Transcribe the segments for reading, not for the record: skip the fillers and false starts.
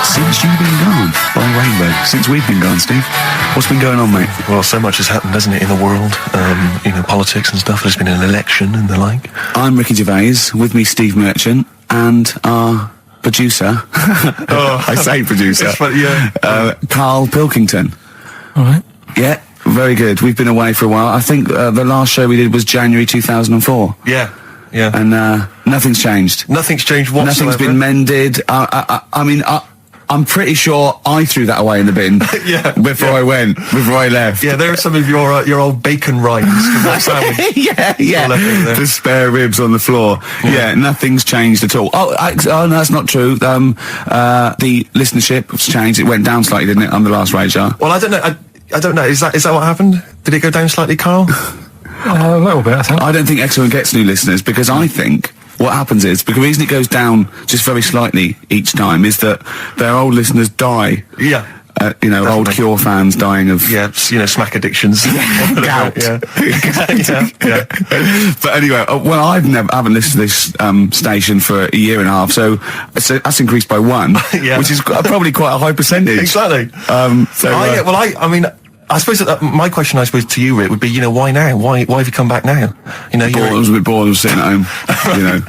Since you've been gone, by Rainbow. Since we've been gone, Steve. What's been going on, mate? Well, so much has happened, hasn't it, in the world? Politics and stuff. There's been an election and the like. I'm Ricky Gervais, with me Steve Merchant, and our producer, I say producer, Karl Pilkington. All right. Yeah, very good. We've been away for a while. I think the last show we did was January 2004. Yeah. And nothing's changed. Nothing's changed whatsoever. Nothing's been mended. I'm pretty sure I threw that away in the bin before I left. Yeah, there are some of your old bacon rinds from that sandwich. yeah. The spare ribs on the floor. Yeah, nothing's changed at all. Oh, no, that's not true. The listenership has changed. It went down slightly, didn't it, on the last radio? Well, I don't know. I don't know. Is that what happened? Did it go down slightly, Carl? A little bit, I think. I don't think Excellent gets new listeners, because I think what happens is, because the reason it goes down just very slightly each time is that their old listeners die. Yeah. Definitely. Old Cure fans dying of... Yeah, smack addictions. Gout. Yeah. But anyway, I haven't listened to this station for a year and a half, so that's increased by 1, which is probably quite a high percentage. Exactly. I suppose that my question, to you, Rick, would be, why now? Why have you come back now? I was a bit bored of sitting at home,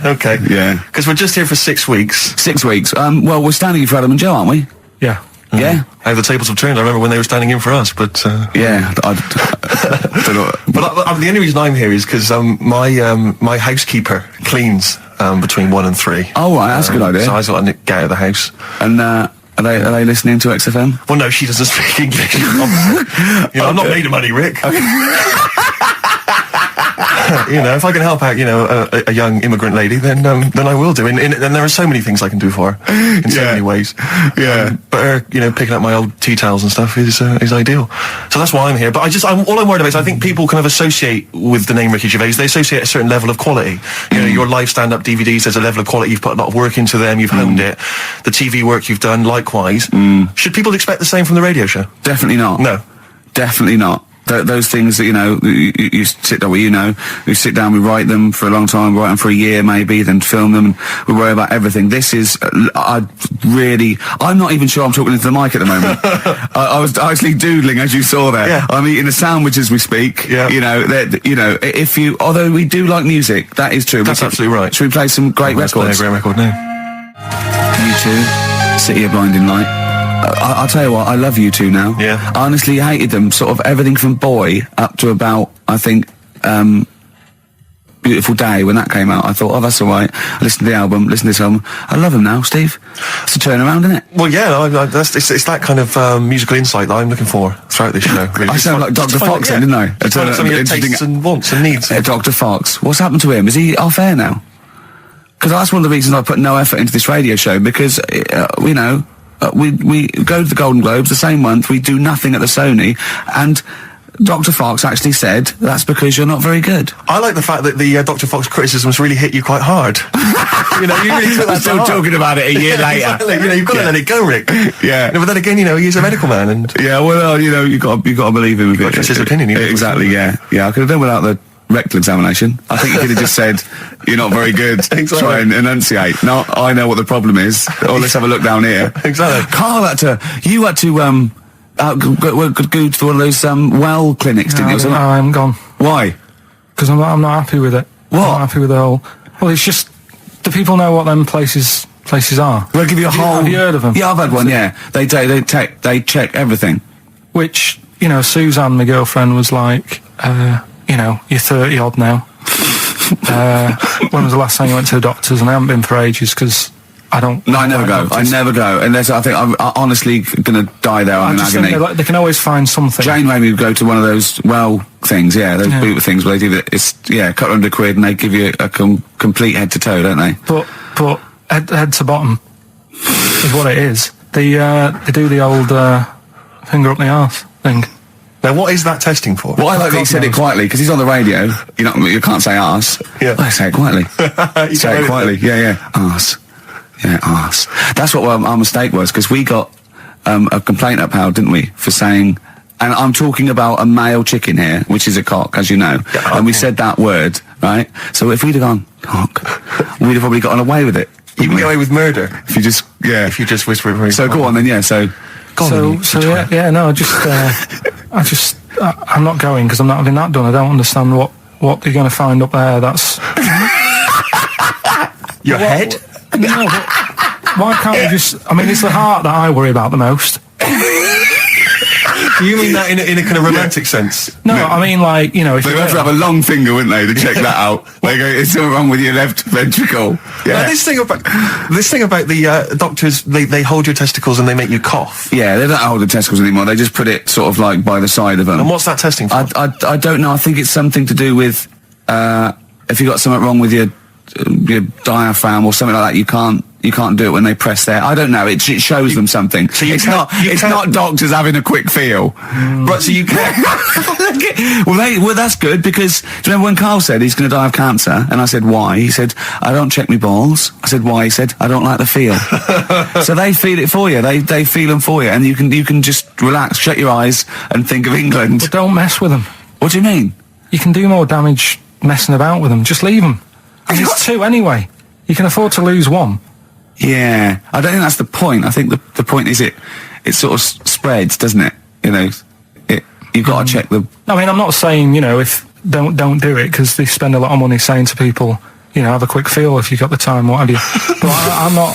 Okay. Yeah. Because we're just here for 6 weeks. 6 weeks. Well, we're standing in for Adam and Joe, aren't we? Yeah. Yeah. How the tables have turned. I remember when they were standing in for us, but... Yeah. I don't know. But the only reason I'm here is because my housekeeper cleans between 1 and 3. Oh, right, that's a good idea. So I got to get out of the house. And, Are they listening to XFM? Well, no, she doesn't speak English. I'm not made of money, Rick. Okay. If I can help out, a young immigrant lady, then I will do. And there are so many things I can do for her in so many ways. Yeah. But her, picking up my old tea towels and stuff is ideal. So that's why I'm here. But all I'm worried about is I think people kind of associate with the name Ricky Gervais. They associate a certain level of quality. Your live stand-up DVDs, there's a level of quality. You've put a lot of work into them. You've honed it. The TV work you've done, likewise. Should people expect the same from the radio show? Definitely not. No. Definitely not. Those things that, you sit down, we sit down, we write them for a long time, write them for a year maybe, then film them, and we worry about everything. This is, I'm not even sure I'm talking into the mic at the moment. I was actually doodling, as you saw there. Yeah. I'm eating a sandwich as we speak. Yeah. Although we do like music, that is true. That's absolutely right. Should we play some great records? Let's play a great record now. U2, City of Blinding Light. I'll tell you what, I love U2 now. Yeah. I honestly hated them, sort of everything from Boy up to about, I think, Beautiful Day, when that came out. I thought, that's alright. I listened to the album, listened to this album. I love them now, Steve. It's a turnaround, isn't it? Well, yeah, it's that kind of musical insight that I'm looking for throughout this show. Really. I sound like Dr. Fox then, didn't I? Some of your tastes and wants and needs. Dr. Fox. What's happened to him? Is he off air now? Because that's one of the reasons I put no effort into this radio show, because, we go to the Golden Globes the same month, we do nothing at the Sony, and Dr. Fox actually said, that's because you're not very good. I like the fact that the Dr. Fox criticisms really hit you quite hard. You really took that still talking about it a year later. Exactly. You've got to let it go, Rick. Yeah. But then again, he's a medical man, and... Yeah, well, you got to believe him a bit. That's his opinion. Exactly, yeah. Yeah, I could have done without the rectal examination. I think you could have just said, you're not very good. Exactly. Try and enunciate. No, I know what the problem is. Or let's have a look down here. Exactly. Carl you had to go to one of those well clinics, didn't you? No, I haven't gone. Why? Because I'm not happy with it. What? I'm not happy with the whole... Well, it's just... Do people know what them places are? They'll give you a whole... Have you heard of them? Yeah, I've had one, yeah. They check everything. Which, Suzanne, my girlfriend, was like... you're 30 odd now. When was the last time you went to the doctors? And I haven't been for ages because I don't... No, I never go. I never go. Unless I think I'm honestly going to die there. I'm in agony. They can always find something. Jane made me go to one of those things, those boot things where they do that. It's, £100 and they give you a complete head to toe, don't they? But head to bottom is what it is. They do the old finger up the arse thing. Now, what is that testing for? Well, I like that he said it quietly, because he's on the radio. You can't say arse. Yeah. I say it quietly. Say it quietly. Yeah. Arse. Yeah, arse. That's what our mistake was, because we got a complaint upheld, didn't we, for saying... And I'm talking about a male chicken here, which is a cock, as you know. Yeah, and we said that word, right? So if we'd have gone, cock, we'd have probably gotten away with it. You can get away with murder. If you just Yeah. If you just whisper it very So go on then, yeah, so... I'm not going because I'm not having that done. I don't understand what you're going to find up there. That's your head. No, but why can't we just? I mean, it's the heart that I worry about the most. Do you mean that in a kind of romantic sense? No, I mean like if They'd have to have a long finger, wouldn't they, to check that out? They go, it's something wrong with your left ventricle. Yeah. Now, this thing about the doctors, they hold your testicles and they make you cough. Yeah, they don't hold the testicles anymore. They just put it sort of like by the side of them. And what's that testing for? I don't know. I think it's something to do with if you got something wrong with your diaphragm or something like that. You can't do it when they press there. I don't know. It shows them something. So it's not doctors having a quick feel. Right, so you can't... well, that's good because, do you remember when Carl said he's going to die of cancer? And I said, why? He said, I don't check my balls. I said, why? He said, I don't like the feel. So they feel it for you. They feel them for you. And you can just relax, shut your eyes and think of England. But don't mess with them. What do you mean? You can do more damage messing about with them. Just leave them. And there's two anyway. You can afford to lose one. Yeah, I don't think that's the point. I think the point is it sort of spreads, doesn't it? You've got to check the... I mean, I'm not saying, if don't do it, because they spend a lot of money saying to people, have a quick feel if you've got the time, what have you. But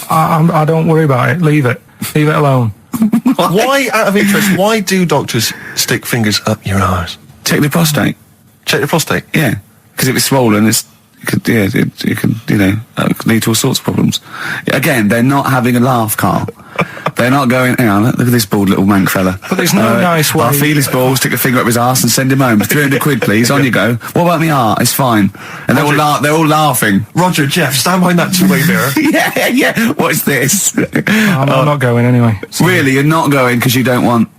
I don't worry about it. Leave it alone. Why, out of interest, why do doctors stick fingers up your arse? Check the prostate. Check the prostate? Yeah, because if it's swollen, it could lead to all sorts of problems. Again, they're not having a laugh, Carl. They're not going, hang on, look at this bald little mank fella. But there's no nice way. I'll feel his balls, stick a finger up his arse and send him home. 300 quid, please, on you go. What about me art? It's fine. And they're all laughing. Roger, Jeff, stand behind that two-way mirror. yeah, what's this? I'm not going anyway. So. Really, you're not going because you don't want...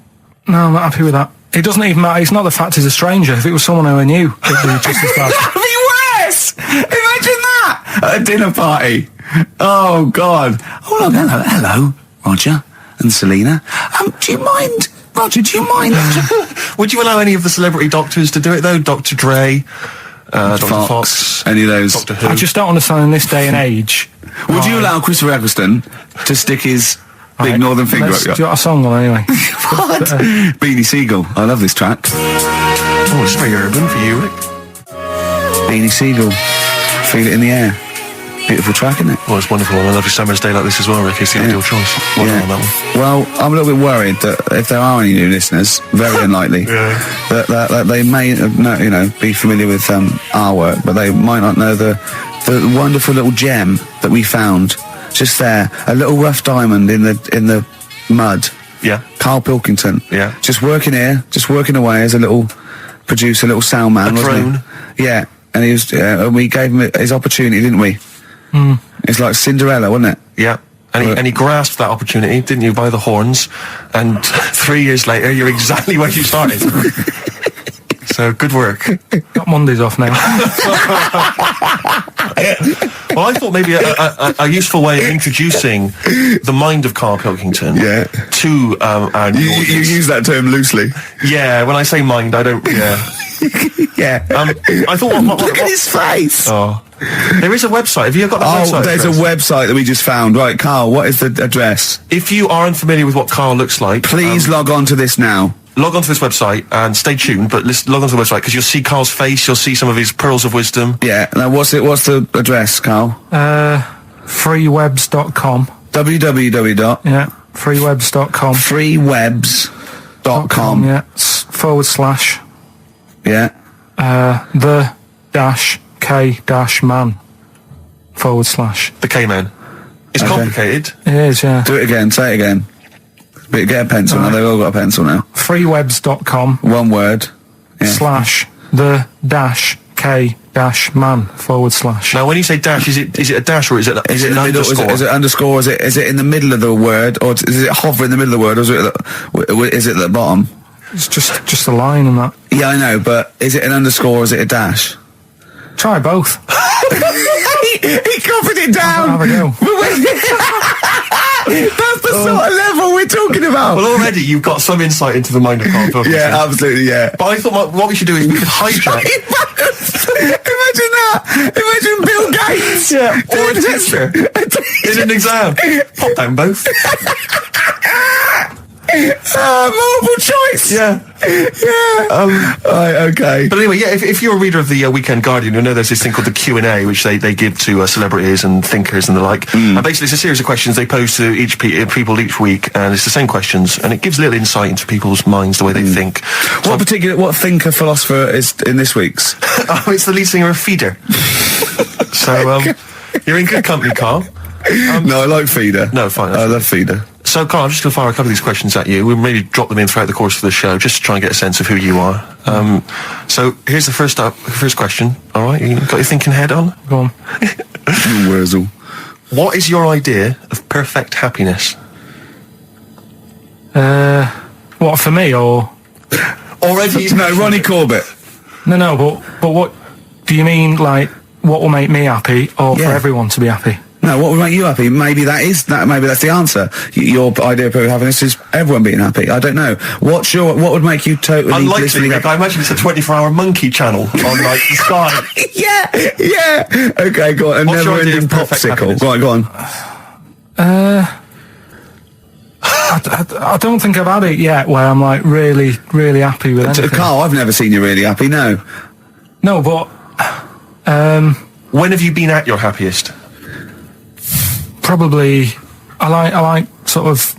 No, I'm not happy with that. It doesn't even matter. It's not the fact he's a stranger. If it was someone who I knew, it'd be just as bad. That'd be worse! Imagine that! At a dinner party. Oh, God. Oh, look, hello, Roger and Selena. Do you mind... Roger, do you mind... Would you allow any of the celebrity doctors to do it, though? Dr. Dre, Dr. Fox, any of those. Doctor Who. I just don't understand in this day and age. Would you allow Christopher Eccleston to stick his big northern finger up your... Do you got a song on anyway? What? Beanie Siegel. I love this track. Oh, it's very urban for you, Rick. Beanie Siegel. Feel it in the air. Beautiful track, isn't it? Well, it's wonderful on a lovely summer's day like this as well, Rick. It's the ideal choice. Well done on that one. Well, I'm a little bit worried that if there are any new listeners, very unlikely, that they may be familiar with our work, but they might not know the wonderful little gem that we found just there, a little rough diamond in the mud. Yeah. Karl Pilkington. Yeah. Just working away as a little producer, little sound man, wasn't he? Yeah. And he was, we gave him his opportunity, didn't we? Mm. It's like Cinderella, wasn't it? Yeah. And he grasped that opportunity, didn't you, by the horns? And 3 years later, you're exactly where you started. So, good work. Got Mondays off now. Well, I thought maybe a useful way of introducing the mind of Karl Pilkington to our new audience. You use that term loosely. Yeah, when I say mind, I don't... Yeah. Yeah. I thought... Look at his face! Oh. There is a website. Have you got the website? Oh, there's a website that we just found. Right, Carl, what is the address? If you are unfamiliar with what Karl looks like... Please log on to this now. Log onto this website and stay tuned, but log onto the website because you'll see Karl's face, you'll see some of his pearls of wisdom. Yeah, now what's the address, Karl? Freewebs.com. www. Yeah, freewebs.com. Freewebs.com. Yeah, /. Yeah. the-k-man /. The K-man. It's complicated. It is, yeah. Do it again, say it again. But get a pencil now, they've all got a pencil now. Freewebs.com. One word. Yeah. /the-k-man /. Now, when you say dash, is it a dash or is it an underscore? Is it underscore? Is it in the middle of the word, or is it hover in the middle of the word, or is it at the bottom? It's just a line and that. Yeah, I know, but is it an underscore or is it a dash? Try both. He copied it down. Have a go. That's the sort of level we we're talking about. Well, already you've got some insight into the mind of Karl Pilkington. Yeah, absolutely, yeah. But I thought what we should do is we could hijack. Imagine that. Imagine Bill Gates. Yeah, or a teacher in an exam. Pop down both. Multiple choice. Yeah. Right, okay. But anyway, yeah, if you're a reader of the Weekend Guardian, you'll know there's this thing called the Q&A, which they give to celebrities and thinkers and the like. And basically, it's a series of questions they pose to people each week, and it's the same questions, and it gives little insight into people's minds, the way they think. What thinker philosopher is in this week's? Oh, it's the lead singer of Feeder. So, you're in good company, Karl. No, I like Feeder. No, fine. I love Feeder. So, Karl, I'm just going to fire a couple of these questions at you. We'll maybe drop them in throughout the course of the show, just to try and get a sense of who you are. So, here's the first question. All right, you got your thinking head on? Go on. Wurzel. What is your idea of perfect happiness? What, for me, or? Already? No, Ronnie Corbett. No, but what do you mean, like, what will make me happy, or for everyone to be happy? No, what would make you happy? Maybe that's the answer. Your idea of perfect happiness is everyone being happy. I don't know. What would make you totally Unlikely, happy? I imagine it's a 24-hour monkey channel on, like, the sky. yeah. Okay, go on. A What's your idea never-ending of perfect popsicle. happiness? Go on. I don't think I've had it yet where I'm, like, really, really happy with anything. Carl, I've never seen you really happy, no. No, but... When have you been at your happiest? Probably, I like sort of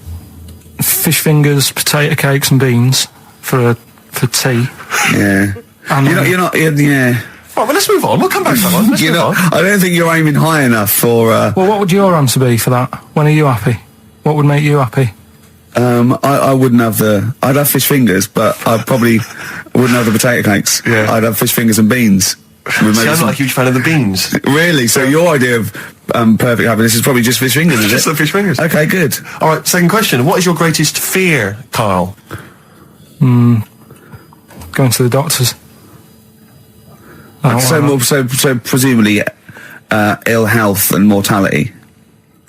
fish fingers, potato cakes and beans for tea. Yeah. And You're not, yeah. Right, well, let's move on. We'll come back to that one. Let's move on. I don't think you're aiming high enough for... Well, what would your answer be for that? When are you happy? What would make you happy? I wouldn't have I'd have fish fingers, but I probably wouldn't have the potato cakes. Yeah. I'd have fish fingers and beans. See, I'm not a huge fan of the beans. Really? So your idea of perfect happiness is probably just fish fingers, is Just it? the fish fingers. Okay, good. All right, second question. What is your greatest fear, Karl? Going to the doctors. So presumably ill health and mortality.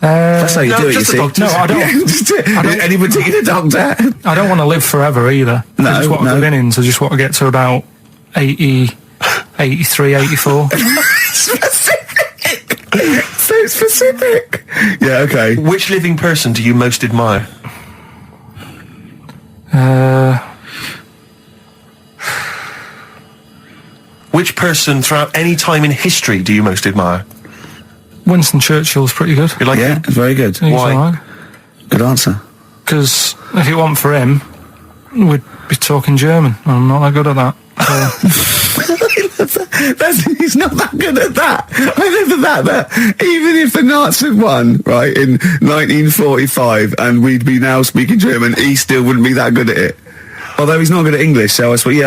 That's how you do it, you just the see. doctors. No, I don't. Just any particular doctor? I don't want to live forever either. No, I just want no. good innings. I just want to get to about 80, 83, 84. Specific. So specific. Yeah, okay. Which living person do you most admire? Which person throughout any time in history do you most admire? Winston Churchill's pretty good. You like Yeah, him? it's very good. He's Why? alright. Good answer. Because if it wasn't for him, we'd be talking German. I'm not that good at that. He's not that good at that. I love that even if the Nazis won, right, in 1945, and we'd be now speaking German, he still wouldn't be that good at it. Although he's not good at English, so I suppose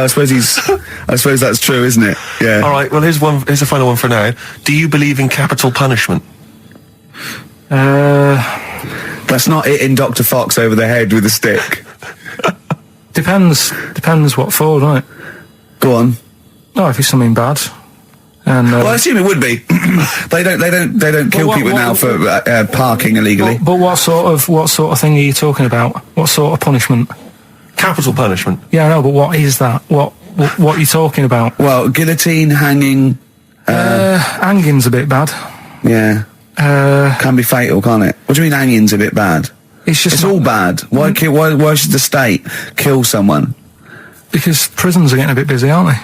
that's true, isn't it? Yeah. All right, well, here's the final one for now. Do you believe in capital punishment? That's not hitting Dr. Fox over the head with a stick. Depends what for, right? Go on. Oh, if it's something bad. And Well, I assume it would be. They don't kill people now for parking illegally. But what sort of thing are you talking about? What sort of punishment? Capital punishment. Yeah, I know, but what is that? What are you talking about? Well, guillotine, hanging. Hanging's a bit bad. Yeah. Can be fatal, can't it? What do you mean hanging's a bit bad? It's all bad. Why should the state kill someone? Because prisons are getting a bit busy, aren't they?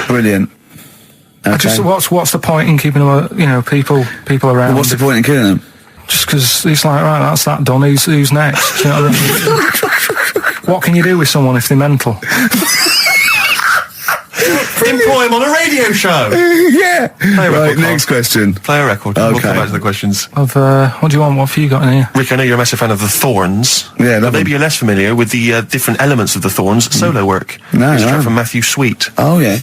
Brilliant. Okay. What's the point in keeping them, people around? Well, what's the point in killing them? Just because it's like, right, that's that done. Who's next? You know what I mean? What can you do with someone if they're mental? Employ him on a radio show. Yeah. Play a Right, record, next question. Play a record. Okay. We'll come back to the questions. What do you want? What have you got in here? Rick, I know you're a massive fan of the Thorns. Yeah, but love maybe them. you're less familiar with the different elements of the Thorns solo work. No, It's a track no. from Matthew Sweet. Oh, yeah.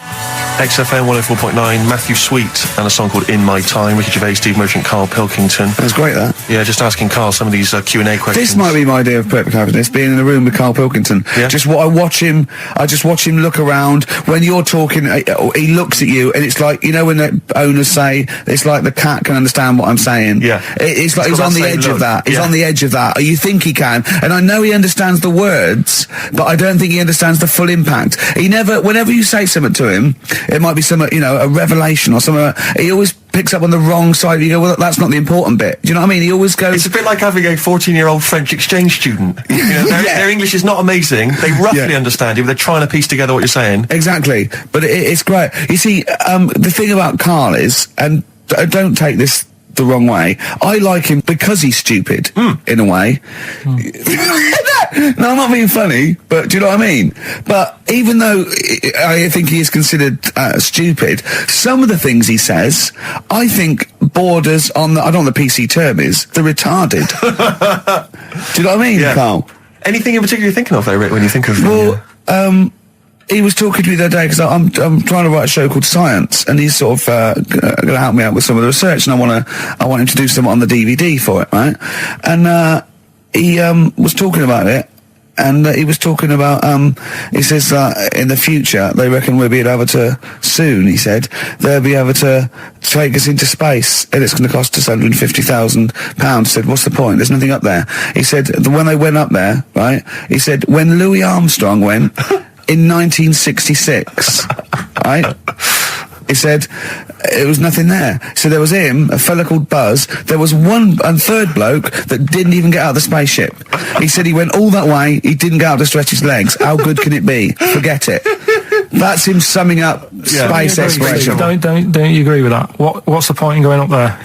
XFM 104.9, Matthew Sweet, and a song called In My Time. Ricky Gervais, Steve Merchant, Karl Pilkington. That's great, that. Yeah, just asking Karl some of these Q&A questions. This might be my idea of perfect happiness, being in a room with Karl Pilkington. Yeah. I just watch him look around. When you're talking and he looks at you, and it's like, you know, when the owners say, it's like the cat can understand what I'm saying. Yeah. It's like he's on the edge of that. He's Yeah. on the edge of that. You think he can, and I know he understands the words, but I don't think he understands the full impact. He never, whenever you say something to him, it might be some, you know, a revelation or something, he always picks up on the wrong side. You go, well, that's not the important bit. Do you know what I mean? He always goes... It's a bit like having a 14-year-old French exchange student. You know, their English is not amazing. They roughly understand you, but they're trying to piece together what you're saying. Exactly. But it's great. You see, the thing about Karl is, and don't take this the wrong way, I like him because he's stupid, in a way. No, I'm not being funny, but do you know what I mean? But even though I think he is considered stupid, some of the things he says, I think borders on the, I don't know what the PC term is, the retarded. Do you know what I mean, Karl? Anything in particular you're thinking of, though, Rick, when you think of... Well, he was talking to me the other day because I'm trying to write a show called Science, and he's sort of going to help me out with some of the research, and I want him to do something on the DVD for it, right? And he was talking about it, and he was talking about he says that in the future they reckon we'll be able to soon. He said they'll be able to take us into space, and it's going to cost us £150,000. He said, what's the point? There's nothing up there. He said when they went up there, right? He said when Louis Armstrong went. In 1966, right? He said it was nothing there. So there was him, a fella called Buzz. There was one and third bloke that didn't even get out of the spaceship. He said he went all that way. He didn't get out to stretch his legs. How good can it be? Forget it. That's him summing up space exploration. Don't you agree with that? What's the point in going up there?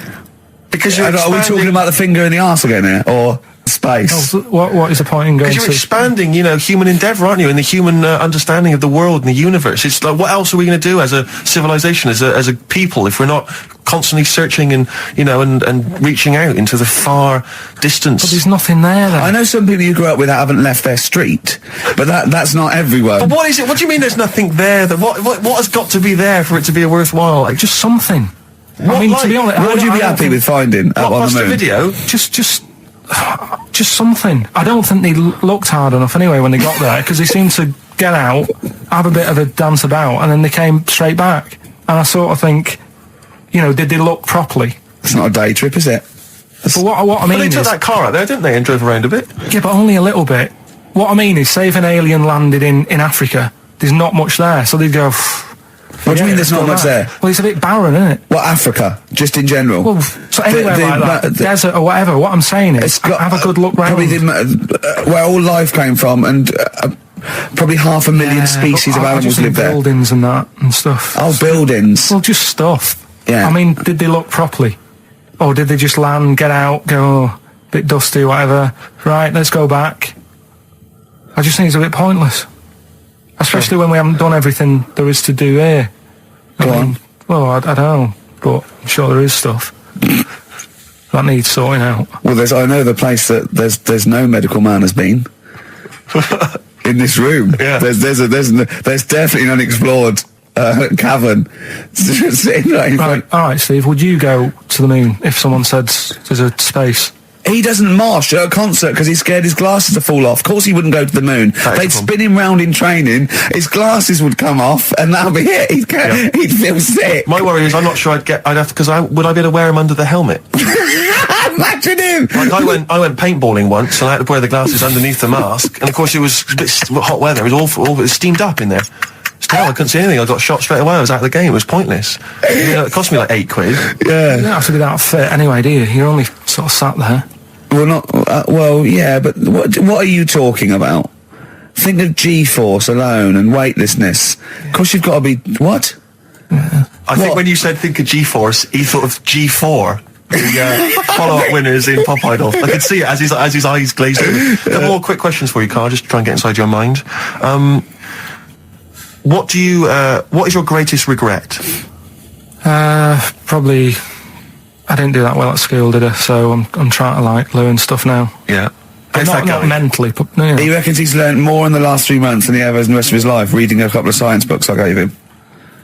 Because you're are we talking about the finger in the arse again here, or space? What is the point in going? Because you're expanding, you know, human endeavour, aren't you? And the human understanding of the world and the universe. It's like, what else are we going to do as a civilization, as a people, if we're not constantly searching and, you know, and reaching out into the far distance? But there's nothing there. Then. I know some people you grew up with that haven't left their street, but that's not everyone. But what is it? What do you mean? There's nothing there? What has got to be there for it to be a worthwhile? Like, just something. What, I mean, like, to be honest, what would you be happy with finding up on the moon? Video? Just something. I don't think they looked hard enough anyway when they got there, because they seemed to get out, have a bit of a dance about, and then they came straight back. And I sort of think, you know, did they look properly? It's not a day trip, is it? But what I mean But they is... took that car out there, didn't they, and drove around a bit? Yeah, but only a little bit. What I mean is, say if an alien landed in Africa, there's not much there, so they'd go... What do you mean there's not much there? Well, it's a bit barren, isn't it? Well, Africa, just in general. Well, so anywhere like that, desert or whatever, what I'm saying is, have a good look round. Probably where all life came from, and probably 500,000 species of animals live there. Buildings and that, and stuff. Oh, buildings. Well, just stuff. Yeah. I mean, did they look properly? Or did they just land, get out, go, oh, bit dusty, whatever, right, let's go back? I just think it's a bit pointless. Especially when we haven't done everything there is to do here. Go on. Well, I don't know, but I'm sure there is stuff that needs sorting out. Well, I know the place that there's no medical man has been in this room. Yeah. There's definitely an unexplored cavern sitting right in front. All right, Steve. Would you go to the moon if someone said there's a space? He doesn't march at a concert because he's scared his glasses to fall off. Of course he wouldn't go to the moon. They'd spin him round in training, his glasses would come off, and that'll be it. He'd feel sick. My worry is I'm not sure I'd have to, because would I be able to wear them under the helmet? Imagine him! Like I went paintballing once, and I had to wear the glasses underneath the mask, and of course it was a bit hot weather, it was awful, it was steamed up in there. It's terrible, I couldn't see anything, I got shot straight away, I was out of the game, it was pointless. You know, it cost me like £8. Yeah. You don't have to be that fit anyway, do you? You're only sort of sat there. Well, not well, yeah, but what are you talking about? Think of G-force alone and weightlessness. Of course, you've got to be what? I think when you said think of G-force, he thought of G4. The follow-up winners in Pop Idol. I could see it as his eyes glazed over. A couple more quick questions for you, Karl, just to try and get inside your mind. What is your greatest regret? Probably I didn't do that well at school, did I? So I'm trying to like learn stuff now. Yeah. But not mentally, but no. He reckons he's learned more in the last 3 months than he ever has in the rest of his life, reading a couple of science books I gave him.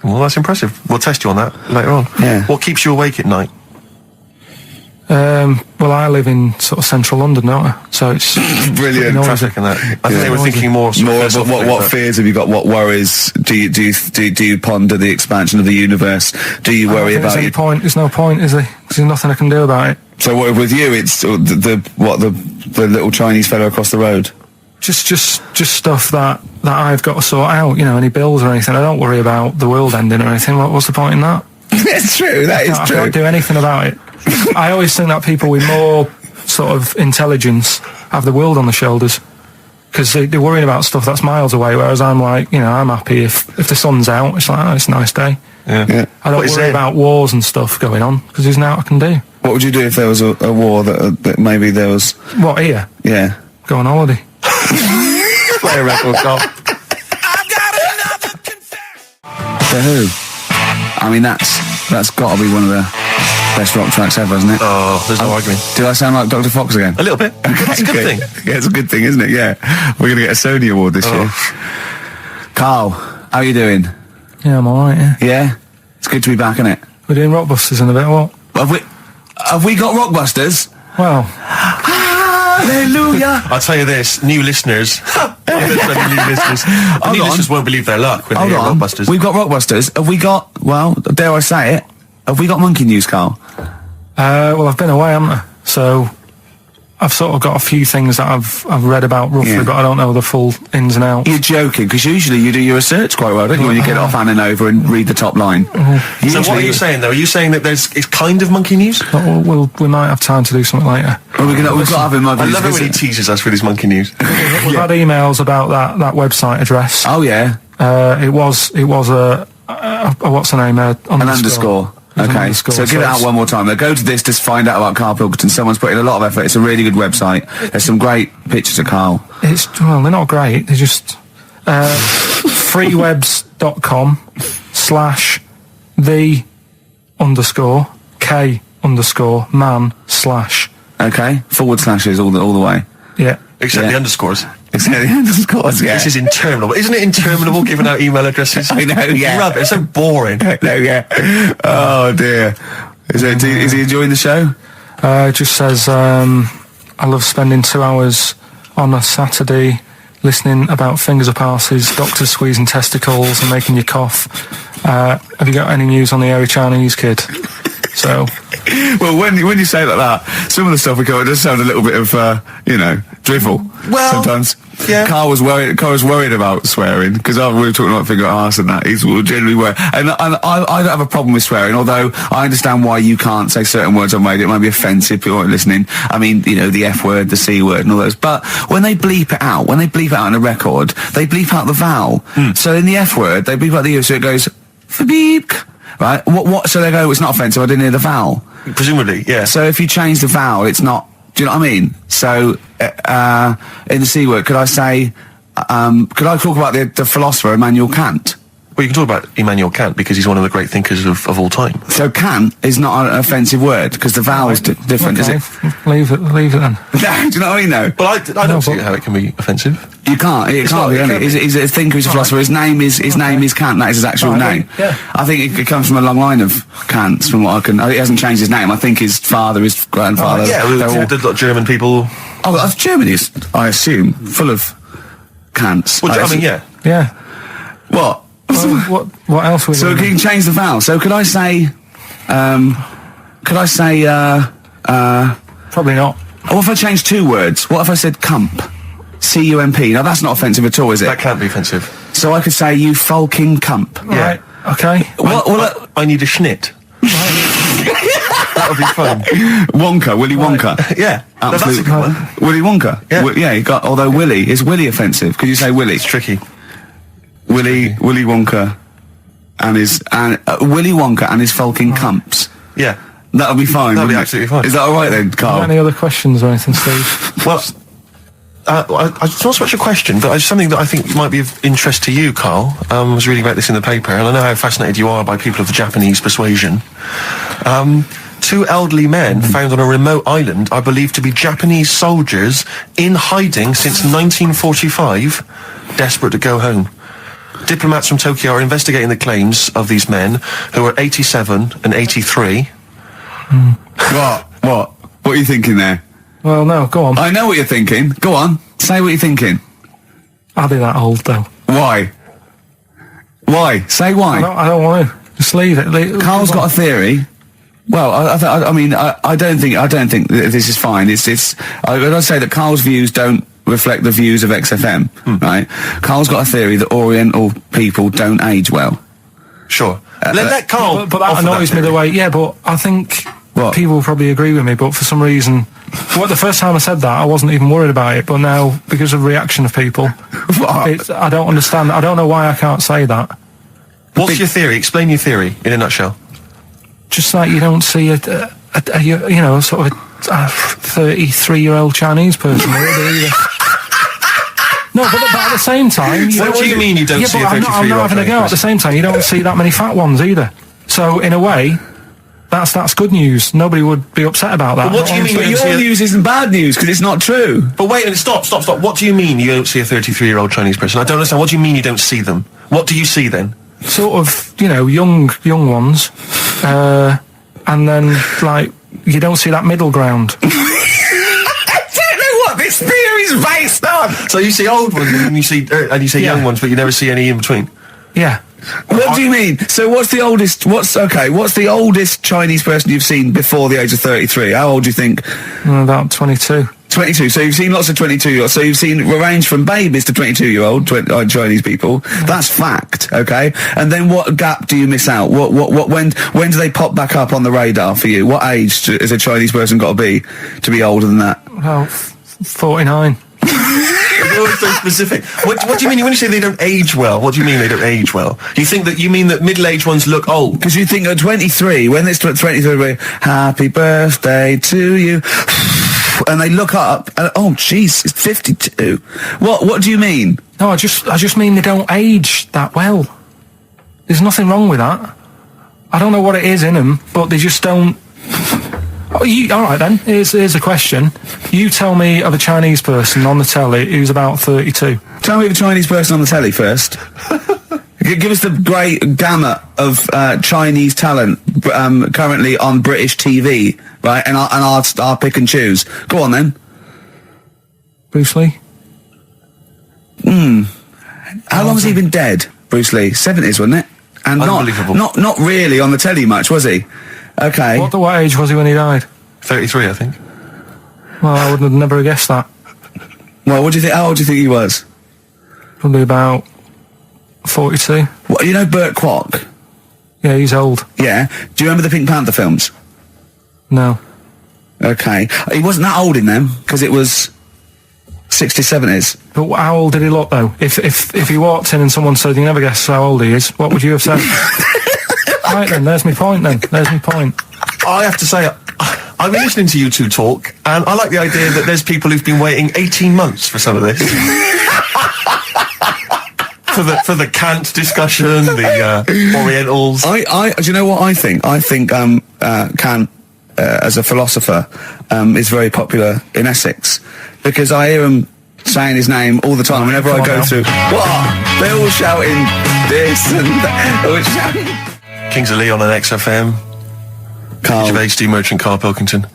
Well, that's impressive. We'll test you on that later on. Yeah. What keeps you awake at night? Well, I live in sort of central London, don't I? So it's Brilliant. noisy. Traffic and that. I think they were thinking more More, but what fears have you got? What worries do you ponder the expansion of the universe? Do you worry about There's no point, is there? 'Cause there's nothing I can do about it. So what, with you, it's the little Chinese fellow across the road. Just stuff that I've got to sort out. You know, any bills or anything. I don't worry about the world ending or anything. What's the point in that? It's true. That is true. I can't do anything about it. I always think that people with more sort of intelligence have the world on their shoulders because they're worrying about stuff that's miles away, whereas I'm like, you know, I'm happy if the sun's out, it's like, oh, it's a nice day. Yeah. I don't worry about wars and stuff going on because there's nothing I can do. What would you do if there was a war that maybe there was... What, here? Yeah. Go on holiday. Play a record, Carl. For who? I mean, that's got to be one of the best rock tracks ever, isn't it? Oh, there's no arguing. Do I sound like Dr. Fox again? A little bit. That's a good thing. Yeah, it's a good thing, isn't it? Yeah. We're going to get a Sony Award this year. Carl, how are you doing? Yeah, I'm alright, yeah. Yeah? It's good to be back, isn't it? We're doing Rockbusters in a bit, what? Have we got Rockbusters? Well... Hallelujah! I'll tell you this, new listeners. New listeners won't believe their luck when they hear Rockbusters. We've got Rockbusters. Have we got, well, dare I say it, have we got Monkey News, Carl? Well, I've been away, haven't I? So I've sort of got a few things that I've read about roughly, but I don't know the full ins and outs. You're joking, because usually you do your research quite well, don't you, when you get off Anna Nova and read the top line. So what are you saying, though? Are you saying that it's kind of Monkey News? We might have time to do something later. Well, we've got to have him. I love it when he teases us with his Monkey News. We've had emails about that website address. Oh, yeah. It was a what's the name? An underscore. Okay, so give it out one more time. Go to this to find out about Karl Pilkington. Someone's put in a lot of effort. It's a really good website. There's some great pictures of Karl. Well, they're not great. They're just freewebs.com/the_k_man/ Okay, forward slashes all the way. Yeah. Except the underscores. Except the underscores, yeah. This is interminable. Isn't it interminable giving out email addresses? I know, yeah. Rubbish, it's so boring. I know, yeah. Oh, dear. Is he enjoying the show? It just says, I love spending 2 hours on a Saturday listening about fingers up arses, doctors squeezing testicles and making you cough. Have you got any news on the airy Chinese kid? So... Well, when you say it like that, some of the stuff we cover does sound a little bit of, drivel. Well, sometimes. Yeah. Carl was worried about swearing, because we were talking about finger arse and that. He's generally worried. And I don't have a problem with swearing, although I understand why you can't say certain words on radio. It might be offensive, people aren't listening. I mean, the F word, the C word and all those. But when they bleep it out in a record, they bleep out the vowel. So in the F word, they bleep out the U, so it goes, beep. Right? What? So they go, it's not offensive, I didn't hear the vowel. Presumably, yeah. So if you change the vowel, it's not... Do you know what I mean? So, in the C word, could I say... could I talk about the philosopher Immanuel Kant? Well, you can talk about Immanuel Kant because he's one of the great thinkers of all time. So Kant is not an offensive word because the vowel's different, is it? Leave it then. Do you know what I mean, though? Well, I don't see how it can be offensive. You can't. It can't be, can it? He's a thinker, he's a philosopher. His name is Kant. That is his actual name. Yeah. I think it comes from a long line of Kants, from what I can... He hasn't changed his name. I think his father, his grandfather... There's a lot of German people... Oh, Germany is, I assume, full of Kants. Well, I mean, yeah. Yeah. What? Well, what else? So you can change the vowel. So could I say... Probably not. What if I changed 2 words? What if I said cump? C-U-M-P. Now, that's not offensive at all, is it? That can't be offensive. So I could say, you fucking cump. Right. Okay. I need a schnit. That would be fun. Wonka, Willy Wonka. Yeah. Absolutely. That's a good one. Willy Wonka. Yeah. You got... Although Willy... Is Willy offensive? Could you say Willy? It's tricky. Willy Wonka and his... Willy Wonka and his fucking cumps. Yeah. That would be fine. That would be absolutely fine. Is that all right then, Carl? Any other questions or anything, Steve? Well... it's not so much a question, but it's something that I think might be of interest to you, Carl. I was reading about this in the paper, and I know how fascinated you are by people of the Japanese persuasion. 2 elderly men found on a remote island are believed to be Japanese soldiers in hiding since 1945, desperate to go home. Diplomats from Tokyo are investigating the claims of these men, who are 87 and 83. What? What are you thinking there? Well, no, go on. I know what you're thinking. Go on. Say what you're thinking. I'll be that old, though. Why? Why? Say why. I don't want to. Just leave it. Carl's got a theory. Well, I mean, I don't think that this is fine. I'd say that Carl's views don't reflect the views of XFM, right? Carl's got a theory that Oriental people don't age well. Sure. Let Carl. But that annoys me the way. Yeah, but I think people probably agree with me. But for some reason, the first time I said that, I wasn't even worried about it. But now, because of the reaction of people, I don't understand. I don't know why I can't say that. What's your theory? Explain your theory in a nutshell. Just like you don't see a sort of a 33-year-old Chinese person. No, but at the same time... What do you mean you don't see a 33-year-old Chinese person? I'm not having a go. At the same time, you don't see that many fat ones either. So, in a way, that's good news. Nobody would be upset about that. But what do you mean? But your news isn't bad news, because it's not true. But wait a minute, stop. What do you mean you don't see a 33-year-old Chinese person? I don't understand. What do you mean you don't see them? What do you see then? Sort of, young ones. And then, like, you don't see that middle ground. I don't know what this theory's based on. So you see old ones and you see young ones, but you never see any in between. Yeah. What do you mean? So what's the oldest Chinese person you've seen before the age of 33? How old do you think? About 22. 22. So you've seen lots of 22-year-olds. So you've seen a range from babies to 22-year-old Chinese people. That's fact, okay? And then what gap do you miss out? When do they pop back up on the radar for you? What age has a Chinese person got to be older than that? Well, 49. You're so specific. What do you mean when you say they don't age well? What do you mean they don't age well? You mean that middle-aged ones look old? Because you think at 23, when it's 23, happy birthday to you, and they look up, and oh, jeez, it's 52. What do you mean? No, I just mean they don't age that well. There's nothing wrong with that. I don't know what it is in them, but they just don't... all right then, here's a question. You tell me of a Chinese person on the telly who's about 32. Tell me of a Chinese person on the telly first. Give us the great gamut of Chinese talent currently on British TV, right? And I'll pick and choose. Go on then. Bruce Lee. How long has he been dead, Bruce Lee? 70s, wasn't it? And not really on the telly much, was he? Okay. What age was he when he died? 33, I think. Well, I would have never guessed that. Well, what do you think? How old do you think he was? Probably about 42. What, you know Burt Kwok? Yeah, he's old. Yeah. Do you remember the Pink Panther films? No. Okay. He wasn't that old in them, because it was 60s, 70s. But how old did he look, though? If he walked in and someone said, you never guess how old he is, what would you have said? Right then, there's my point then. There's my point. I have to say, I've been listening to you two talk, and I like the idea that there's people who've been waiting 18 months for some of this. for the Kant discussion, the Orientals. Do you know what I think? I think Kant, as a philosopher, is very popular in Essex, because I hear him saying his name all the time whenever I go through. What? They're all shouting this and that. Kings of Leon on XFM. Carl. Gervais, Steve Merchant, Karl Pilkington.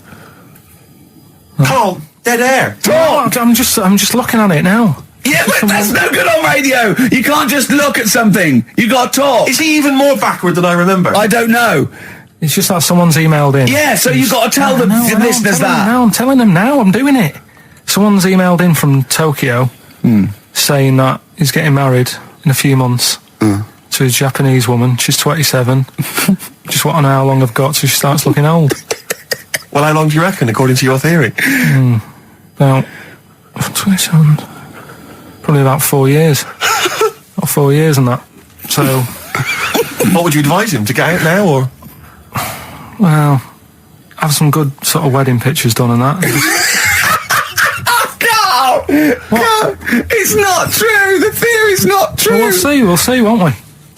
Carl, dead air. Talk! I'm just looking at it now. Yeah, but that's no good on radio. You can't just look at something. You got to talk. Is he even more backward than I remember? I don't know. It's just that someone's emailed in. Yeah, so you got to tell the listeners that. I'm telling them now. I'm doing it. Someone's emailed in from Tokyo saying that he's getting married in a few months to a Japanese woman. She's 27. Just want to know how long I've got so she starts looking old. Well, how long do you reckon, according to your theory? About 27. Probably about 4 years. About 4 years and that. So... What would you advise him, to get out now, or...? Well, have some good sort of wedding pictures done and that. Carl! It's not true! The theory's not true! Well, we'll see, won't we?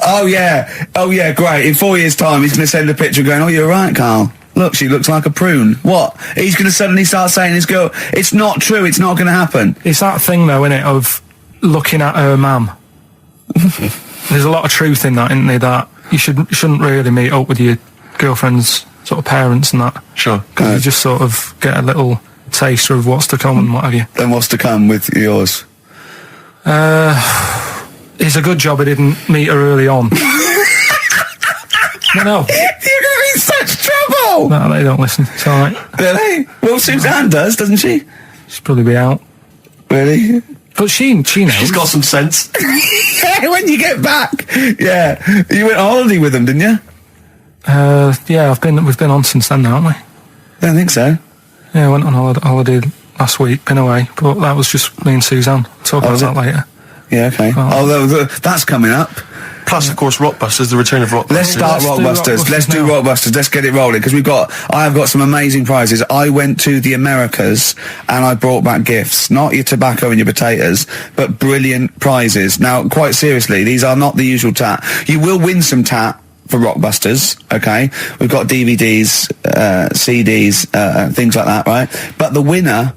Oh yeah, great. In 4 years' time, he's going to send a picture going, oh, you're right, Carl. Look, she looks like a prune. What? He's going to suddenly start saying his girl... It's not true, it's not going to happen. It's that thing, though, innit, of looking at her mum. There's a lot of truth in that, isn't there, that you shouldn't really meet up with your girlfriend's sort of parents and that. Sure. Because you just sort of get a little taster of what's to come and what have you. And what's to come with yours? It's a good job I didn't meet her early on. No. You're going to be in such trouble! No, they don't listen. It's alright. Really? Well, Suzanne does, doesn't she? She'll probably be out. Really? But she knows. She's got some sense. Yeah, when you get back. Yeah. You went on holiday with them, didn't you? Yeah, we've been on since then now, haven't we? I don't think so. Yeah, I went on holiday last week, been away, but that was just me and Suzanne. Talk about that later. Yeah, okay. Oh. That's coming up. Plus, of course, Rockbusters, the return of Rockbusters. Let's start Rockbusters. Let's do Rockbusters. Let's get it rolling, because I have got some amazing prizes. I went to the Americas and I brought back gifts. Not your tobacco and your potatoes, but brilliant prizes. Now, quite seriously, these are not the usual tat. You will win some tat for Rockbusters, okay? We've got DVDs, CDs, things like that, right? But the winner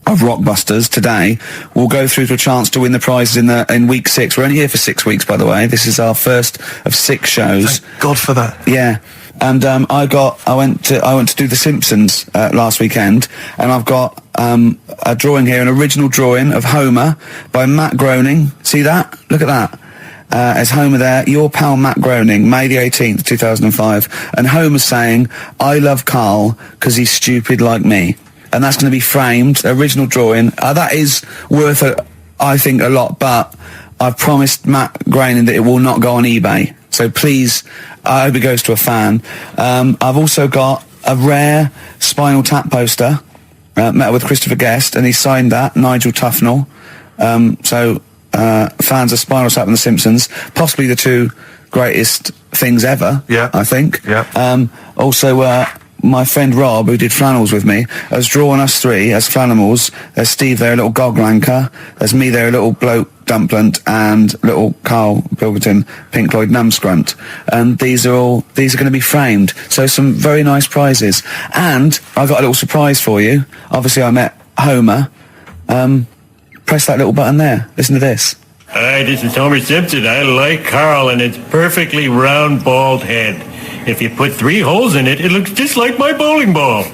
of Rockbusters today will go through to a chance to win the prizes in week 6. We're only here for 6 weeks, by the way. This is our first of 6 shows. Thank God for that. Yeah. And I went to do The Simpsons last weekend, and I've got a drawing here, an original drawing of Homer by Matt Groening. See that? Look at that. As Homer there, your pal Matt Groening, May the 18th, 2005. And Homer's saying, "I love Carl because he's stupid like me." And that's going to be framed, original drawing. That is worth, I think, a lot, but I've promised Matt Groening that it will not go on eBay. So please, I hope it goes to a fan. I've also got a rare Spinal Tap poster, met with Christopher Guest, and he signed that, Nigel Tufnell. Fans of Spinal Tap and The Simpsons, possibly the 2 greatest things ever, I think. Yeah. Also, my friend Rob, who did flannels with me, has drawn us 3 as Flannimals. There's Steve there, a little goglanker. There's me there, a little bloke dumplant, and little Karl Pilkington, Pink Floyd numbscrunt. And these are going to be framed. So some very nice prizes. And I got a little surprise for you. Obviously, I met Homer. Press that little button there. Listen to this. Hi, this is Homer Simpson. I like Carl and its perfectly round, bald head. If you put 3 holes in it, it looks just like my bowling ball.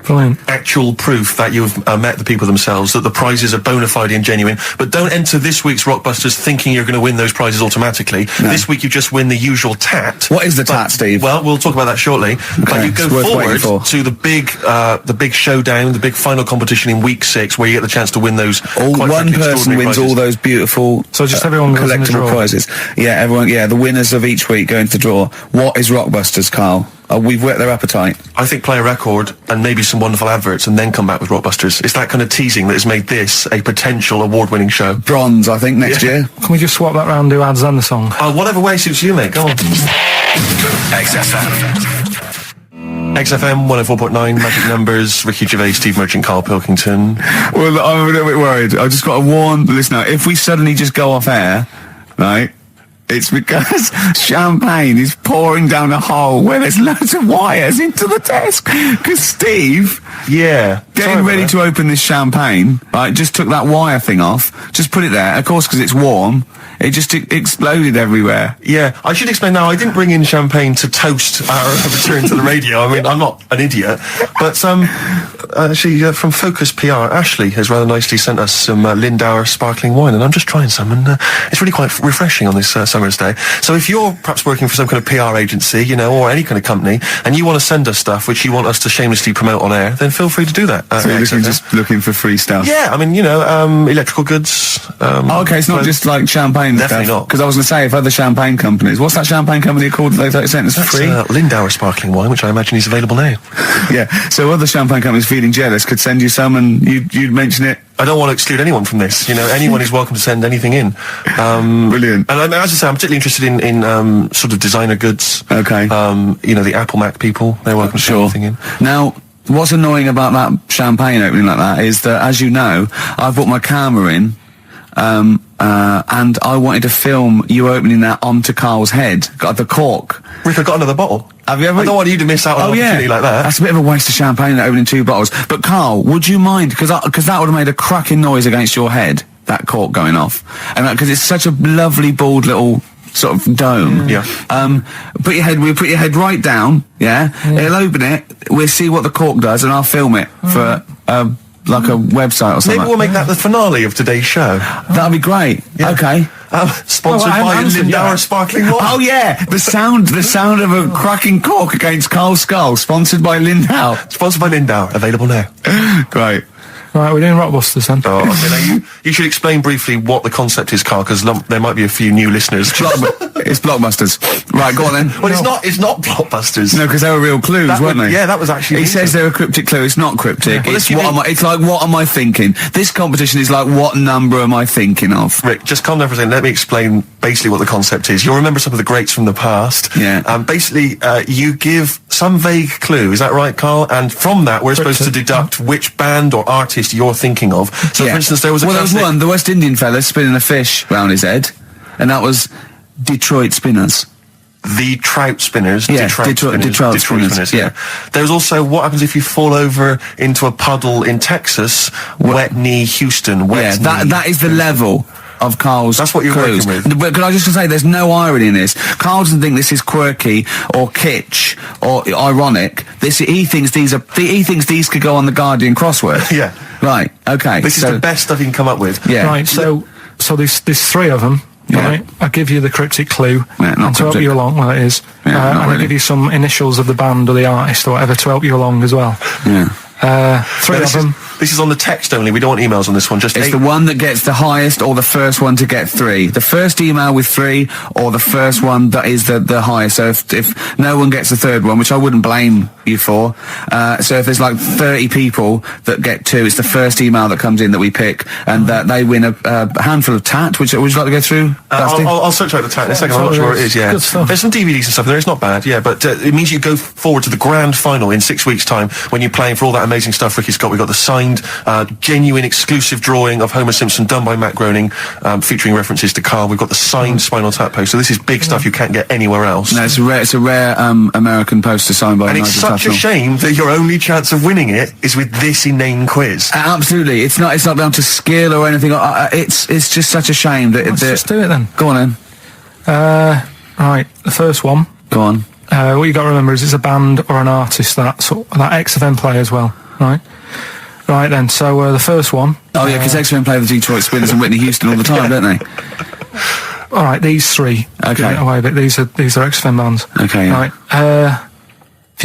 Brilliant. Actual proof that you've met the people themselves, that the prizes are bona fide and genuine. But don't enter this week's Rockbusters thinking you're going to win those prizes automatically. No. This week you just win the usual tat. What is the tat, Steve? Well, we'll talk about that shortly. Okay. But you go forward to the big showdown, the big final competition in week 6, where you get the chance to win those. One person wins all those beautiful, so just everyone collectible prizes. Yeah, everyone. Yeah, the winners of each week go into the draw. What is Rockbusters, Carl? We've whet their appetite. I think play a record and maybe some wonderful adverts and then come back with Rockbusters. It's that kind of teasing that has made this a potential award-winning show. Bronze, I think, next year. Can we just swap that round, do ads and the song? Whatever way suits you, mate. Go on. XFM 104.9, Magic Numbers, Ricky Gervais, Steve Merchant, Karl Pilkington. Well, I'm a little bit worried. I've just got to warn the listener, if we suddenly just go off air, right, it's because champagne is pouring down a hole where there's loads of wires into the desk. Because Steve, getting ready to open this champagne, right, just took that wire thing off, just put it there. Of course, because it's warm, it just exploded everywhere. Yeah, I should explain now, I didn't bring in champagne to toast our return to the radio. I mean, I'm not an idiot. But actually, from Focus PR, Ashley has rather nicely sent us some Lindauer sparkling wine, and I'm just trying some, and it's really quite refreshing on this summer's day. So if you're perhaps working for some kind of PR agency, you know, or any kind of company, and you want to send us stuff which you want us to shamelessly promote on air, then feel free to do that. So you're just looking for free stuff? Yeah, I mean, you know, electrical goods. Okay, it's not just like champagne. Definitely not. Because I was going to say, if other champagne companies... What's that champagne company called that they sent us for free? Lindauer sparkling wine, which I imagine is available now. Yeah, so other champagne companies feeling jealous could send you some and you'd mention it. I don't want to exclude anyone from this. You know, anyone is welcome to send anything in. Brilliant. And as I say, I'm particularly interested in sort of designer goods. Okay. You know, the Apple Mac people, they're welcome to send anything in. Now, what's annoying about that champagne opening like that is that, as you know, I've brought my camera in, and I wanted to film you opening that onto Carl's head. Got the cork. Rick, I got another bottle. Have you ever? I don't want you to miss out on an opportunity like that. That's a bit of a waste of champagne opening 2 bottles. But Carl, would you mind? Because that would have made a cracking noise against your head, that cork going off. And because it's such a lovely, bald little sort of dome. Yeah. We put your head right down. Yeah. It'll open it. We'll see what the cork does, and I'll film it for like a website or something. Maybe we'll make that the finale of today's show. That'd be great. Yeah. Okay. Sponsored by Lindauer Sparkling Water. Oh yeah, the sound of a cracking cork against Carl's skull, sponsored by Lindauer. Sponsored by Lindauer. Available now. Great. Right, we're doing Rockbusters then. Oh, okay, now you should explain briefly what the concept is, Carl, because there might be a few new listeners. It's Blockbusters. Right, go on then. Well, it's not Blockbusters. No, because they were real clues, weren't they? Yeah, that was actually. He says they're a cryptic clue. It's not cryptic. Well, It's like, what am I thinking? This competition is like, what number am I thinking of? Rick, just calm down for a second. Let me explain basically what the concept is. You'll remember some of the greats from the past. Yeah. Basically, you give some vague clue. Is that right, Carl? And from that, we're supposed to deduct which band or artist you're thinking of. So, for instance, there was one, the West Indian fella spinning a fish round his head, and that was Detroit Spinners. The Trout Spinners. Yeah, Detroit Spinners. Yeah. There's also what happens if you fall over into a puddle in Texas. Wet knee, Houston. Wet knee. That is the level of Carl's That's what you're clues. working with. But can I just say, there's no irony in this. Carl doesn't think this is quirky or kitsch or ironic. He thinks these could go on the Guardian crossword. Yeah. Right. Okay. This is the best stuff you can come up with. Yeah. Right. So there's three of them. Yeah. Right. I'll give you the cryptic clue Yeah, not to help cryptic. you along. Well, it is. Yeah, not and I'll really. give you some initials of the band or the artist or whatever to help you along as well. Yeah. Three of them. This is on the text only. We don't want emails on this one. Just It's the one that gets the highest or the first one to get 3. The first email with 3 or the first one that is the highest. So if no one gets the third one, which I wouldn't blame you for, so if there's like 30 people that get 2, it's the first email that comes in that we pick, and they win a handful of tat, which would you like to go through? I'll search out the tat in a second. I'm not sure where it is. Yeah, Good stuff. there's some DVDs and stuff in there. It's not bad. Yeah, but it means you go forward to the grand final in 6 weeks' time when you're playing for all that amazing stuff Ricky's got. We've got the signed, genuine, exclusive drawing of Homer Simpson done by Matt Groening, featuring references to Carl. We've got the signed Spinal Tap poster. This is big stuff you can't get anywhere else. No, it's a rare American poster signed by And it's such a shame that your only chance of winning it is with this inane quiz. Absolutely, it's not down to skill or anything. It's just such a shame that. Let's just do it then. Go on then. Right. The first one. Go on. What you got to remember is it's a band or an artist that XFM play as well. Right. Right then. So the first one. Oh yeah, because X-Men play the Detroit Spinners and Whitney Houston all the time, don't they? All right. These three. Okay. Give it away, but these are XFM bands. Okay. Yeah. Right. If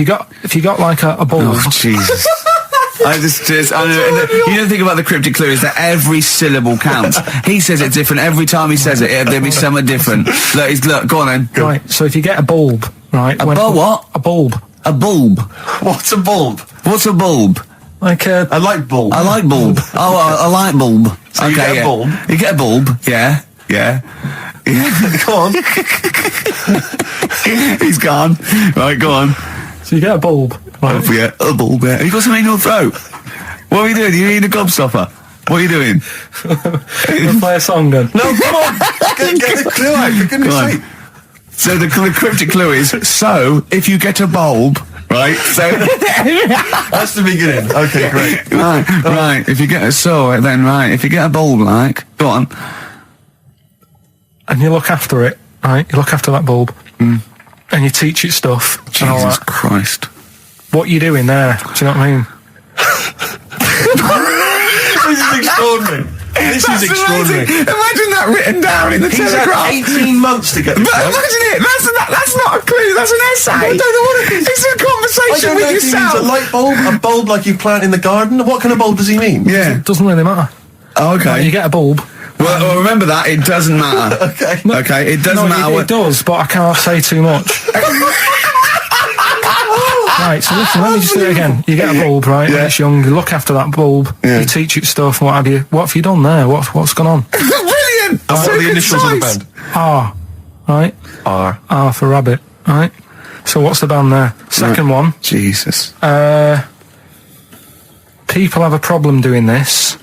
you got like a ball. Oh Jesus. I know, you don't think about the cryptic clue is that every syllable counts. He says it different every time he says it. There'll be something different. Look, go on then. Right. So if you get a bulb, right? What? A bulb. A bulb. What's a bulb? What's a bulb? Like a light bulb. A light bulb. Oh, a light bulb. So you get a bulb? You get a bulb. Yeah. Go on. He's gone. Right, go on. So you get a bulb. Right. Oh, yeah, a bulb. Yeah. You got something in your throat. What are you doing? You eating a gobstopper? What are you doing? We'll play a song then. No, come on. Get the clue out, for goodness sake. So the cryptic clue is, so if you get a bulb, right? So that's the beginning. Okay, great. Right. If you get if you get a bulb, like, go on. And you look after it, right? You look after that bulb. And you teach it stuff. And all Jesus that. Christ. What you doing there? Do you know what I mean? This is extraordinary. This is extraordinary. Amazing. Imagine that written down in the He's Telegraph. had 18 months to get this But right. imagine it. That's not a clue. That's an essay. I don't know what it is. It's a conversation with If he means yourself. a light bulb, a bulb like you plant in the garden. What kind of bulb does he mean? Yeah. It doesn't really matter. Oh, okay. You get a bulb. Well, remember that. It doesn't matter. Okay. Okay. It doesn't matter. It does, but I can't say too much. Right, so listen, let me just do it again. You get a bulb, right? Yeah. When it's young, you look after that bulb, Yeah. you teach it stuff, and what have you. What have you done there? What's gone on? Brilliant. And what are the initials of the band? R, right? R. R for rabbit, right? So what's the band there? Second one, Jesus. people have a problem doing this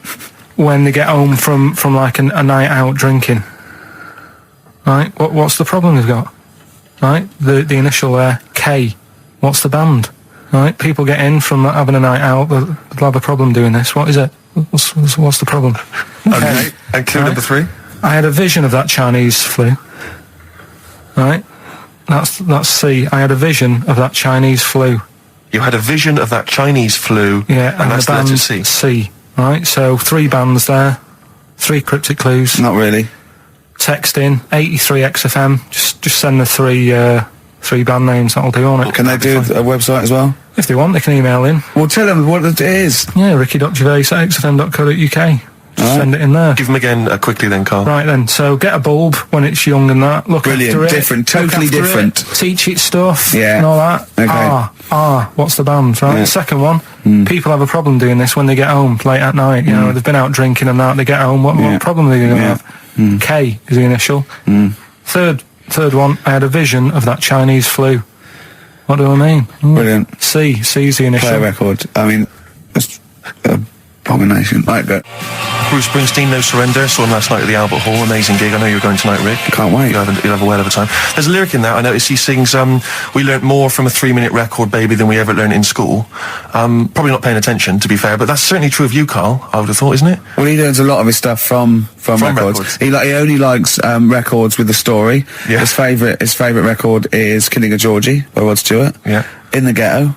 when they get home from like a night out drinking. Right? What's the problem they've got? Right? The initial there, K. What's the band? Right? People get in from having a night out, they'll have a problem doing this. What is it? What's the problem? Okay. And clue number 3? I had a vision of that Chinese flu. Right? That's C. I had a vision of that Chinese flu. You had a vision of that Chinese flu, Yeah, and that's the the letter band C. C. Right? So 3 bands there. 3 cryptic clues. Not really. Text in 83XFM. Just send the 3 band names. That'll do on it. Can they do a website as well? If they want, they can email in. Well, tell them what it is. Yeah, ricky.gervais@xfm.co.uk. Just send it in there. Give them again quickly then, Carl. Right then, so get a bulb when it's young and that. Look Brilliant, after it. different, totally Look after different. It, teach it stuff. Yeah. And all that. Okay. What's the band, right? Yeah. The second one, people have a problem doing this when they get home late at night. You know, they've been out drinking and that, they get home. What problem are they going to have? K is the initial. Third one, I had a vision of that Chinese flu. What do I mean? Brilliant. C's the initial. Play a record. I mean, that's abomination. Like that. Bruce Springsteen, No Surrender. Saw him last night at the Albert Hall. Amazing gig. I know you're going tonight, Rick. Can't wait. You'll have a whale of a time. There's a lyric in there. I noticed he sings, we learnt more from a 3-minute record, baby, than we ever learned in school. Probably not paying attention, to be fair, but that's certainly true of you, Carl, I would have thought, isn't it? Well, he learns a lot of his stuff from records. He only likes records with a story. Yeah. His favourite record is Killing a Georgie by Rod Stewart. Yeah. In the Ghetto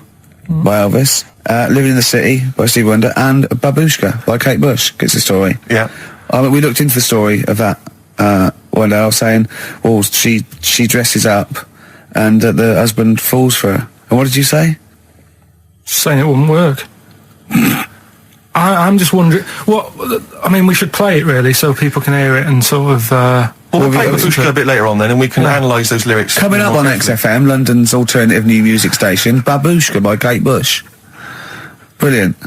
by Elvis. Living in the City by Stevie Wonder, and Babushka by Kate Bush gets the story. Yeah. We looked into the story of that one day. I was saying, well, she dresses up and the husband falls for her. And what did you say? Saying it wouldn't work. I'm just wondering, we should play it really so people can hear it and sort of... Well, we'll play Babushka a bit later on then, and we can analyse those lyrics. Coming up on XFM, London's alternative new music station, Babushka by Kate Bush. Brilliant.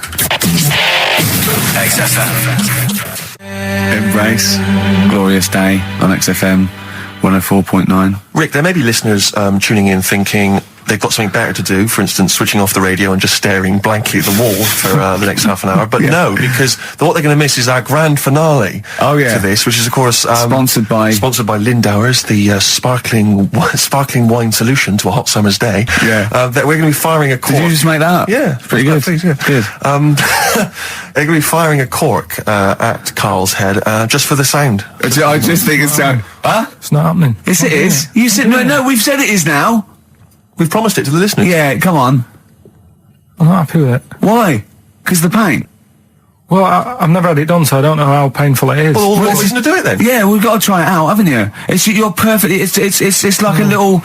XFM. Embrace. Glorious Day on XFM 104.9. Rick, there may be listeners tuning in thinking they've got something better to do, for instance, switching off the radio and just staring blankly at the wall for the next half an hour. But no, because what they're going to miss is our grand finale for this, which is, of course... sponsored by Lindauer's, the sparkling wine solution to a hot summer's day. Yeah. That we're going to be firing a cork. Did you just make that up? Yeah. Pretty good. Good. They're going to be firing a cork at Carl's head just for the sound. I just think it's sound... Huh? It's not happening. Yes, it is. You said... No, we've said it is now. We've promised it to the listeners. Yeah, come on. I'm not happy with it. Why? Because the pain. Well, I've never had it done, so I don't know how painful it is. Well, what reason to do it then? Yeah, we've got to try it out, haven't you? You're perfect. It's like a little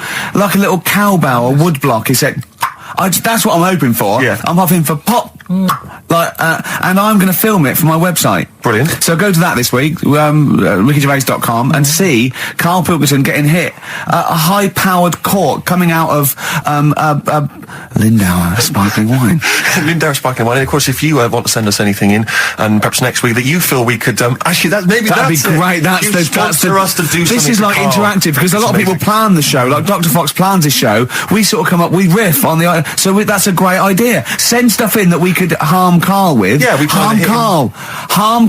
cowbell or wood block. That's what I'm hoping for. Yeah. I'm hoping for pop. And I'm going to film it for my website. Brilliant. So go to that this week, rickygervais.com, and see Karl Pilkington getting hit. A high-powered cork coming out of Lindauer sparkling wine. Lindauer sparkling wine. And of course, if you want to send us anything in, and perhaps next week that you feel we could actually that'd be great. That's for us to do. This is like interactive because a lot of people plan the show. Like Dr. Fox plans his show. We sort of come up, we riff on the. So that's a great idea. Send stuff in that we could harm Karl with. Yeah, we harm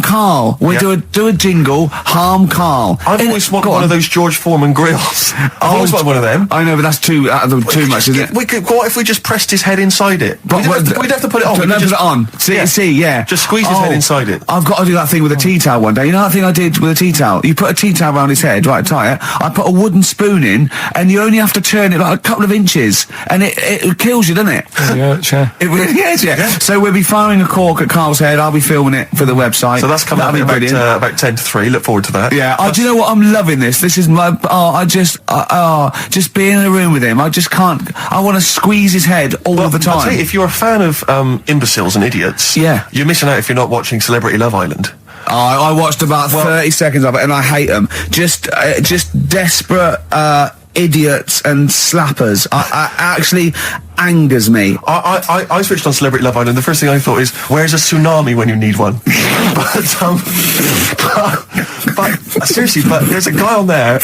Karl. We do a jingle. Harm Karl. I've always wanted one of those George Foreman grills. I've always wanted one of them. I know, but that's too much, isn't it? What if we just pressed his head inside it? We'd have to put it on. Put it on. See. Just squeeze his head inside it. I've got to do that thing with a tea towel one day. You know that thing I did with a tea towel? You put a tea towel around his head, right, tie it. I put a wooden spoon in, and you only have to turn it like a couple of inches, and it kills you, doesn't it? Yeah, sure. It really is, yeah. So we'll be firing a cork at Karl's head. I'll be filming it for the website. So that's coming up about 10 to 3. Look forward to that. Yeah. Do you know what? I'm loving this. This is my... just being in a room with him. I just can't... I want to squeeze his head all the time. I'll tell you, if you're a fan of imbeciles and idiots, you're missing out if you're not watching Celebrity Love Island. I watched about 30 seconds of it, and I hate them. Just desperate idiots and slappers. I actually angers me. I switched on Celebrity Love Island. The first thing I thought is, where's a tsunami when you need one? but seriously, there's a guy on there.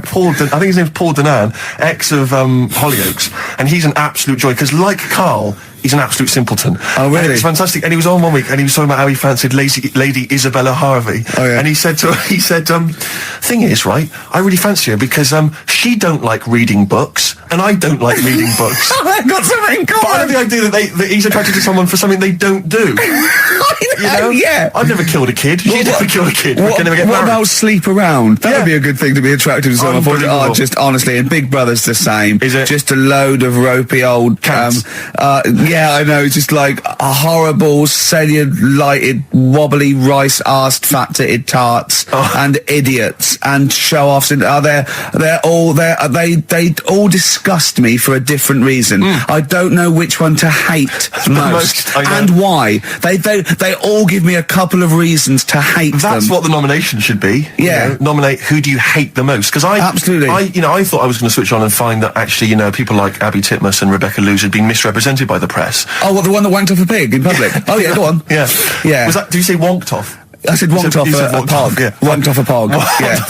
Paul. I think his name's Paul Danan, ex of Hollyoaks, and he's an absolute joy because, like Karl, he's an absolute simpleton. Oh, really? And it's fantastic. And he was on one week, and he was talking about how he fancied Lady Isabella Harvey. Oh, yeah. And he said, thing is, right, I really fancy her because she don't like reading books, and I don't like reading books. They've got something in But I have the idea that he's attracted to someone for something they don't do. Yeah. I've never killed a kid. She's never killed a kid. We can never get What married. about sleep around? That would be a good thing to be attracted to someone for. Unbelievable. Oh, just honestly, and Big Brother's the same. Is it? Just a load of ropey old Cats. yeah, I know, just like a horrible, cellulited, wobbly, rice-arsed, fat-titted tarts and idiots and show-offs, and they all disgust me for a different reason. I don't know which one to hate most I know. and why. They all give me a couple of reasons to hate them. That's what the nomination should be. Yeah. Nominate who do you hate the most? Because Absolutely. I thought I was going to switch on and find that actually, people like Abby Titmus and Rebecca Lewis had been misrepresented by the press. Oh, what, the one that wanked off a pig in public? Oh, yeah, go on. Yeah. Yeah. Did you say wonked off? I said wonked off you said a wonked pog. off, yeah. Wonked off a pog. Yeah.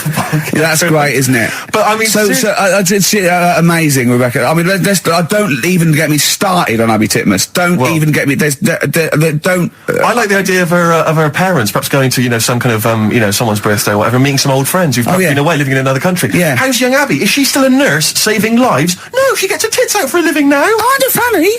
Yeah, that's great, isn't it? But I mean, it's amazing, Rebecca. I mean, don't even get me started on Abby Titmus. Don't even get me. Don't. I like the idea of her parents perhaps going to some kind of someone's birthday or whatever, meeting some old friends who've been away living in another country. Yeah. How's young Abby? Is she still a nurse saving lives? No, she gets her tits out for a living now. Kind of funny.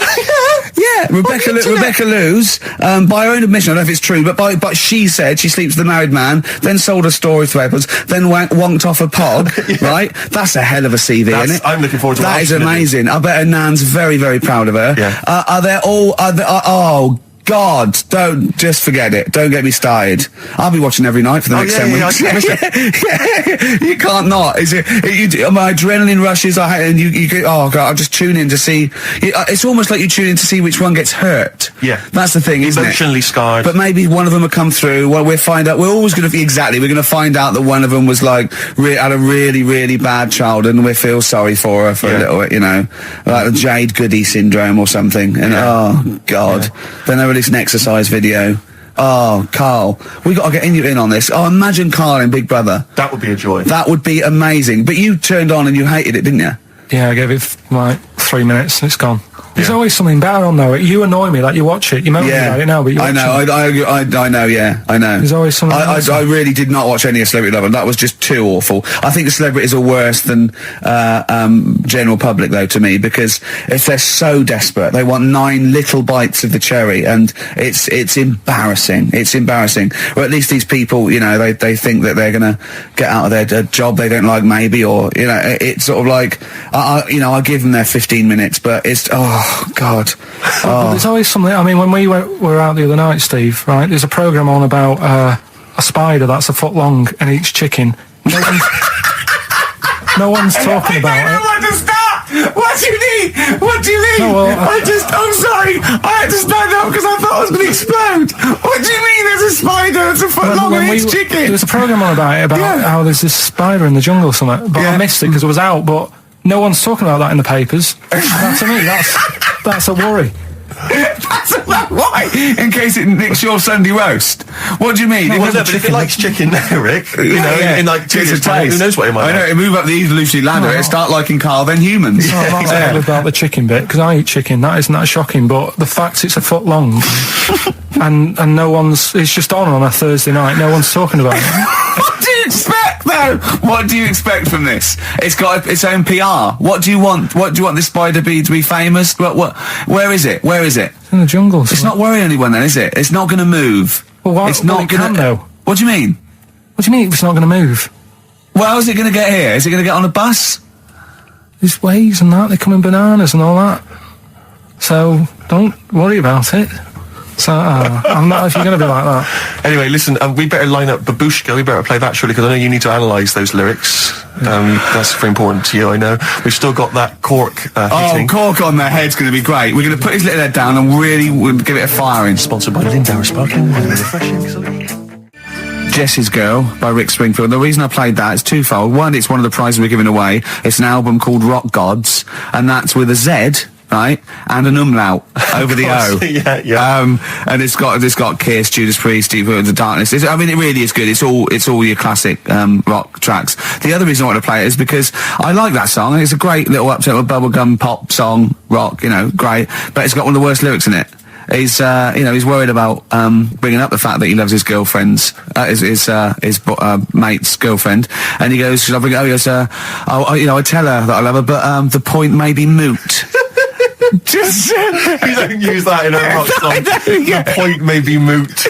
Yeah. Rebecca Lewis, by her own admission, I don't know if it's true, but she said she sleeps with a married man, then sold a story to Edwards, then wonked off a pog, right? That's a hell of a CV, isn't it? I'm looking forward to that. Is amazing. I bet her nan's very, very proud of her. Yeah. Oh, God, don't just forget it. Don't get me started. I'll be watching every night for the next 10 weeks. Yeah, you can't not. My adrenaline rushes. And you go, oh God, I'll just tune in to see. It's almost like you tune in to see which one gets hurt. Yeah, that's the thing, isn't it? Emotionally scarred. But maybe one of them will come through. Well, we'll find out. We're always going to be we're going to find out that one of them was like had a really, really bad childhood, and we feel sorry for her for a little bit, like the Jade Goody syndrome or something. And oh God, then they release an exercise video. Oh, Carl, we got to get you in on this. Oh, imagine Carl in Big Brother. That would be a joy. That would be amazing. But you turned on and you hated it, didn't you? Yeah, I gave it like 3 minutes and it's gone. There's always something better on though. You annoy me, like you watch it. You moan about it now, but you watch I know, it. I know, yeah, I know. There's always something else. I really did not watch any of Celebrity Love, and that was just too awful. I think the celebrities are worse than general public, though, to me, because if they're so desperate, they want 9 little bites of the cherry, and it's embarrassing. It's embarrassing. Or at least these people, they think that they're going to get out of their job they don't like, maybe, or, it's sort of like, I give them their 15 minutes, but it's, oh, God. But there's always something. I mean, when we were out the other night, Steve, right, there's a programme on about a spider that's a foot long and eats chicken. No one's talking about it. I don't want to stop! What do you mean? No, well, I'm sorry. I had to stand up because I thought I was going to explode. What do you mean there's a spider that's a foot long and eats chicken? There was a programme on about it, how there's this spider in the jungle or something, but I missed it because it was out, but no one's talking about that in the papers. That, to me, that's a worry. Why? In case it nicks your Sunday roast. What do you mean? But if it likes chicken now, Rick, in like 2 years' time, who knows what it might I know, it move up the evolutionary ladder, it start liking Carl, then humans. No, I'm not saying about the chicken bit, because I eat chicken, that isn't that shocking, but the fact it's a foot long, and no one's, it's just on a Thursday night, no one's talking about it. What do you expect, though? What do you expect from this? It's got its own PR. What do you want? What do you want this spider to be famous? Where is it? Where is it? It's in the jungle. It's not worrying anyone then, is it? It's not going to move. Well, why, it's not going to... though. What do you mean? What do you mean it's not going to move? Well, how's it going to get here? Is it going to get on a bus? There's waves and that, they come in bananas and all that. So, don't worry about it. So, I'm not, if you're going to be like that. Anyway, listen, we better line up Babushka. We better play that, surely, because I know you need to analyse those lyrics. That's very important to you, I know. We've still got that cork hitting. Cork on their head's going to be great. We're going to put his little head down and really give it a firing. Sponsored by Lindauer Sparkling Water. Refreshing. Jessie's Girl by Rick Springfield. The reason I played that is twofold. One, it's one of the prizes we're giving away. It's an album called Rock Gods, and that's with a Z, right, and an umlaut over the O. Yeah. And it's got Kiss, Judas Priest, Deep Into the Darkness. It really is good. It's all your classic rock tracks. The other reason I want to play it is because I like that song. It's a great little upset bubblegum pop song, rock, great. But it's got one of the worst lyrics in it. he's worried about bringing up the fact that he loves his girlfriend's his mate's girlfriend, and he goes, "Should I bring it up?" He goes, I tell her that I love her, but the point may be moot." Just you don't use that in a rock song. The point may be moot.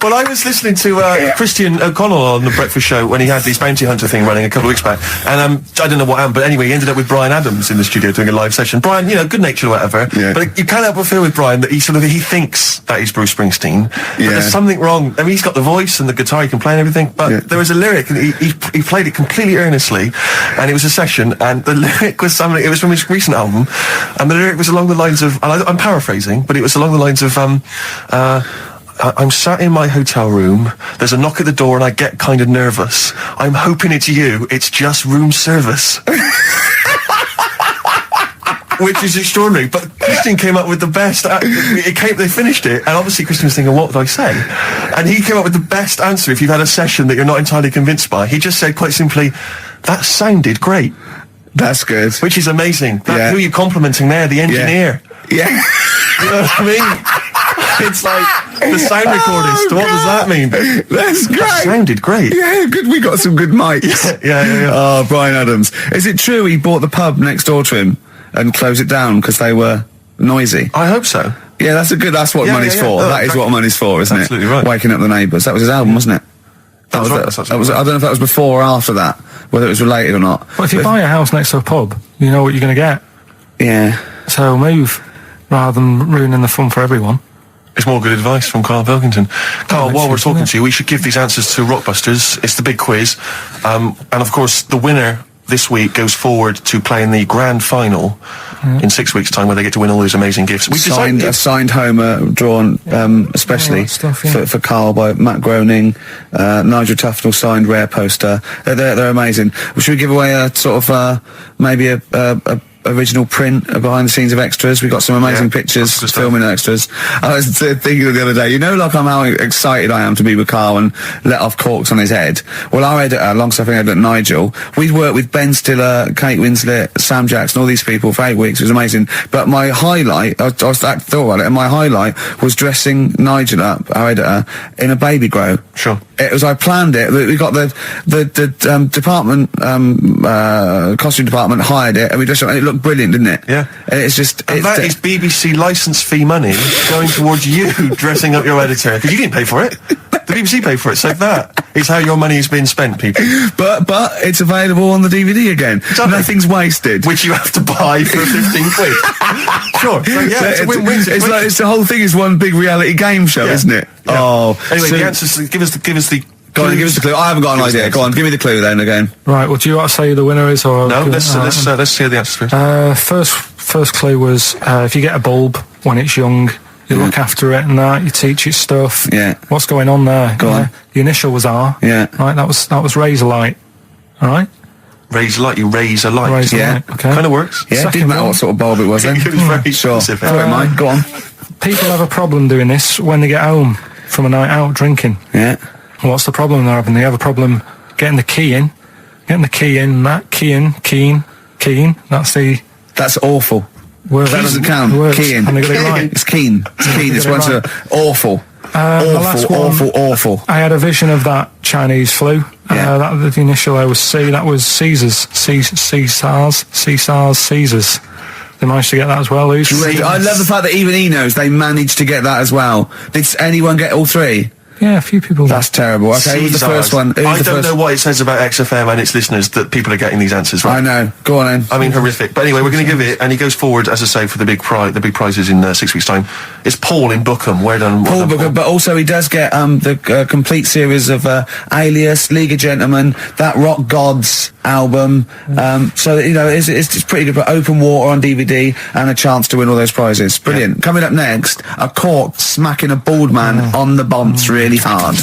Well, I was listening to Christian O'Connell on the Breakfast Show when he had this bounty hunter thing running a couple of weeks back, and I don't know what happened, but anyway, he ended up with Brian Adams in the studio doing a live session. Brian, good natured or whatever, but you can't help but feel with Brian that he thinks that he's Bruce Springsteen, but there's something wrong. I mean, he's got the voice and the guitar, he can play and everything, but there was a lyric, and he played it completely earnestly, and it was a session, and the lyric was something. It was from his recent album, and the lyric was along the lines of, and I'm paraphrasing, but it was along the lines of, I'm sat in my hotel room, there's a knock at the door and I get kind of nervous. I'm hoping it's you, it's just room service. Which is extraordinary, but Christian came up with the best, they finished it, and obviously Christian was thinking, what did I say? And he came up with the best answer if you've had a session that you're not entirely convinced by. He just said quite simply, that sounded great. That's good. Which is amazing. Who are you complimenting there? The engineer. Yeah. You know what I mean? It's like the sound recordist. What does that mean? That's great. That sounded great. Yeah, good. We got some good mics. Yeah. Oh, Brian Adams. Is it true he bought the pub next door to him and closed it down because they were noisy? I hope so. Yeah, that's what money's for. Oh, that is what money's for, isn't Absolutely it? Right. Waking up the neighbours. That was his album, wasn't it? That was right. I don't know if that was before or after that, whether it was related or not. Well, if you buy a house next to a pub, you know what you're going to get. Yeah. So move, rather than ruining the fun for everyone. It's more good advice from Karl Pilkington. Karl, while we're talking to you, we should give these answers to Rockbusters. It's the big quiz. And of course, the winner this week goes forward to play in the grand final in 6 weeks' time, where they get to win all those amazing gifts. We signed Homer drawn especially for Karl by Matt Groening, Nigel Tufnell signed rare poster. They're amazing. Should we give away a sort of maybe a original print behind the scenes of extras? We got some amazing pictures filming extras. I was thinking the other day, like how excited I am to be with Karl and let off corks on his head. Well, our editor, alongside editor Nigel, we'd worked with Ben Stiller, Kate Winslet, Sam Jackson, all these people for 8 weeks. It was amazing. But my highlight, I thought about it, and my highlight was dressing Nigel up, our editor, in a baby grow. Sure. It was, I planned it. We got the department, costume department hired it, and we dressed it, and it looked brilliant, didn't it? Yeah. And it's just... And that is BBC licence fee money going towards you dressing up your editor, because you didn't pay for it. The BBC paid for it, so that is how your money has been spent, people. But it's available on the DVD again. Exactly. Nothing's wasted. Which you have to buy for 15 quid. Sure. So, it's a win-win. It's the whole thing is one big reality game show, isn't it? Yeah. Oh. Anyway, the answers, give us the... Go on, give us the clue. I haven't got an idea. Go on, give me the clue then again. Right, well, do you want to say who the winner is? Or no, let's hear the answers first. First clue was, if you get a bulb when it's young, you look after it and that, you teach it stuff. Yeah. What's going on there? Go on. The initial was R. Yeah. Right, that was razor light. All right? Razor light, you raise a light. Razor light, okay. Kind of works. Yeah, it didn't matter what sort of bulb it was then. It was very sure. specific. Sorry, Mike, go on. People have a problem doing this when they get home from a night out drinking. Yeah. What's the problem they're having? They have a problem getting the key in. That keying. That's awful. Word. That doesn't count. Keying. And they got it right. It's keen. It's one to awful. Awful. I had a vision of that Chinese flu. The initial I was C. That was Caesars. Caesars. They managed to get that as well. I love the fact that even he knows they managed to get that as well. Did anyone get all three? Yeah, a few people. That's terrible. Okay, who's the first one? I don't know what it says about XFM and its listeners that people are getting these answers right. I know. Go on then. I mean, horrific. But anyway, we're going to give it, and he goes forward, as I say, for the big prizes in 6 weeks' time. It's Paul in Bookham. Well done, Paul. But also he does get the complete series of Alias, League of Gentlemen, that Rock Gods album. So it's pretty good. But Open Water on DVD and a chance to win all those prizes. Brilliant. Yeah. Coming up next, a cork smacking a bald man on the bonds really hard.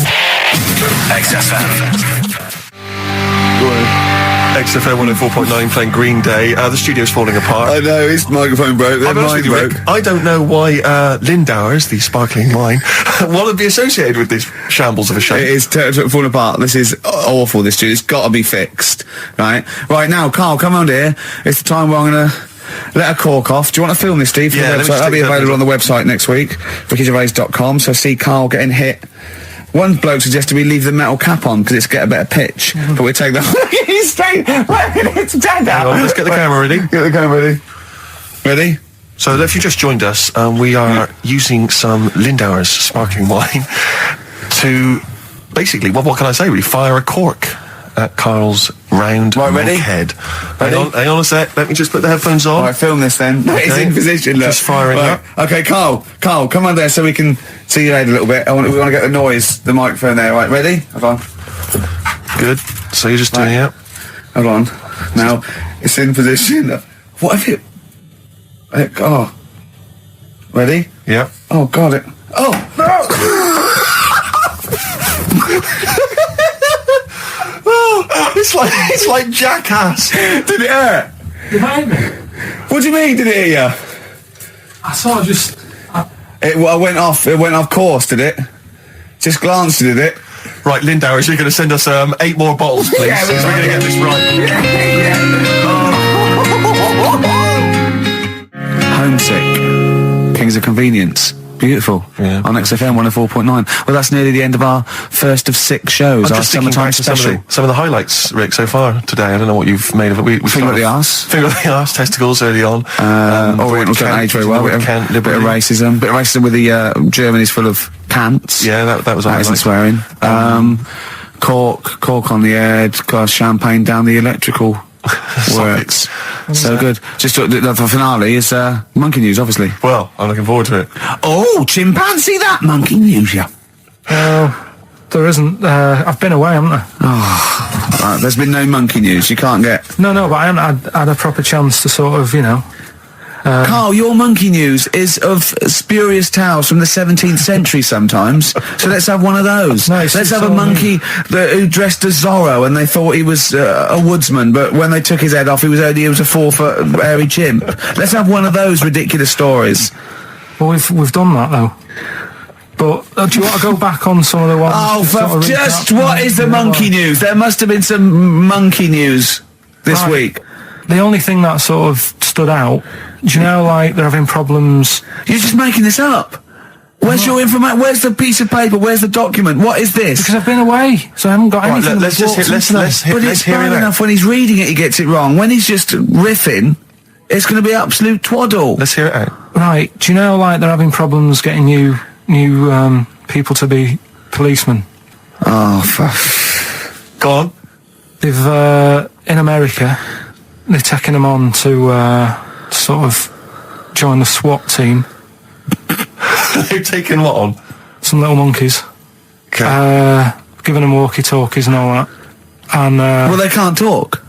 XFM 104.9 playing Green Day. The studio's falling apart. I know, his microphone broke. I don't know why Lindauer's, the sparkling wine, want to be associated with this shambles of a show. It is falling apart. This is awful, this studio. It's got to be fixed. Right now, Karl, come on here. It's the time where I'm going to let her cork off. Do you want to film this, Steve? For the let me website? just That'll be take available on the website next week, rickygervais.com. So see Carl getting hit. One bloke suggested we leave the metal cap on because it's get a better pitch, but we take the. He's straight. It's dead out. Let's get the camera ready. Get the camera ready. Ready? So if you just joined us, we are using some Lindauer's sparkling wine to basically, what can I say really, fire a cork at Carl's round ready? head. Ready? Hang on a sec, let me just put the headphones on. All right, film this then. Okay. It's in position, look. Just firing up. Okay, Carl, come on there so we can see your head a little bit. We want to get the noise, the microphone there. Right, ready? Hold on. Good. So you're just doing it. Hold on. Now, it's in position. What if it... Oh. Ready? Yeah. Oh, God, it... Oh, no! It's like Jackass. Did it hurt? You hate me? What do you mean, did it hit you? I sort of just... It went off course, did it? Just glanced, did it? Right, Lindauer, you're going to send us 8 more bottles, please. Yeah, we're going to get this right. Homesick. Kings of Convenience. Beautiful. Yeah. On XFM 104.9. Well, that's nearly the end of our first of 6 shows. I'm Our just thinking summertime back to special. some of the highlights, Rick, so far today. I don't know what you've made of it. We Finger at the arse. Finger at the arse, testicles early on. Orientals don't age very well. Bit of racism. Bit of racism with the Germany's full of pants. Yeah, that was That isn't swearing. Cork on the head, glass champagne down the electrical works. So good. Just the finale is monkey news, obviously. Well, I'm looking forward to it. Oh, chimpanzee that monkey news, yeah. There isn't. I've been away, haven't I? Right, there's been no monkey news. You can't get. No, but I haven't had a proper chance to sort of, Carl, your monkey news is of spurious tales from the 17th century sometimes. So let's have one of those. No, let's have a monkey who dressed as Zorro and they thought he was a woodsman, but when they took his head off, he was a 4-foot hairy chimp. Let's have one of those ridiculous stories. Well, we've done that though. But do you want to go back on some of the ones? Oh, what is the monkey news? There must have been some monkey news this week. The only thing that sort of stood out, do you know, like, they're having problems... You're just making this up. Where's your information? Where's the piece of paper? Where's the document? What is this? Because I've been away, so I haven't got anything. Let's hear But it's bad enough when he's reading it, he gets it wrong. When he's just riffing, it's going to be absolute twaddle. Let's hear it out. Right, do you know, like, they're having problems getting new people to be policemen? Oh, Go on. They've, in America, they're taking them on to sort of join the SWAT team. They've taken what on? Some little monkeys. Okay. Giving them walkie-talkies and all that. And, well, they can't talk.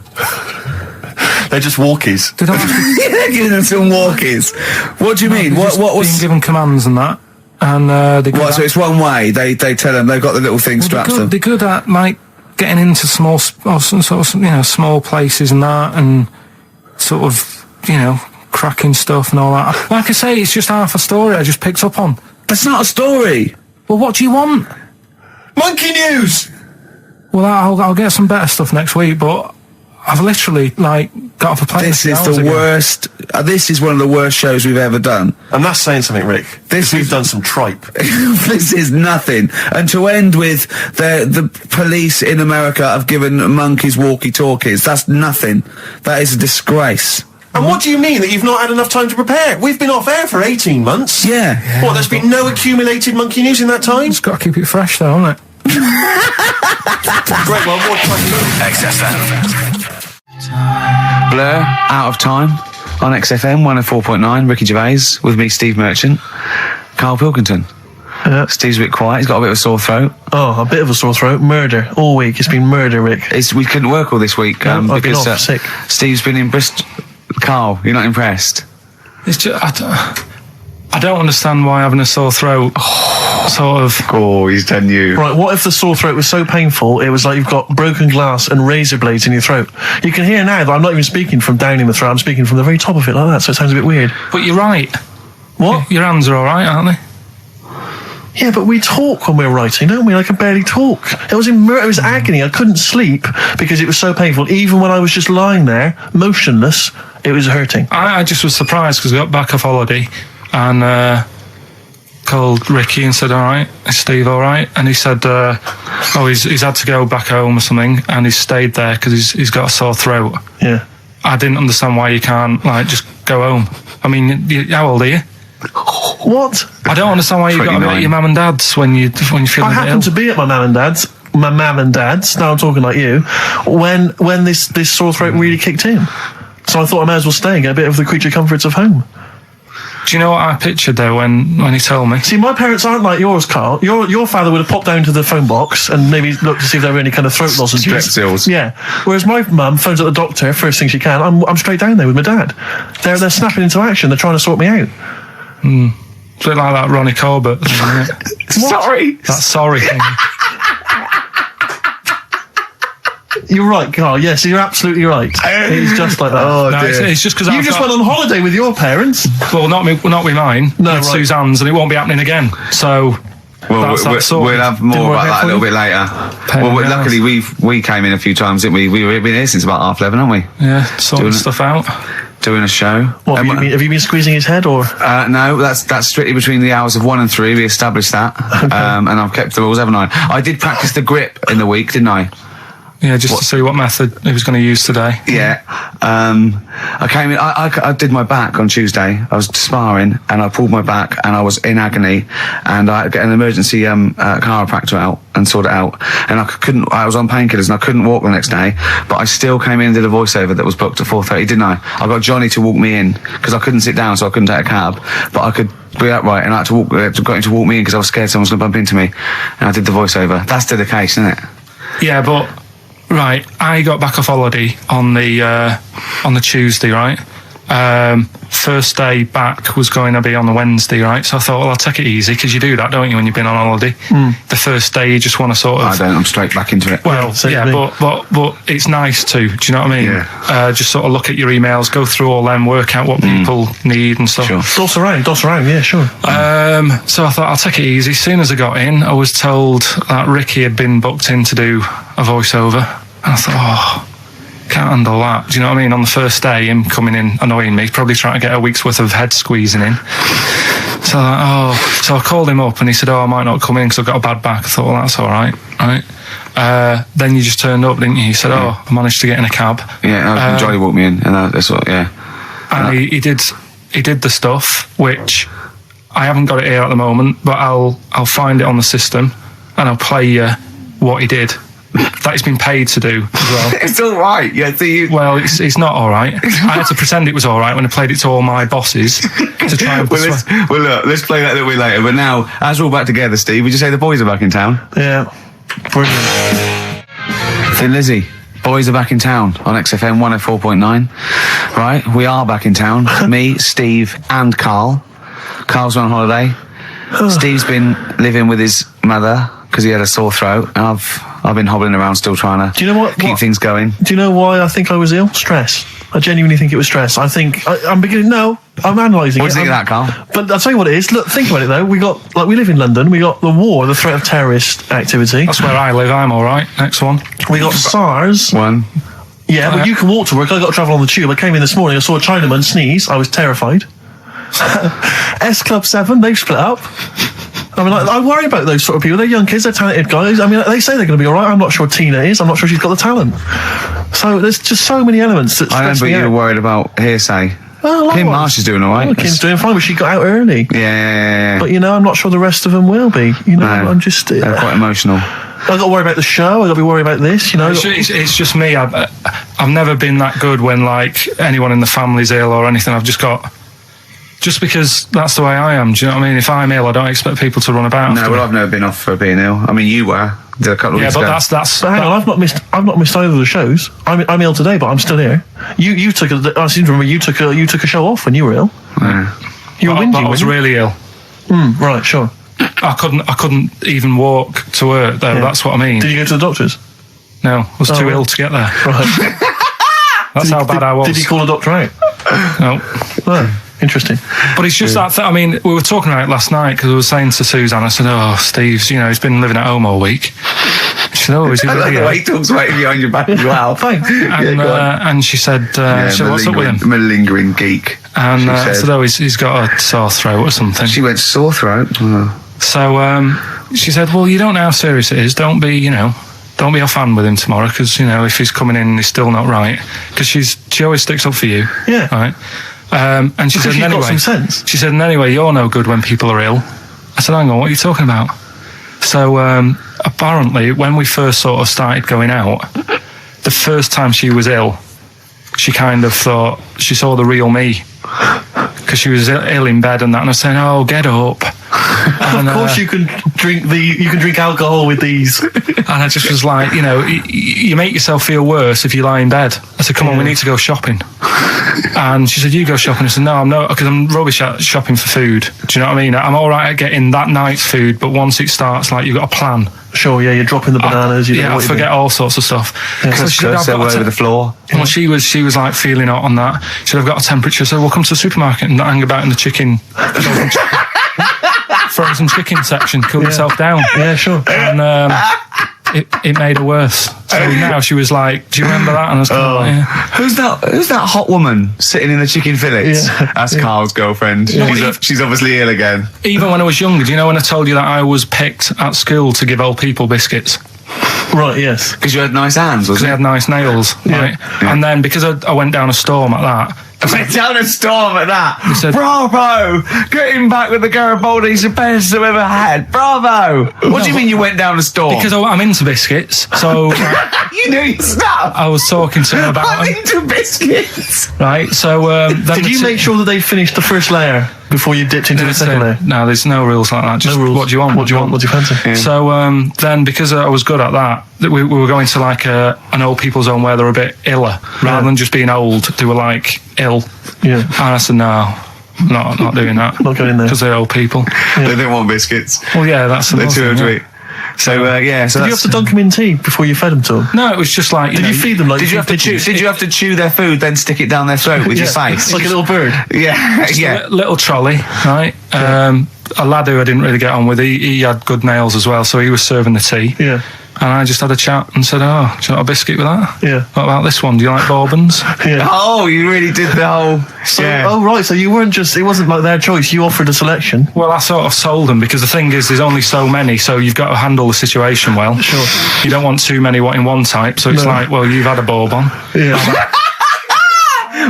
They're just walkies. they don't have to, They're giving them some walkies. What do you mean? they're What just was... being given commands and that. And, they go What, so it's one way. They tell them they've got the little thing strapped to them. they're good at, like, getting into small places and that, and sort of, cracking stuff and all that. Like I say, it's just half a story I just picked up on. That's not a story. Well, what do you want? Monkey news! Well, I'll get some better stuff next week, but I've literally, like, got off a plane. This is the worst. This is one of the worst shows we've ever done. And that's saying something, Rick. We've done some tripe. This is nothing. And to end with the police in America have given monkeys walkie-talkies. That's nothing. That is a disgrace. And what do you mean that you've not had enough time to prepare? We've been off air for 18 months. Yeah. What, there's been no accumulated monkey news in that time? Just got to keep it fresh, though, haven't it? Great, well, what XFM. Blur, Out of Time, on XFM 104.9, Ricky Gervais, with me, Steve Merchant, Karl Pilkington. Steve's a bit quiet, he's got a bit of a sore throat. Oh, a bit of a sore throat. Murder. All week. It's been murder, Rick. We couldn't work all this week I've been because off sick. Steve's been in Bristol. Carl, you're not impressed? It's just, I don't understand why having a sore throat sort of... Oh, he's done you. Right, what if the sore throat was so painful it was like you've got broken glass and razor blades in your throat? You can hear now that I'm not even speaking from down in the throat, I'm speaking from the very top of it like that, so it sounds a bit weird. But you're right. What? Your hands are all right, aren't they? Yeah, but we talk when we're writing, don't we? I can barely talk. It was it was agony. I couldn't sleep because it was so painful. Even when I was just lying there, motionless, It was hurting. I just was surprised because we got back off holiday and called Ricky and said, all right, is Steve all right? And he said, he's had to go back home or something, and he's stayed there because he's got a sore throat. Yeah. I didn't understand why you can't, just go home. I mean, how old are you? What? I don't understand why you got to be at your mum and dad's when you're feeling I happened to be at my mum and dad's, now I'm talking like you, when this sore throat really kicked in. So I thought I may as well stay and get a bit of the creature comforts of home. Do you know what I pictured though when he told me? See, my parents aren't like yours, Carl. Your father would have popped down to the phone box and maybe looked to see if there were any kind of throat lozenges. Strepsils. Yeah. Whereas my mum phones at the doctor first thing she can. I'm straight down there with my dad. They're snapping into action. They're trying to sort me out. It's a bit like that Ronnie Corbett thing, isn't it? Sorry. That sorry thing. You're right, Carl. Yes, you're absolutely right. It's just like that. Oh, No, dear. it's just because You just went on holiday with your parents. Well, not with mine. No, with right. Suzanne's, and it won't be happening again. So Well, that's that sort. we'll have Didn't more work about out that a for little you? bit later. Pain Well, in the luckily we came in a few times, didn't we? We've been here since about 11:30, haven't we? Yeah, sorting Doing- stuff out. Doing a show. What, have you been squeezing his head, or? No, that's strictly between the hours of 1 and 3. We established that, and I've kept the rules, haven't I? I did practice the grip in the week, didn't I? Yeah, just to see what method he was going to use today. Yeah. I came in, I did my back on Tuesday. I was sparring and I pulled my back and I was in agony, and I had to get an emergency chiropractor out and sort it out. And I was on painkillers and I couldn't walk the next day, but I still came in and did a voiceover that was booked at 4:30, didn't I? I got Johnny to walk me in because I couldn't sit down, so I couldn't take a cab, but I could be upright, and I had to got him to walk me in because I was scared someone was going to bump into me, and I did the voiceover. That's dedication, isn't it? Yeah, but right, I got back off holiday on the Tuesday, right? First day back was going to be on the Wednesday, right? So I thought, well, I'll take it easy, because you do that, don't you, when you've been on holiday? The first day you just want to sort of... I don't. I'm straight back into it. Well, yeah, but it's nice too. Do you know what I mean? Yeah. Just sort of look at your emails, go through all them, work out what people need and stuff. Sure. Doss around, yeah, sure. So I thought, I'll take it easy. As soon as I got in, I was told that Ricky had been booked in to do a voiceover. And I thought, can't handle that. Do you know what I mean? On the first day, him coming in annoying me, probably trying to get a week's worth of head squeezing in. So I called him up and he said, I might not come in because I've got a bad back. I thought, well, that's all right, right? Then you just turned up, didn't you? He said, I managed to get in a cab. Yeah, Johnny walked me in, and that's what, yeah. And he did the stuff, which I haven't got it here at the moment, but I'll find it on the system and I'll play you what he did. That he's been paid to do as well. It's all right. Yeah, Well, it's not all right. I had to pretend it was all right when I played it to all my bosses to try and persuade. Look, let's play that a little bit later. But now, as we're all back together, Steve, would you say the boys are back in town? Yeah. Brilliant. Thin Lizzy, boys are back in town on XFM 104.9. Right, we are back in town. Me, Steve, and Carl. Carl's on holiday. Steve's been living with his mother because he had a sore throat, and I've been hobbling around still trying to Do you know what? keep things going. Do you know why I think I was ill? Stress. I genuinely think it was stress. I think I'm beginning. No, I'm analysing it. What do you think of that, Carl? But I'll tell you what it is. Look, think about it though. We live in London. We got the war, the threat of terrorist activity. That's where I live. I'm all right. Next one. We got SARS. One. Yeah, but you can walk to work. I got to travel on the tube. I came in this morning. I saw a Chinaman sneeze. I was terrified. S Club 7. They've split up. I mean, I worry about those sort of people. They're young kids, they're talented guys. I mean, they say they're going to be all right. I'm not sure Tina is. I'm not sure she's got the talent. So there's just so many elements that I stress remember me you were out. worried about hearsay. Well, Kim Marsh is doing all right. Well, Kim's doing fine, but she got out early. Yeah. But, I'm not sure the rest of them will be. No, I'm just... they're quite emotional. I've got to worry about the show. I've got to be worried about this, It's just me. I've never been that good when, anyone in the family's ill or anything. I've just got... Just because that's the way I am, do you know what I mean? If I'm ill, I don't expect people to run about. No, well, I've never been off for being ill. I mean, you were. Did a couple of weeks ago. But that's. But hang on, I've not missed either of the shows. I'm ill today, but I'm still here. You took I seem to remember you took a show off when you were ill. Yeah. You were But I was really ill. Right, sure. I couldn't even walk to work though. Yeah. That's what I mean. Did you go to the doctors? No, I was too ill to get there. Right. That's how bad I was. Did he call a doctor out? No. Oh, interesting. But it's just that. I mean, we were talking about it last night because I was saying to Suzanne, I said, "Oh, Steve's, he's been living at home all week." She She said, oh, is he I really like the ill? way he talks about you behind your back as well. Thanks. And she said, what's up with him? Malingering geek. And I said. said, oh, he's got a sore throat or something. She went sore throat. Oh. So she said, well, you don't know how serious it is. Don't be offhand with him tomorrow, because, if he's coming in and he's still not right. Because she always sticks up for you. Yeah. Right? And she said, Because you've got anyway, some sense. she said, and anyway, you're no good when people are ill. I said, hang on, what are you talking about? So apparently, when we first sort of started going out, the first time she was ill, she kind of thought she saw the real me, because she was ill in bed and that, and I was saying, oh, get up. And, of course you can drink alcohol with these. And I just was like, you make yourself feel worse if you lie in bed. I said, come on, we need to go shopping. And she said, you go shopping. I said, no, I'm not, because I'm rubbish at shopping for food. Do you know what I mean? I'm all right at getting that night's food, but once it starts, like, you've got a plan. Sure, yeah, you're dropping the bananas. I forget all sorts of stuff. So she said, all over the floor. Well, she was like feeling hot on that. She said, I've got a temperature, so we'll come to the supermarket and hang about in the chicken. Frozen chicken section, cool yourself down. Yeah, sure. And it made her worse. So now she was like, do you remember that? And I was kind of like, yeah. Who's that hot woman sitting in the chicken fillets? Yeah. That's Carl's girlfriend. Yeah. She's obviously ill again. Even when I was younger, do you know when I told you that I was picked at school to give old people biscuits? Right, yes. Because you had nice hands, Because wasn't they it? had nice nails, right? Yeah. And then because I went down a storm at that, I went down a storm at that. said- Bravo! Getting back with the Garibaldi's the best I've ever had. Bravo! What do you mean you went down a storm? because I'm into biscuits, so you knew your stuff. I was talking to her about I'm them, into biscuits. right? So then Did you make sure that they finished the first layer before you dipped into the second layer? No, there's no rules like that. Just No rules. what do you want? What do you want? What do you fancy? So then, because I was good at that, we were going to like an old people's home where they're a bit iller, rather than just being old. They were like ill, Yeah. and I said no, not doing that. Not going there. Because they're old people. They didn't want biscuits. Well, yeah, that's They're another too thing, sweet. So yeah. So Did you have to dunk them in tea before you fed them to them? No, it was just like Did you feed them like Did you have to chew? Did you have to chew their food, then stick it down their throat with your face? Like a little bird. Yeah, yeah. little trolley, right? A lad who I didn't really get on with, he had good nails as well, so he was serving the tea. Yeah. And I just had a chat and said, oh, do you want a biscuit with that? Yeah. What about this one? Do you like bourbons? Yeah. Oh, you really did the whole. So, yeah. Oh, right. So you weren't just, it wasn't like their choice. You offered a selection. Well, I sort of sold them, because the thing is, there's only so many, so you've got to handle the situation well. Sure. You don't want too many in one type, so it's No. like, well, you've had a bourbon. Yeah.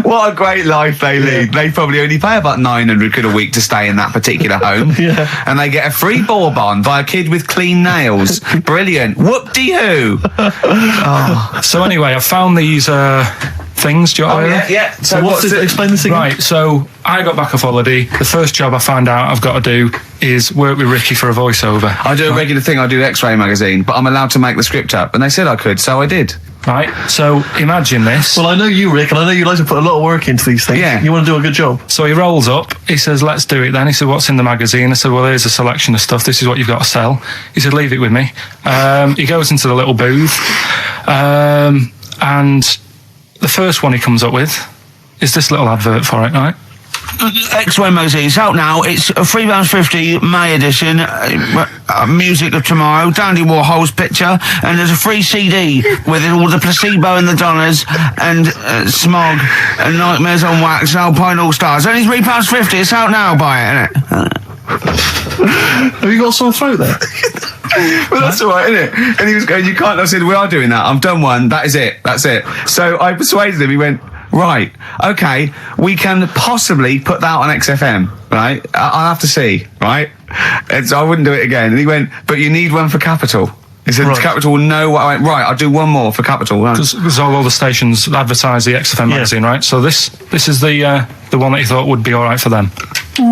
What a great life they lead. They probably only pay about 900 quid a week to stay in that particular home. Yeah. And they get a free bourbon by a kid with clean nails. Brilliant. Whoop-de-hoo. So anyway, I found these things. Do you want to hear them? yeah. So what's it? Explain this again. Right, so I got back off holiday. The first job I found out I've got to do is work with Ricky for a voiceover. I do a regular thing. I do X-Ray magazine, but I'm allowed to make the script up. And they said I could, so I did. Right, so imagine this. Well, I know you, Rick, and I know you like to put a lot of work into these things. Yeah. You want to do a good job. So he rolls up, he says, let's do it then. He said, what's in the magazine? I said, well, here's a selection of stuff. This is what you've got to sell. He said, leave it with me. He goes into the little booth, and the first one he comes up with is this little advert for it, right? X-Ray magazine. It's out now. It's £3.50 May edition. Music of Tomorrow. Dandy Warhol's picture, and there's a free CD with all the Placebo and the Donners and Smog and Nightmares on Wax, Alpine All Stars. Only £3.50. It's out now. Buy it, innit? Have you got a sore throat there? Well, that's all right, isn't it? And he was going, you can't. I said, we are doing that. I've done one. That is it. That's it. So I persuaded him. He went, right, okay, we can possibly put that on XFM, right? I'll have to see, right? And so I wouldn't do it again. And he went, but you need one for Capital. He said, Right. Capital will know what I went, right, I'll do one more for Capital. Right. Because all the stations advertise the XFM Yeah. magazine, right? So this is the one that you thought would be all right for them. Ooh,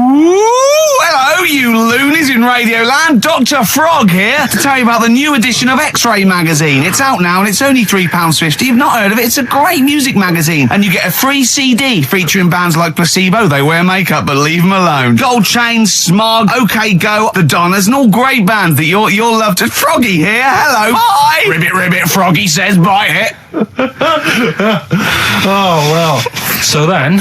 hello, you loonies in Radioland. Dr. Frog here to tell you about the new edition of X-Ray magazine. It's out now and it's only £3.50. You've not heard of it? It's a great music magazine. And you get a free CD featuring bands like Placebo. They wear makeup, but leave them alone. Gold Chain, Smog, OK Go, The Donners, and all great bands that you'll love to. Froggy here. Hello. Bye. Ribbit, Froggy says bye it. Oh, well. So then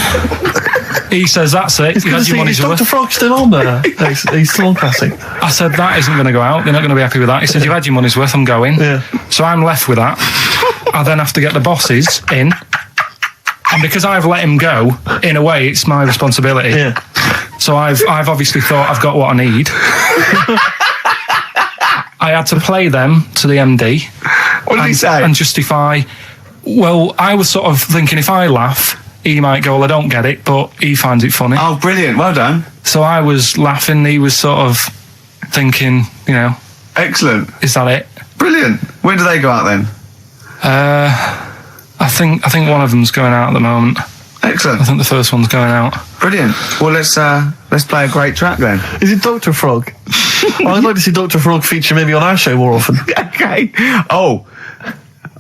he says, "That's it. You've had your money's Is worth." Dr. Frog still on there? He's still on classic. I said, "That isn't going to go out. They're not going to be happy with that." He said, "You've had your money's worth. I'm going." Yeah. So I'm left with that. I then have to get the bosses in. And because I've let him go, in a way, it's my responsibility. Yeah. So I've obviously thought I've got what I need. I had to play them to the MD. What did he say? And justify. Well, I was sort of thinking if I laugh, he might go, "Well, I don't get it," but he finds it funny. Oh, brilliant. Well done. So I was laughing. He was sort of thinking, Excellent. is that it? Brilliant. When do they go out then? I think one of them's going out at the moment. Excellent. I think the first one's going out. Brilliant. Well, let's play a great track then. Is it Dr. Frog? I'd like to see Dr. Frog feature maybe on our show more often. Okay. Oh,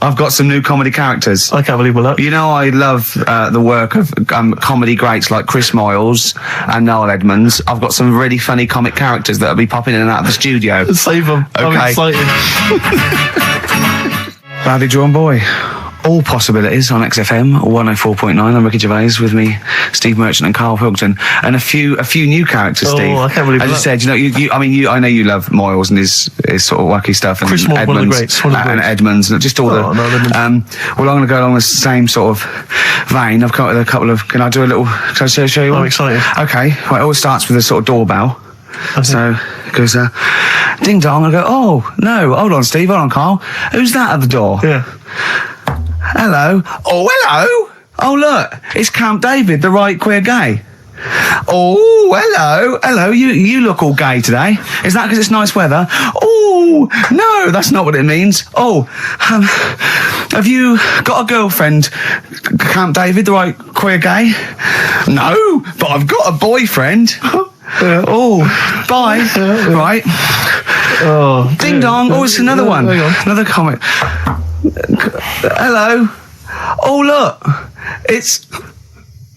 I've got some new comedy characters. I can't believe that. You know, I love the work of comedy greats like Chris Moyles and Noel Edmonds. I've got some really funny comic characters that'll be popping in and out of the studio. Save them. Okay. I'm excited. Rowdy Drawn Boy. All possibilities on XFM 104.9. I'm Ricky Gervais, with me, Steve Merchant and Karl Pilkington, and a few new characters. Oh, Steve. I can't believe As you that. said, I know you love Moyles and his sort of wacky stuff, and Chris Moyles, Edmonds, one of the greats, one of the and greats. Edmonds, and just all Oh, no, well, I'm going to go along the same sort of vein. I've come up with a couple of. Can I do a little? Can I show you one? I'm excited. Okay. Well, it always starts with a sort of doorbell. So it goes, ding dong. I go, oh no, hold on, Steve, hold on, Karl. Who's that at the door? Yeah. Hello. Oh, hello. Oh, look, it's Camp David, the right queer gay. Oh, hello. You look all gay today. Is that because it's nice weather? Oh, no, that's not what it means. Oh, have you got a girlfriend, Camp David, the right queer gay? No, but I've got a boyfriend. Oh, bye. Right. Oh. Ding dong. Oh, it's another one. Hang on. Another comment. Hello. Oh, look. It's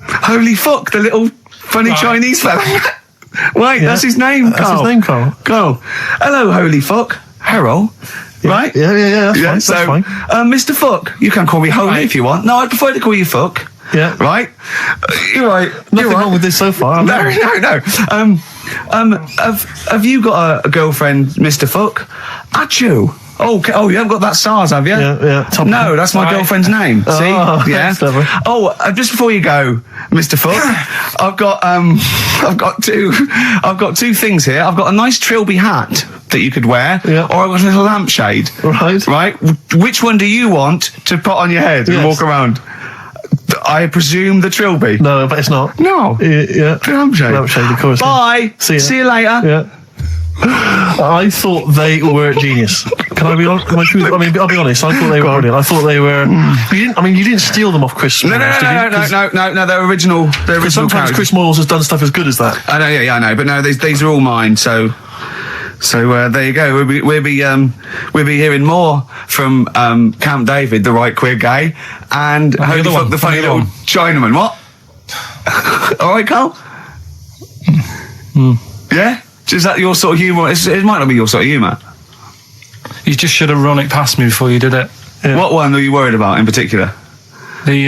Holy Fuck, the little funny Chinese fella. Wait, that's his name, That's Karl. his name, Karl. Karl. Hello, Holy Fuck. Harold. Right? Yeah, that's fine. Mr. Fuck. You can call me Holy if you want. No, I'd prefer to call you Fuck. Yeah. Right? You're right. Nothing wrong with this so far. No. Have you got a girlfriend, Mr. Fuck? Achoo. Oh, you haven't got that SARS, have you? Yeah. Top No, that's my girlfriend's name. See? Oh, Yeah. that's clever. Oh, just before you go, Mr. Fuck, I've got two things here. I've got a nice Trilby hat that you could wear, Yeah. or I've got a little lampshade. Right. Right? Which one do you want to put on your head and Yes. walk around? I presume the Trilby. No, but it's not. No. Yeah. Lampshade. Lampshade, of course. Bye. See ya. You later. Yeah. I thought they were genius. Can I be honest? I'll be honest. I thought they were brilliant. I thought they were. You didn't steal them off Chris. No, Moyles, did you? 'Cause no. They're original. They're original sometimes characters. Chris Moyles has done stuff as good as that. I know, yeah, I know, but no, these are all mine. So there you go. We'll be hearing more from Camp David, the right queer gay, and Holy other Fuck, one, the funny the other little Chinaman. What? All right, Karl. Yeah. Is that your sort of humour? It might not be your sort of humour. You just should have run it past me before you did it. Yeah. What one are you worried about in particular? The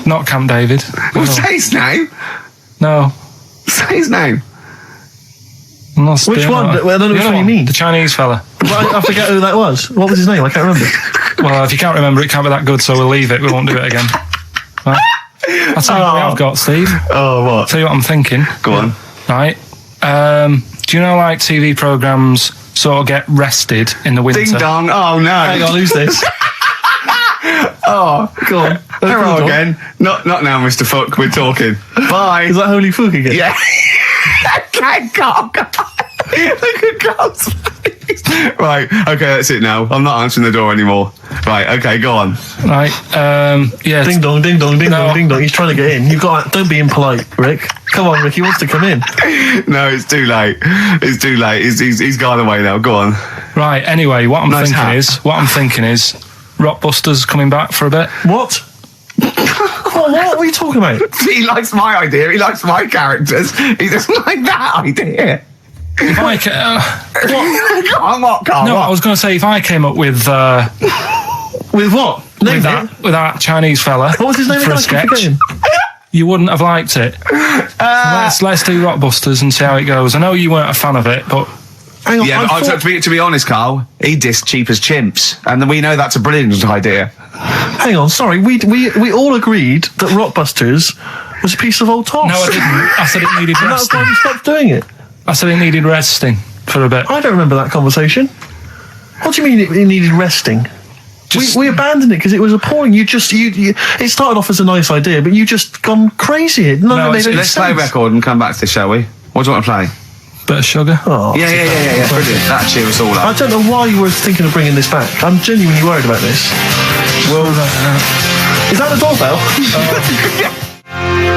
not Camp David. Well, say his name. No. Say his name. I'm not Which stealing one? that. Well, I don't know The which other one you mean. The Chinese fella. But I forget who that was. What was his name? I can't remember. Well, if you can't remember, it can't be that good, so we'll leave it. We won't do it again. Right? I'll tell you what I've got, Steve. Oh, what? Tell you what I'm thinking. Go on. Right. Do you know, like, TV programmes sort of get rested in the winter? Ding dong. Oh no. Hang on, who's this? Oh, Go on. hello again. Not now, Mr. Fuck. We're talking. Bye. Is that Holy Fuck again? Yeah. Okay, Karl. Look at Karl's face. Right, okay, that's it now. I'm not answering the door anymore. Right, okay, go on. Right. Yeah. Ding dong, ding dong, ding No. dong, ding dong. He's trying to get in. Don't be impolite, Rick. Come on, Rick. He wants to come in. No, it's too late. It's too late. He's gone away now. Go on. Right. Anyway, what I'm Nice hat. thinking is, Rockbusters coming back for a bit. What? What are you talking about? He likes my idea. He likes my characters. He doesn't like that idea. If I Go on, what, Karl? no, What? I was going to say if I came up with With what? Name with that Chinese fella. What was his name for again? a sketch. You wouldn't have liked it. Let's do Rockbusters and see how it goes. I know you weren't a fan of it, but Hang on, Yeah, but to be honest, Carl, he dissed Cheap as Chimps, and then we know that's a brilliant idea. hang on, sorry. We all agreed that Rockbusters was a piece of old toss. no, I didn't. I said it needed And that's resting. why we stopped doing it. I said it needed resting for a bit. I don't remember that conversation. What do you mean it needed resting? We abandoned it because it was appalling. You it started off as a nice idea, but you just gone crazy. None of it made any Let's play a sense. record and come back to this, shall we? What do you want to play? Bit of sugar. Oh, Yeah, brilliant. That cheer us all I up. don't know why you were thinking of bringing this back. I'm genuinely worried about this. Well, Is that the doorbell?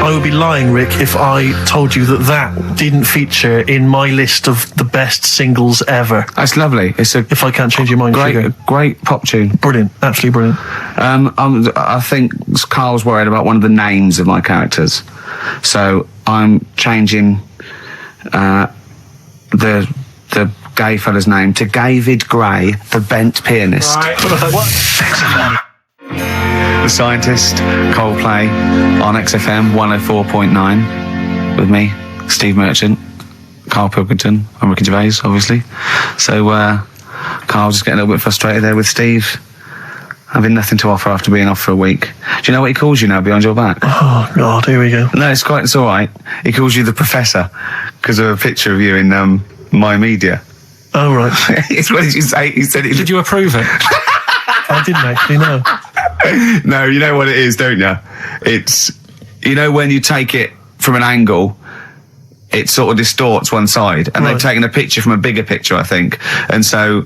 I would be lying, Rick, if I told you that didn't feature in my list of the best singles ever. That's lovely. It's a If I can't change your mind, Sugar. great pop tune. Brilliant, absolutely brilliant. I think Carl's worried about one of the names of my characters, so I'm changing the gay fella's name to David Gray, the bent pianist. The Scientist, Coldplay, on XFM 104.9 with me, Steve Merchant, Karl Pilkington, I'm Ricky Gervais, obviously. So Carl's just getting a little bit frustrated there with Steve, having nothing to offer after being off for a week. Do you know what he calls you now behind your back? Oh, God, here we go. No, it's all right. He calls you the Professor because of a picture of you in My Media. Oh, right. It's what did you say? He said it. did you approve it? I didn't actually know. No, you know what it is, don't you? It's, you know, when you take it from an angle, it sort of distorts one side, and Right. they've taken a picture from a bigger picture, I think, and so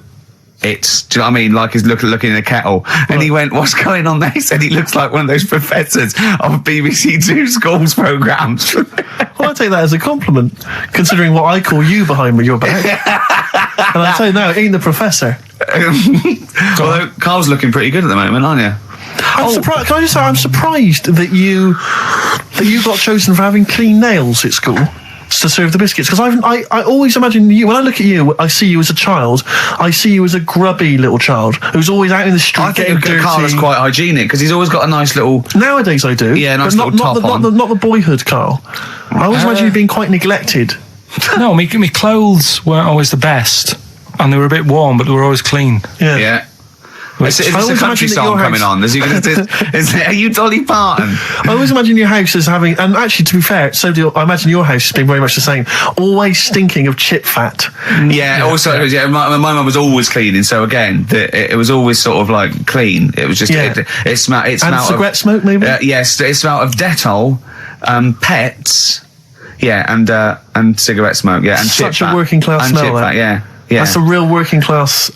it's, do you know what I mean? Like he's looking in a kettle, and he went, "What's going on there?" He said he looks like one of those professors of BBC Two schools programmes. Well, I take that as a compliment, considering what I call you behind your back. And I tell you now, it ain't the Professor. Although Carl's looking pretty good at the moment, aren't you? I'm surprised. Can I just say, I'm surprised that you got chosen for having clean nails at school to serve the biscuits. Because I always imagine you, when I look at you, I see you as a child. I see you as a grubby little child who's always out in the street I getting think dirty. Carl is quite hygienic because he's always got a nice little. Nowadays I do. Yeah, nice but little top on. not the boyhood Carl. I always imagine you being quite neglected. No, my clothes weren't always the best, and they were a bit warm, but they were always clean. Yeah. Yeah. Is I this a always country imagine that song your coming house- on? Are you Dolly Parton? I always imagine your house as having, and actually, to be fair, I imagine your house has been very much the same. Always stinking of chip fat. Yeah. Also, yeah. My mum was always cleaning, so again, it was always sort of like clean. It was just Yeah. it smelled. It And smelled cigarette of, smoke, maybe? Yes, it smelled of Dettol, pets. Yeah, and cigarette smoke. Yeah, and Such chip a fat. working class and smell, chip that. fat, yeah. That's a real working class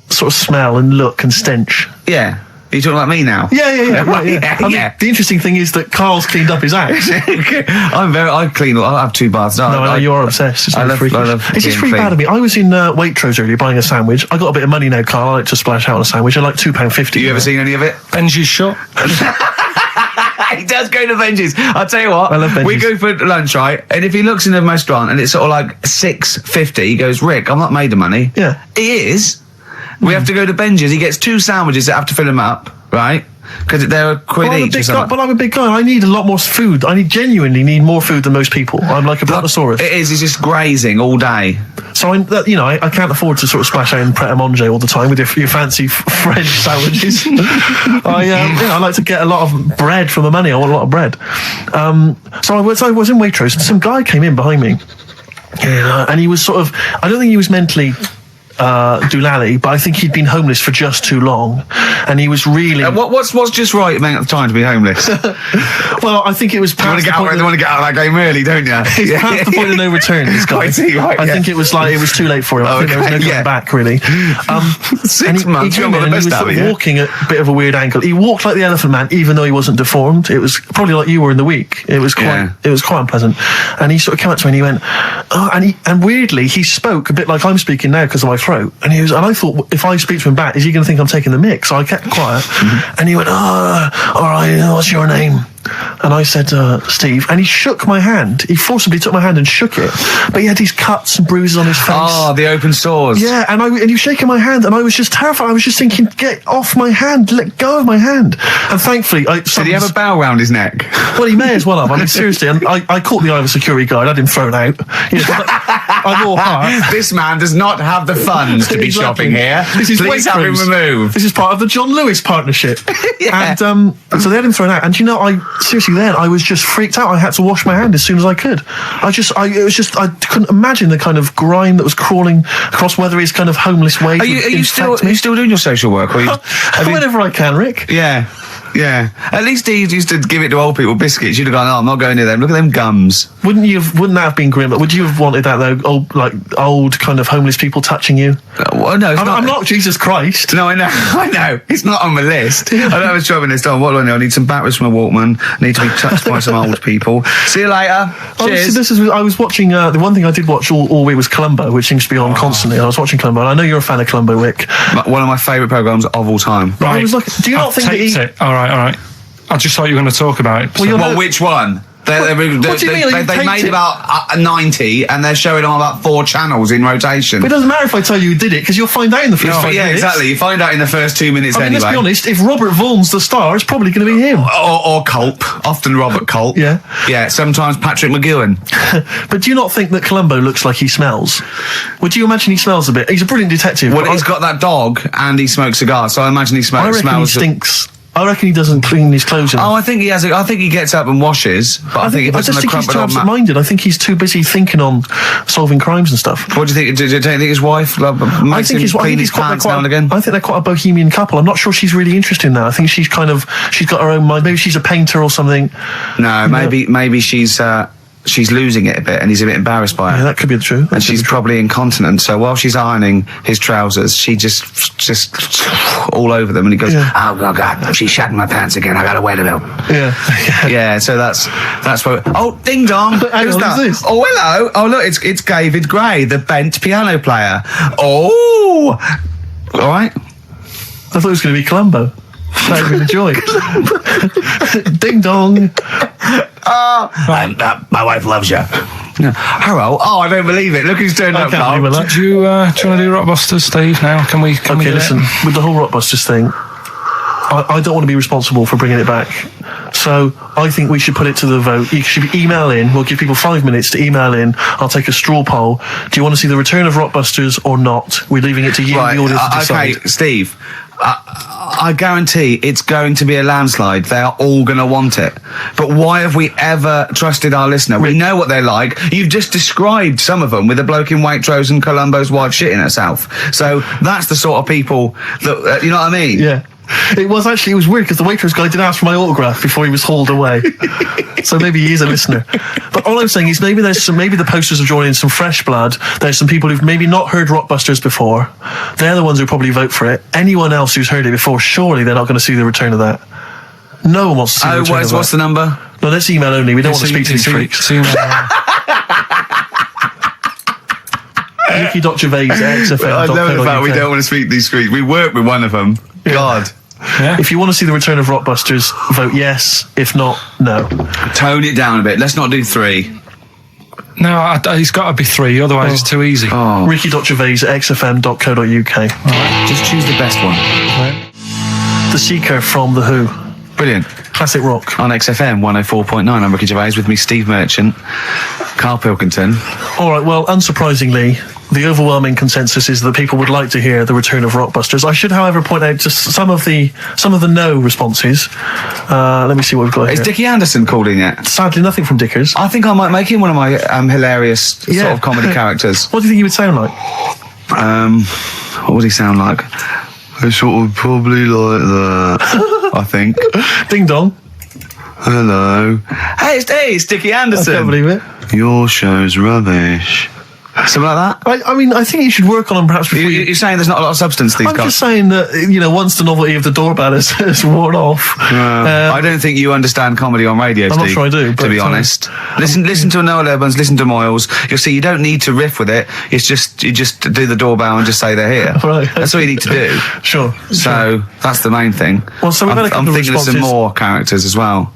sort of smell and look and stench. Yeah. Are you talking about me now? Yeah. Right, Yeah, I mean, yeah. the interesting thing is that Carl's cleaned up his house. I clean. I have 2 baths. No, I know you are obsessed. It's I really love- freakish. I love It's just being really bad clean. of me. I was in Waitrose earlier buying a sandwich. I got a bit of money now, Carl. I like to splash out on a sandwich. I like £2.50. You ever seen any of it? Benji's shut. He does go to Benji's. I'll tell you what. I love Benji's. We go for lunch, right? And if he looks in a restaurant and it's sort of like $6.50, he goes, "Rick, I'm not made of money." Yeah. He is. We have to go to Benji's. He gets 2 sandwiches that have to fill him up, right? Because they're a quid Well, I'm a each. or big guy, something. but I'm a big guy. I need a lot more food. I genuinely need more food than most people. I'm like a brontosaurus. It is. He's just grazing all day. So I can't afford to sort of splash out in Pret a Manger all the time with your fancy French sandwiches. I like to get a lot of bread for my money. I want a lot of bread. So I was in Waitrose, and some guy came in behind me, and he was sort of, I don't think he was mentally doolally, but I think he'd been homeless for just too long, and he was really. What's just right amount of time to be homeless? You Well, I think it was want past to the point. get out of that game early, don't you? He's past the point of no return, this guy. I see, right, I yeah. think it was too late for him. I think there was no Okay, going yeah. back, really. 6 months, He you're came not in the and he best was out sort of of you. walking at a bit of a weird angle. He walked like the Elephant Man, even though he wasn't deformed. It was probably like you were in the week. It was quite unpleasant. And he sort of came up to me and he went, and weirdly, he spoke a bit like I'm speaking now because of my throat. And I thought, if I speak to him back, is he going to think I'm taking the mick? So I kept quiet. And he went, all right, what's your name? And I said, Steve, and he shook my hand. He forcibly took my hand and shook it. But he had these cuts and bruises on his face. Oh, the open sores. Yeah, and he was shaking my hand, and I was just terrified. I was just thinking, get off my hand, let go of my hand. And thankfully, Did he have a bell round his neck? Well, he may as well have. I mean, seriously, and I caught the eye of a security guard. I had him thrown out. You know, I'm all heart. This man does not have the funds to be shopping here. This is Please have him removed. This is part of the John Lewis partnership. Yeah. And so they had him thrown out. And you know, I was just freaked out. I had to wash my hand as soon as I could. I couldn't imagine the kind of grime that was crawling across Weatherby's kind of homeless ways. Are you still doing your social work? Or whenever I can, Rick. Yeah. Yeah. At least he used to give it to old people biscuits. You'd have gone, oh, I'm not going near them. Look at them gums. Wouldn't that have been grim? Would you have wanted that though? Old kind of homeless people touching you? Well, no, I'm not Jesus Christ. No, I know. It's not on the list. I know I was driving this down. What do I know? I need some batteries from a Walkman. I need to be touched by some old people. See you later. Cheers. I was watching, the one thing I did watch all week was Columbo, which seems to be on constantly. I was watching Columbo, and I know you're a fan of Columbo, Rick. One of my favourite programmes of all time. Right. I was like, do you not think that it? All right. I just thought you were going to talk about it. Well, which one? They made about 90, and they're showing on about 4 channels in rotation. But it doesn't matter if I tell you who did it, because you'll find out in the first 5 minutes. Yeah, exactly. You find out in the first 2 minutes anyway. Let's be honest, if Robert Vaughan's the star, it's probably going to be him. Or Culp. Often Robert Culp. Yeah. Yeah, sometimes Patrick McGowan. But do you not think that Columbo looks like he smells? Would you imagine he smells a bit? He's a brilliant detective. Well, he's got that dog, and he smokes cigars, so I imagine he smells. I reckon he stinks. I reckon he doesn't clean his clothes enough. Oh, I think he has. I think he gets up and washes, but I think he puts on a he's crumpled too old absent-minded. I think he's too busy thinking on solving crimes and stuff. What do you think? Do you think his wife makes him clean his pants now and again? I think they're quite a bohemian couple. I'm not sure she's really interested in that. I think she's got her own mind. Maybe she's a painter or something. No, maybe she's losing it a bit, and he's a bit embarrassed by it. Yeah, that could be the truth. And she's probably incontinent, so while she's ironing his trousers, she just all over them, and he goes, "Oh God, she's shatting my pants again. I gotta wear them." Yeah. So that's what. Oh, ding dong! Who's that? Who's this? Oh, hello! Oh, look, it's David Gray, the bent piano player. Oh, all right. I thought it was going to be Columbo. That would be the joy. Ding dong. My wife loves you. Hello. Oh, I don't believe it. Look who's turned up, Carl. Do you want to do Rockbusters, Steve, now? Can we do listen, with the whole Rockbusters thing, I don't want to be responsible for bringing it back. So I think we should put it to the vote. You should email in. We'll give people 5 minutes to email in. I'll take a straw poll. Do you want to see the return of Rockbusters or not? We're leaving it to you, the audience, to decide. Okay, Steve. I guarantee it's going to be a landslide. They are all going to want it. But why have we ever trusted our listener? We know what they're like. You've just described some of them with a bloke in Waitrose and Columbo's wife shitting herself. So that's the sort of people that, you know what I mean? Yeah. It was weird because the Waitrose guy did ask for my autograph before he was hauled away. So maybe he is a listener. But all I'm saying is maybe the posters have drawn in some fresh blood. There's some people who've maybe not heard Rockbusters before. They're the ones who probably vote for it. Anyone else who's heard it before, surely they're not going to see the return of that. No one wants to see the return of that. What's the number? No, let's email only. We don't want to speak to these freaks. Ricky.Gervais@xfm.co.uk. I love the fact we don't want to speak to these freaks. We work with one of them. Yeah. God. Yeah. If you want to see the return of Rockbusters, vote yes. If not, no. Tone it down a bit. Let's not do 3. No, he's got to be 3, otherwise it's too easy. Oh. Ricky.Gervais@xfm.co.uk. Right. Just choose the best one. Right. The Seeker from The Who. Brilliant. Classic rock. On XFM 104.9, I'm Ricky Gervais, with me Steve Merchant, Karl Pilkington. All right, well, unsurprisingly, the overwhelming consensus is that people would like to hear the return of Rockbusters. I should, however, point out just some of the no responses. Let me see what we've got here. Is Dickie Anderson called in yet? Sadly, nothing from Dickers. I think I might make him one of my hilarious sort of comedy characters. What do you think he would sound like? What would he sound like? Sort of probably like that, I think. Ding dong. Hello. Hey, it's Dickie Anderson. I can't believe it. Your show's rubbish. Something like that? I mean, I think you should work on them perhaps before You're saying there's not a lot of substance these guys? I'm just saying that, once the novelty of the doorbell has worn off. I don't think you understand comedy on radio, Steve. I'm not sure I do. To be honest. Listen to Noel Evans, listen to Moyles. You'll see you don't need to riff with it. It's just, you just do the doorbell and just say they're here. Right. That's all you need to do. Sure. So, that's the main thing. Well, so we've had a couple I'm of thinking of some more characters as well.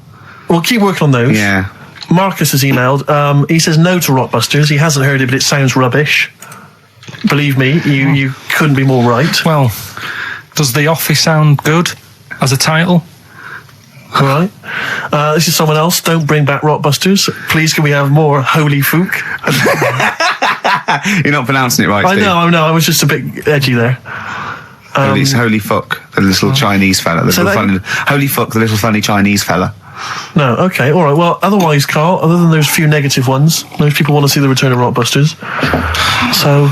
We'll keep working on those. Yeah. Marcus has emailed. He says no to Rockbusters. He hasn't heard it, but it sounds rubbish. Believe me, you couldn't be more right. Well, does The Office sound good as a title? All right. This is someone else. Don't bring back Rockbusters. Please, can we have more Holy Fook? You're not pronouncing it right, I Steve. know. I was just a bit edgy there. It's Holy Fuck, the little Chinese fella. Holy Fuck, the little funny Chinese fella. No, okay, all right. Well, otherwise, Carl, other than those few negative ones, most people want to see the return of Rockbusters. So,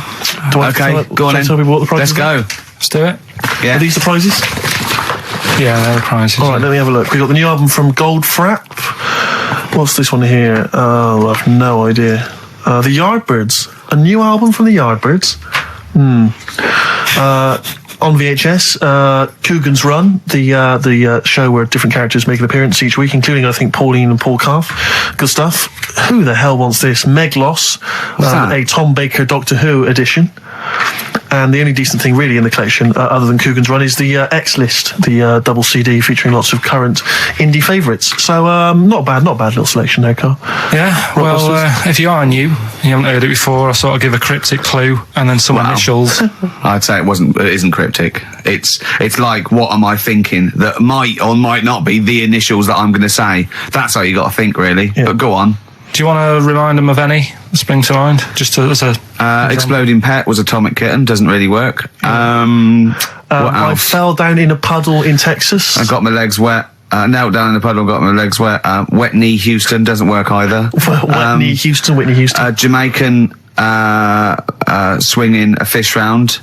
do I go on then. tell people what the prizes Let's go. Let's do it. Yeah. Are these the prizes? Yeah, they're the prizes. All right, let me have a look. We got the new album from Goldfrapp. What's this one here? Oh, I've no idea. The Yardbirds. A new album from the Yardbirds. On VHS, Coogan's Run, the show where different characters make an appearance each week, including, I think, Pauline and Paul Calf. Good stuff. Who the hell wants this? Meglos, a Tom Baker Doctor Who edition. And the only decent thing really in the collection, other than Coogan's Run, is the X-List, the double CD featuring lots of current indie favourites. So not bad little selection there, Carl. Yeah, well, if you are new, you haven't heard it before, I sort of give a cryptic clue and then some initials. I'd say it isn't cryptic. It's like, what am I thinking that might or might not be the initials that I'm going to say. That's how you got to think, really. Yeah. But go on. Do you want to remind them of any that spring to mind? Just as a Exploding Pet was Atomic Kitten. Doesn't really work. What else? I fell down in a puddle in Texas. I got my legs wet. Knelt down in the puddle, got my legs wet. Wet Knee Houston doesn't work either. Whitney Houston. Jamaican swinging a fish round.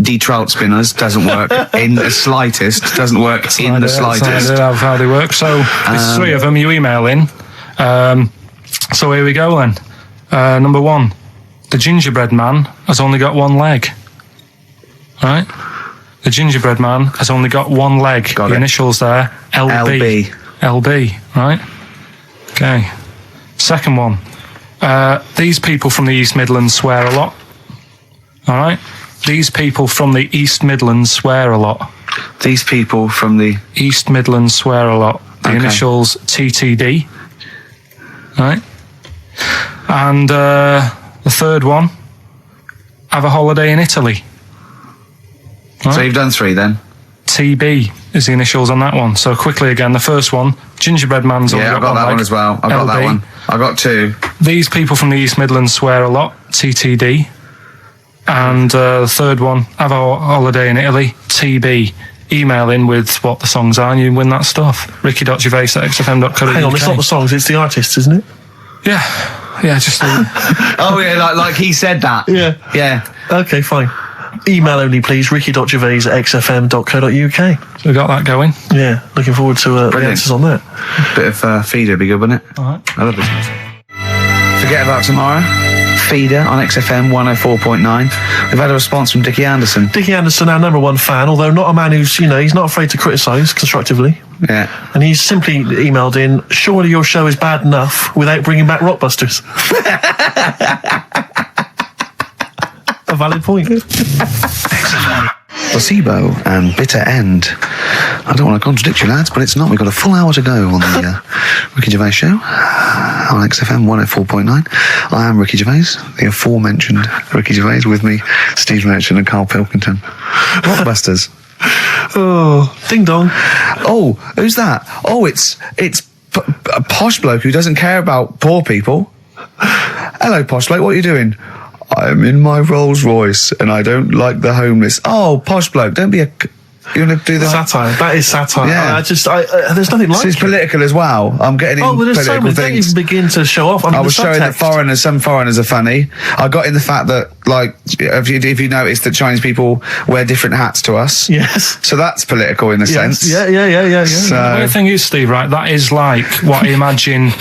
D-trout spinners doesn't work in the slightest. Doesn't work in the slightest. How they work. So there's three of them. You email in. So here we go then. Number one, the gingerbread man has only got one leg. Right? The gingerbread man has only got one leg. Got the it. Initials there, LB. LB, right? Okay. Second one, these people from the East Midlands swear a lot. All right? These people from the East Midlands swear a lot. These people from the East Midlands swear a lot. The initials TTD. Right? And the third one, have a holiday in Italy. Right? So you've done three then? TB is the initials on that one. So quickly again, the first one, gingerbread man's only I've got that one as well. I've got that one. I got two. These people from the East Midlands swear a lot. TTD. And the third one, have a holiday in Italy. TB. Email in with what the songs are and you win that stuff. ricky.gervais@xfm.co.uk. Hang on, it's not the songs, it's the artists, isn't it? Yeah, just Oh yeah, like he said that. Yeah. Okay, fine. Email only, please. ricky.gervais@xfm.co.uk. So we got that going. Yeah, looking forward to the answers on that. Bit of Feeder would be good, wouldn't it? All right. I love this music. Forget About Tomorrow. Feeder on XFM 104.9. We've had a response from Dickie Anderson. Dickie Anderson, our number one fan, although not a man who's, he's not afraid to criticise constructively. Yeah. And he's simply emailed in, surely your show is bad enough without bringing back Rockbusters. A valid point. Placebo and Bitter End. I don't want to contradict you, lads, but it's not. We've got a full hour to go on the Ricky Gervais show on XFM 104.9. I am Ricky Gervais, the aforementioned Ricky Gervais, with me, Steve Merchant and Karl Pilkington. Rockbusters. Oh, ding dong. Oh, who's that? Oh, it's a posh bloke who doesn't care about poor people. Hello, posh bloke, what are you doing? I'm in my Rolls Royce and I don't like the homeless. Oh, posh bloke, don't be a... You want to do that? Satire. That is satire. Yeah. There's nothing like it. It's political as well. I'm getting into there's so political many. Don't things. even begin to show off. I was showing that some foreigners are funny. I got in the fact that, like, if you notice that Chinese people wear different hats to us. Yes. So that's political in a sense. Yeah. So, the weird thing is, Steve, right, that is like what I imagine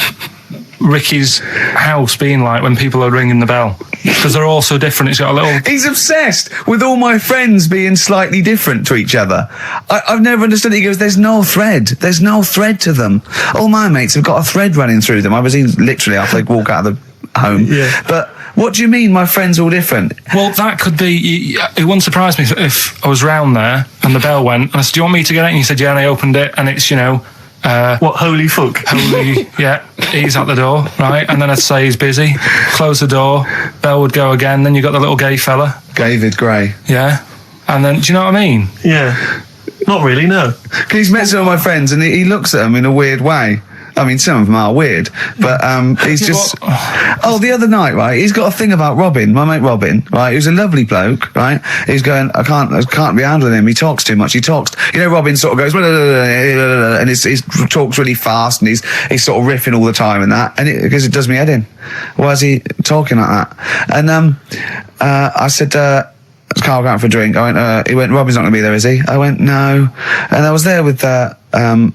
Ricky's house being like when people are ringing the bell. Because they're all so different. It's got a little... He's obsessed with all my friends being slightly different to each other. I've never understood it. He goes, there's no thread. There's no thread to them. All my mates have got a thread running through them. I was in literally after they walk out of the home. Yeah. But what do you mean my friends all different? Well, that could be... It wouldn't surprise me if I was round there and the bell went and I said, do you want me to get it? And he said, yeah, and I opened it and it's, What, holy fuck? Holy, yeah, he's at the door, right? And then I'd say he's busy. Close the door, bell would go again. Then you got the little gay fella. David Gray. Yeah. And then, do you know what I mean? Yeah. Not really, no. He's met some of my friends and he looks at them in a weird way. I mean, some of them are weird, but he's just... Oh, the other night, right, he's got a thing about Robin, my mate Robin, right, who's a lovely bloke, right? He's going, I can't be handling him, he talks too much, Robin sort of goes, and he talks really fast, and he's sort of riffing all the time and that, and because it does me head in. Why is he talking like that? And I said, Carl going for a drink. He went, Robin's not going to be there, is he? I went, no. And I was there with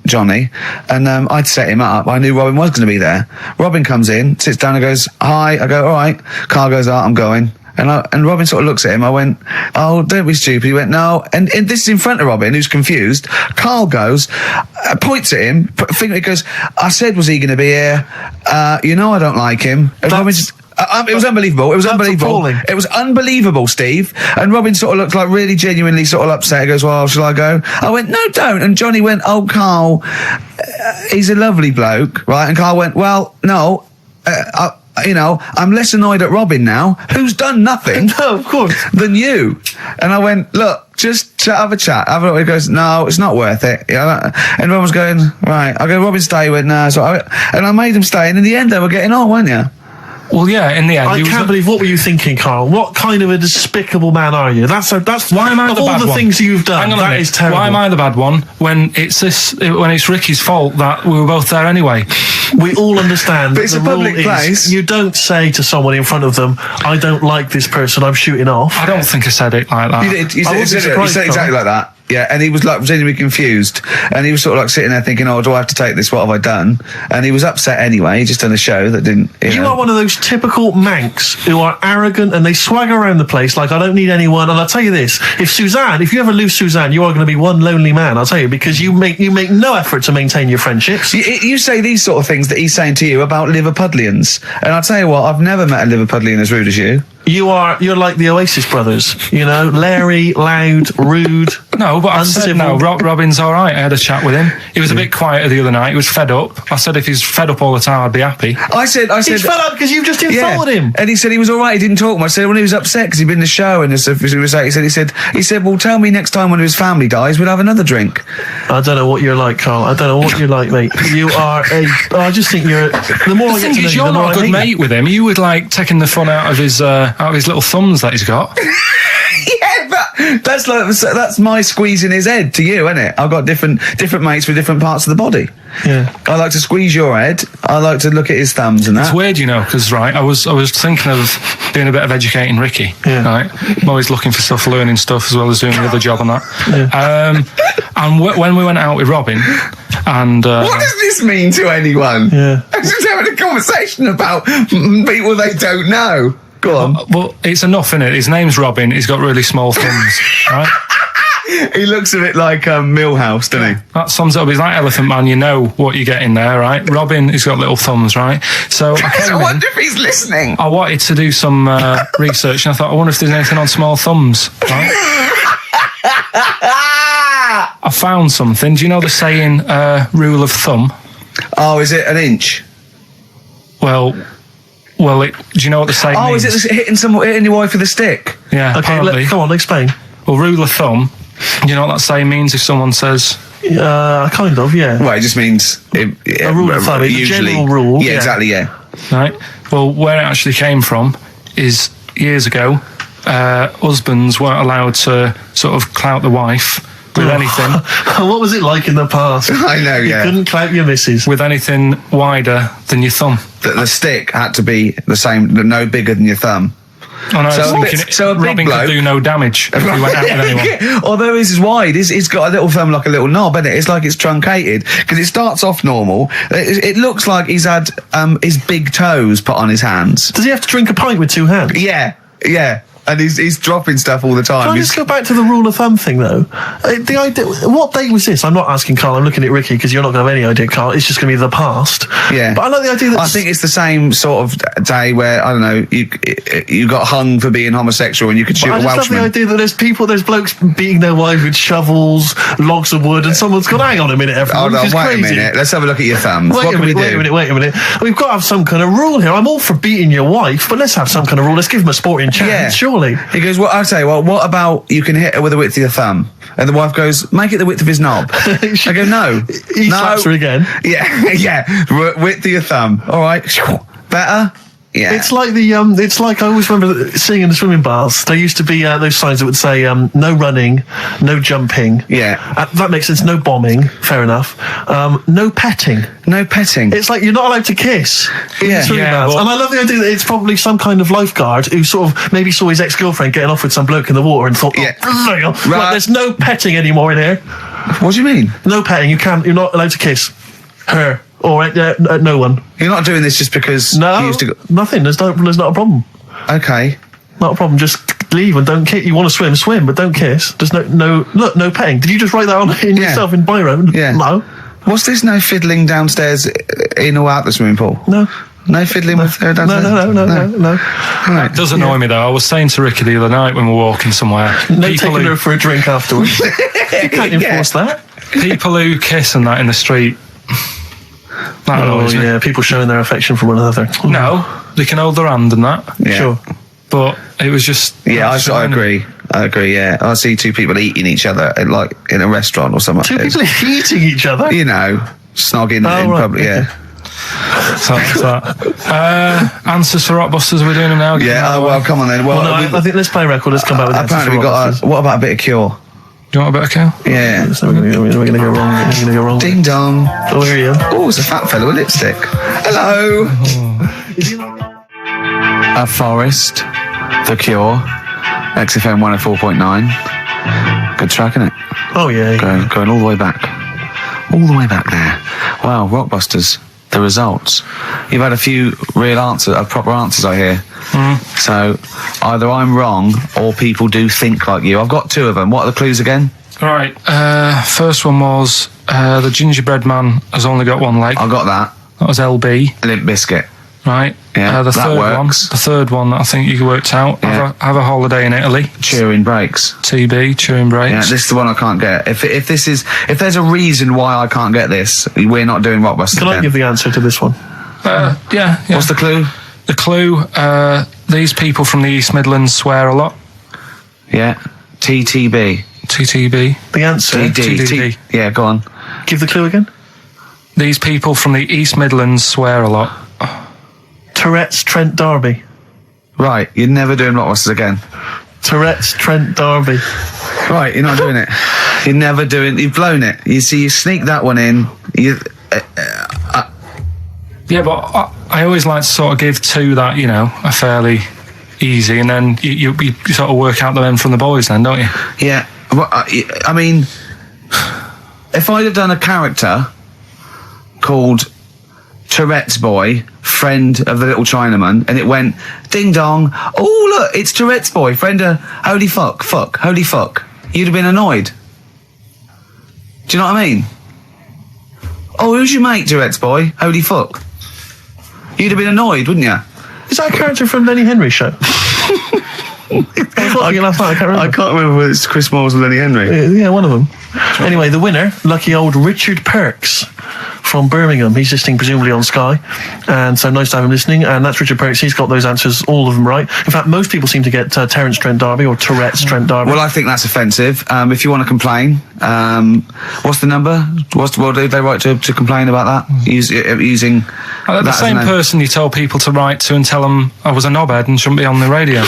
Johnny, and I'd set him up. I knew Robin was going to be there. Robin comes in, sits down and goes, hi. I go, all right. Carl goes, I'm going. And Robin sort of looks at him. I went, oh, don't be stupid. He went, no. And this is in front of Robin, who's confused. Carl goes, points at him, he goes, I said, was he going to be here? I don't like him. And Robin just... it was unbelievable. It was unbelievable. Appalling. It was unbelievable, Steve. And Robin sort of looked like really genuinely sort of upset. He goes, well, shall I go? I went, no, don't. And Johnny went, oh, Carl, he's a lovely bloke, right? And Carl went, well, no, I'm less annoyed at Robin now, who's done nothing No, of course. than you. And I went, look, just have a chat. He goes, no, it's not worth it. And Robin was going, right. I go, Robin, stay. He went, no. And I made him stay. And in the end, they were getting on, weren't you? Well, yeah, in the end... I can't believe, what were you thinking, Carl? What kind of a despicable man are you? That's why am I of the all bad the one? things you've done, Hang on a that minute. is terrible. Why am I the bad one when it's Ricky's fault that we were both there anyway? We all understand But it's that a the rule public is place. you don't say to someone in front of them, I don't like this person, I'm shooting off. I don't think I said it like that. You did. You I said, wasn't you surprised, said exactly like that. Yeah, and he was like genuinely confused, and he was sort of like sitting there thinking, "Oh, do I have to take this? What have I done?" And he was upset anyway. He just done a show that didn't. You are one of those typical Mancs who are arrogant and they swagger around the place like, I don't need anyone. And I'll tell you this, if you ever lose Suzanne, you are going to be one lonely man, I'll tell you, because you make no effort to maintain your friendships. You say these sort of things that he's saying to you about Liverpudlians, and I'll tell you what, I've never met a Liverpudlian as rude as you. You're like the Oasis brothers, Larry, loud, rude. No, but I said no. Robin's all right. I had a chat with him. He was a bit quieter the other night. He was fed up. I said if he's fed up all the time, I'd be happy. I said He's fed up because you've just insulted him. And he said he was all right. He didn't talk much. I said when he was upset because he'd been in the show and he said, well, tell me next time when his family dies, we'll have another drink. I don't know what you're like, Carl. I don't know what you're like, mate. You are I just think you're. The more I get to know you, You're the more not a I good hate mate you. with him. You would like taking the fun out of his little thumbs that he's got. Yeah, but that's my squeezing his head to you, isn't it? I've got different mates with different parts of the body. Yeah. I like to squeeze your head. I like to look at his thumbs and It's that. weird, because I was thinking of doing a bit of educating Ricky. Yeah. Right, I'm always looking for stuff, learning stuff as well as doing the other job and that. Yeah. And when we went out with Robin, and What does this mean to anyone? Yeah. I'm just having a conversation about people they don't know. Go on. well, it's enough, innit? His name's Robin. He's got really small thumbs. Right. He looks a bit like Millhouse, doesn't he? That sums it up. He's like Elephant Man. You know what you're getting there, right? Robin, he's got little thumbs, right? So I came I in. wonder if he's listening. I wanted to do some research, and I thought, I wonder if there's anything on small thumbs. Right? I found something. Do you know the saying, rule of thumb? Oh, is it an inch? Well, do you know what the saying means? Is it hitting your wife with a stick? Yeah, Okay, apparently. come on, explain. Well, rule of thumb, you know what that saying means if someone says... Kind of, yeah. Well, it just means... A rule of thumb, it's a general rule. Yeah, exactly, yeah. Right? Well, where it actually came from is years ago, husbands weren't allowed to sort of clout the wife with anything. What was it like in the past? I know, yeah. You couldn't clout your missus. With anything wider than your thumb. The stick had to be the same, no bigger than your thumb. Oh, no, So I was a thinking big- so a big Robin bloke- could do no damage if he went out with anyone. Yeah, although his is wide, he's got a little thumb like a little knob, isn't it? It's like it's truncated because it starts off normal. It looks like he's had his big toes put on his hands. Does he have to drink a pint with two hands? Yeah. and he's dropping stuff all the time. Can I just go back to the rule of thumb thing, though? The idea, what day was this? I'm not asking Carl, I'm looking at Ricky, because you're not going to have any idea, Carl. It's just going to be the past. Yeah. But I like the idea that... I think it's the same sort of day where, I don't know, you got hung for being homosexual and you could shoot a I just Welshman. love the idea that there's blokes beating their wives with shovels, logs of wood, and someone's gone, hang on a minute, everyone, Hold on, this is wait crazy. a minute. Let's have a look at your thumbs. Wait What can we do? a minute. We've got to have some kind of rule here. I'm all for beating your wife, but let's have some kind of rule. Let's give him a sporting chance, surely. He goes, well, I'll tell you what about you can hit her with the width of your thumb? And the wife goes, make it the width of his knob. I go, no. He no. slaps her again. Yeah. Width of your thumb. All right. Better? Yeah. It's like it's like I always remember seeing in the swimming baths, there used to be those signs that would say, no running, no jumping. Yeah. That makes sense. No bombing. Fair enough. No petting. No petting. It's like you're not allowed to kiss in Yeah. swimming Yeah, baths. well- And I love the idea that it's probably some kind of lifeguard who sort of maybe saw his ex-girlfriend getting off with some bloke in the water and thought, right, there's no petting anymore in here. What do you mean? No petting. You're not allowed to kiss her or no one. You're not doing this just because you No, used to go... nothing. There's not a problem. Okay. Not a problem. Just leave and don't kiss. You want to swim, but don't kiss. There's no petting. Did you just write that on in yourself in biro? Yeah. No. What's this no fiddling downstairs in or out the swimming pool? No. No fiddling with her downstairs? No. Right. It does annoy me though. I was saying to Ricky the other night when we were walking somewhere. No taking her for a drink afterwards. You can't enforce that. People who kiss and that in the street. That annoys me. Yeah, people showing their affection for one another. No, they can hold their hand and that. Yeah. Sure. But it was just... Yeah, I agree. Yeah. I see two people eating each other like in a restaurant or something. Two people eating each other? You know, snogging in right, public, okay. So that's that. Answers for Rockbusters, we're doing them now. Yeah, well, come on then. Well, I think let's play a record. Let's come back with that. apparently we got what about a bit of Cure? Do you want a bit of Cal? Yeah. So we're going to go wrong. We're going to go wrong. Ding dong. Oh, here you are. Oh, it's a fat fellow with lipstick. Hello. A Forest, The Cure, XFM 104.9. Good track, isn't it? Oh, yeah. Going all the way back. All the way back there. Wow, Rockbusters, the results. You've had a few proper answers, I hear. So either I'm wrong or people do think like you. I've got two of them. What are the clues again? Right. First one was the gingerbread man has only got one leg. I got that. That was LB. Limp Bizkit. Right. Yeah, the that third works. one. The third one I think you worked out. Yeah. Have a holiday in Italy. Chewing breaks. TB, chewing breaks. Yeah, this is the one I can't get. If there's a reason why I can't get this, we're not doing Rockbusters. Can I give the answer to this one? Yeah. What's the clue? The clue, these people from the East Midlands swear a lot. Yeah. TTB. TTB. The answer? TDD. Yeah, go on. Give the clue again. These people from the East Midlands swear a lot. Tourette's Trent D'Arby. Right, you're never doing Rockbusters again. Tourette's Trent D'Arby. Right, you're not doing it. You've blown it. You see, you sneak that one in. Yeah, but I always like to sort of give two that, are fairly easy, and then you sort of work out the men from the boys then, don't you? Yeah. Well, I mean, if I'd have done a character called Tourette's Boy, friend of the little Chinaman, and it went, ding dong, oh look, it's Tourette's Boy, friend of holy fuck, holy fuck, you'd have been annoyed. Do you know what I mean? Oh, who's your mate, Tourette's Boy? Holy fuck. You'd have been annoyed, wouldn't you? Is that a character from Lenny Henry's show? I can't remember whether it's Chris Moores or Lenny Henry. Yeah, one of them. Anyway, the winner, lucky old Richard Perks from Birmingham. He's listening presumably on Sky, and so nice to have him listening. And that's Richard Perks. He's got those answers, all of them right. In fact, most people seem to get Terence Trent D'Arby or Tourette's Trent D'Arby. Well, I think that's offensive. If you want to complain, what's the number? Well, do they write to complain about that? Using The same person you told people to write to and tell them I was a knobhead and shouldn't be on the radio.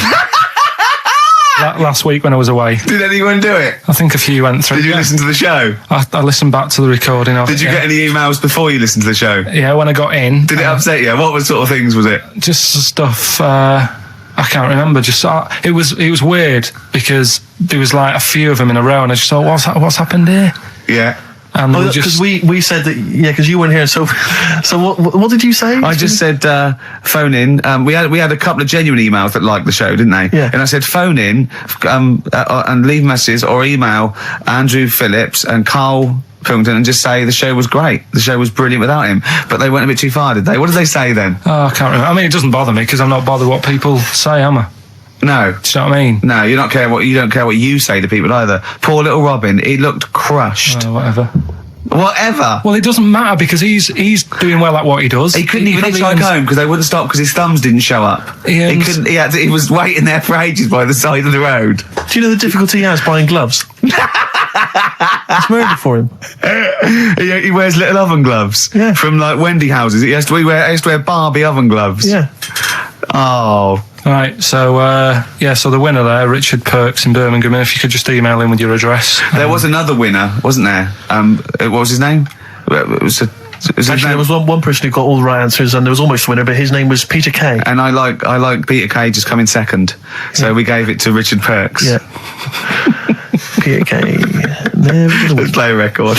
Last week when I was away. Did anyone do it? I think a few went through. Did you listen to the show? I listened back to the recording of it. Did you get any emails before you listened to the show? Yeah, when I got in. Did it upset you? What sort of things was it? Just stuff, I can't remember. Just it was weird because there was like a few of them in a row and I just thought, what's happened here? Yeah. And we because just we said that, because you weren't here. So what did you say? I just said phone in. We had a couple of genuine emails that liked the show, didn't they? Yeah. And I said phone in and leave messages or email Andrew Phillips and Karl Pilkington and just say the show was great. The show was brilliant without him. But they went a bit too far, did they? What did they say then? I can't remember. I mean, it doesn't bother me because I'm not bothered what people say, am I? No. Do you know what I mean? No, you don't care what you say to people either. Poor little Robin, he looked crushed. Whatever. Whatever. Well, it doesn't matter because he's doing well at what he does. He couldn't even probably hitchhike earns- home because they wouldn't stop because his thumbs didn't show up. He earns- He was waiting there for ages by the side of the road. Do you know the difficulty he has buying gloves? It's murder for him. He wears little oven gloves from like Wendy houses. He has to wear Barbie oven gloves. Yeah. Oh. Right, so so the winner there, Richard Perks in Birmingham. If you could just email in with your address. There was another winner, wasn't there? What was his name? It was Actually, there was one person who got all the right answers, and there was almost a winner, but his name was Peter Kay. And I like Peter Kay just coming second, so we gave it to Richard Perks. Yeah. Peter Kay. Never gonna win. Play a record.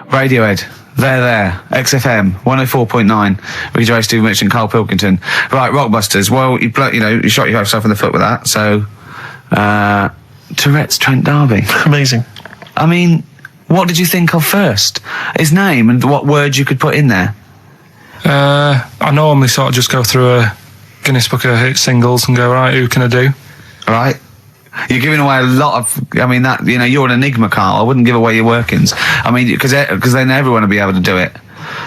Radiohead. There. XFM 104.9. Ricky Gervais, Steve Mitch, and Karl Pilkington. Right, Rockbusters. Well, you shot yourself in the foot with that. So, Tourette's Trent D'Arby. Amazing. I mean, what did you think of first? His name and what words you could put in there. I normally sort of just go through a Guinness Book of Hit singles and go, right, who can I do? Right. You're giving away a lot of. I mean, that you're an enigma, Karl. I wouldn't give away your workings. I mean, because then everyone will be able to do it.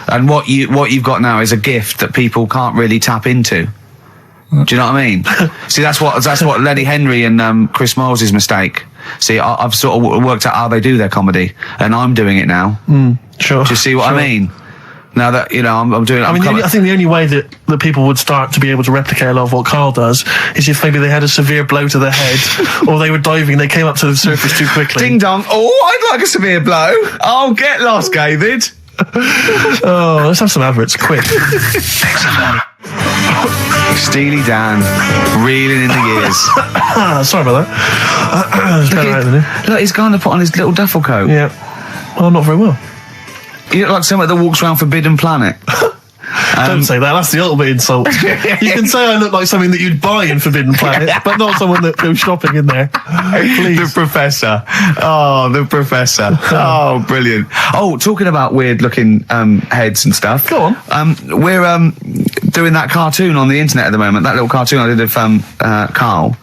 And what you've got now is a gift that people can't really tap into. Do you know what I mean? See, that's what Lenny Henry and Chris Miles' mistake. See, I've sort of worked out how they do their comedy, and I'm doing it now. Sure. Do you see what I mean? Now that I'm doing it. I think the only way that people would start to be able to replicate a lot of what Karl does is if maybe they had a severe blow to the head, or they were diving, they came up to the surface too quickly. Ding dong. Oh, I'd like a severe blow. Oh, get lost, David. Oh, let's have some adverts, quick. Steely Dan, reeling in the years. Sorry about that. Look, he's going to put on his little duffel coat. Yeah. Well, not very well. You look like someone that walks around Forbidden Planet. Don't say that, that's the ultimate insult. You can say I look like something that you'd buy in Forbidden Planet, but not someone that goes shopping in there. Please. The Professor. Oh, the Professor. Oh, brilliant. Oh, talking about weird looking heads and stuff. Go on. We're doing that cartoon on the internet at the moment, that little cartoon I did of Karl.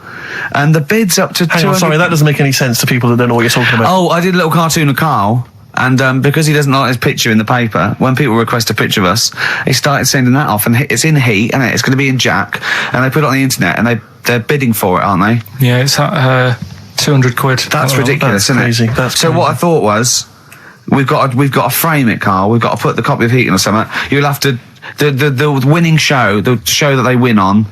And the bid's up to Hang on, sorry, that doesn't make any sense to people that don't know what you're talking about. Oh, I did a little cartoon of Karl. And because he doesn't like his picture in the paper, when people request a picture of us, he started sending that off, and it's in Heat, and it's going to be in Jack, and they put it on the internet, and they're bidding for it, aren't they? Yeah, it's at £200. That's ridiculous, isn't crazy. it? That's so crazy. what I thought was, we've got to frame it, Karl. We've got to put the copy of Heat in or something. You'll have to the winning show, the show that they win on.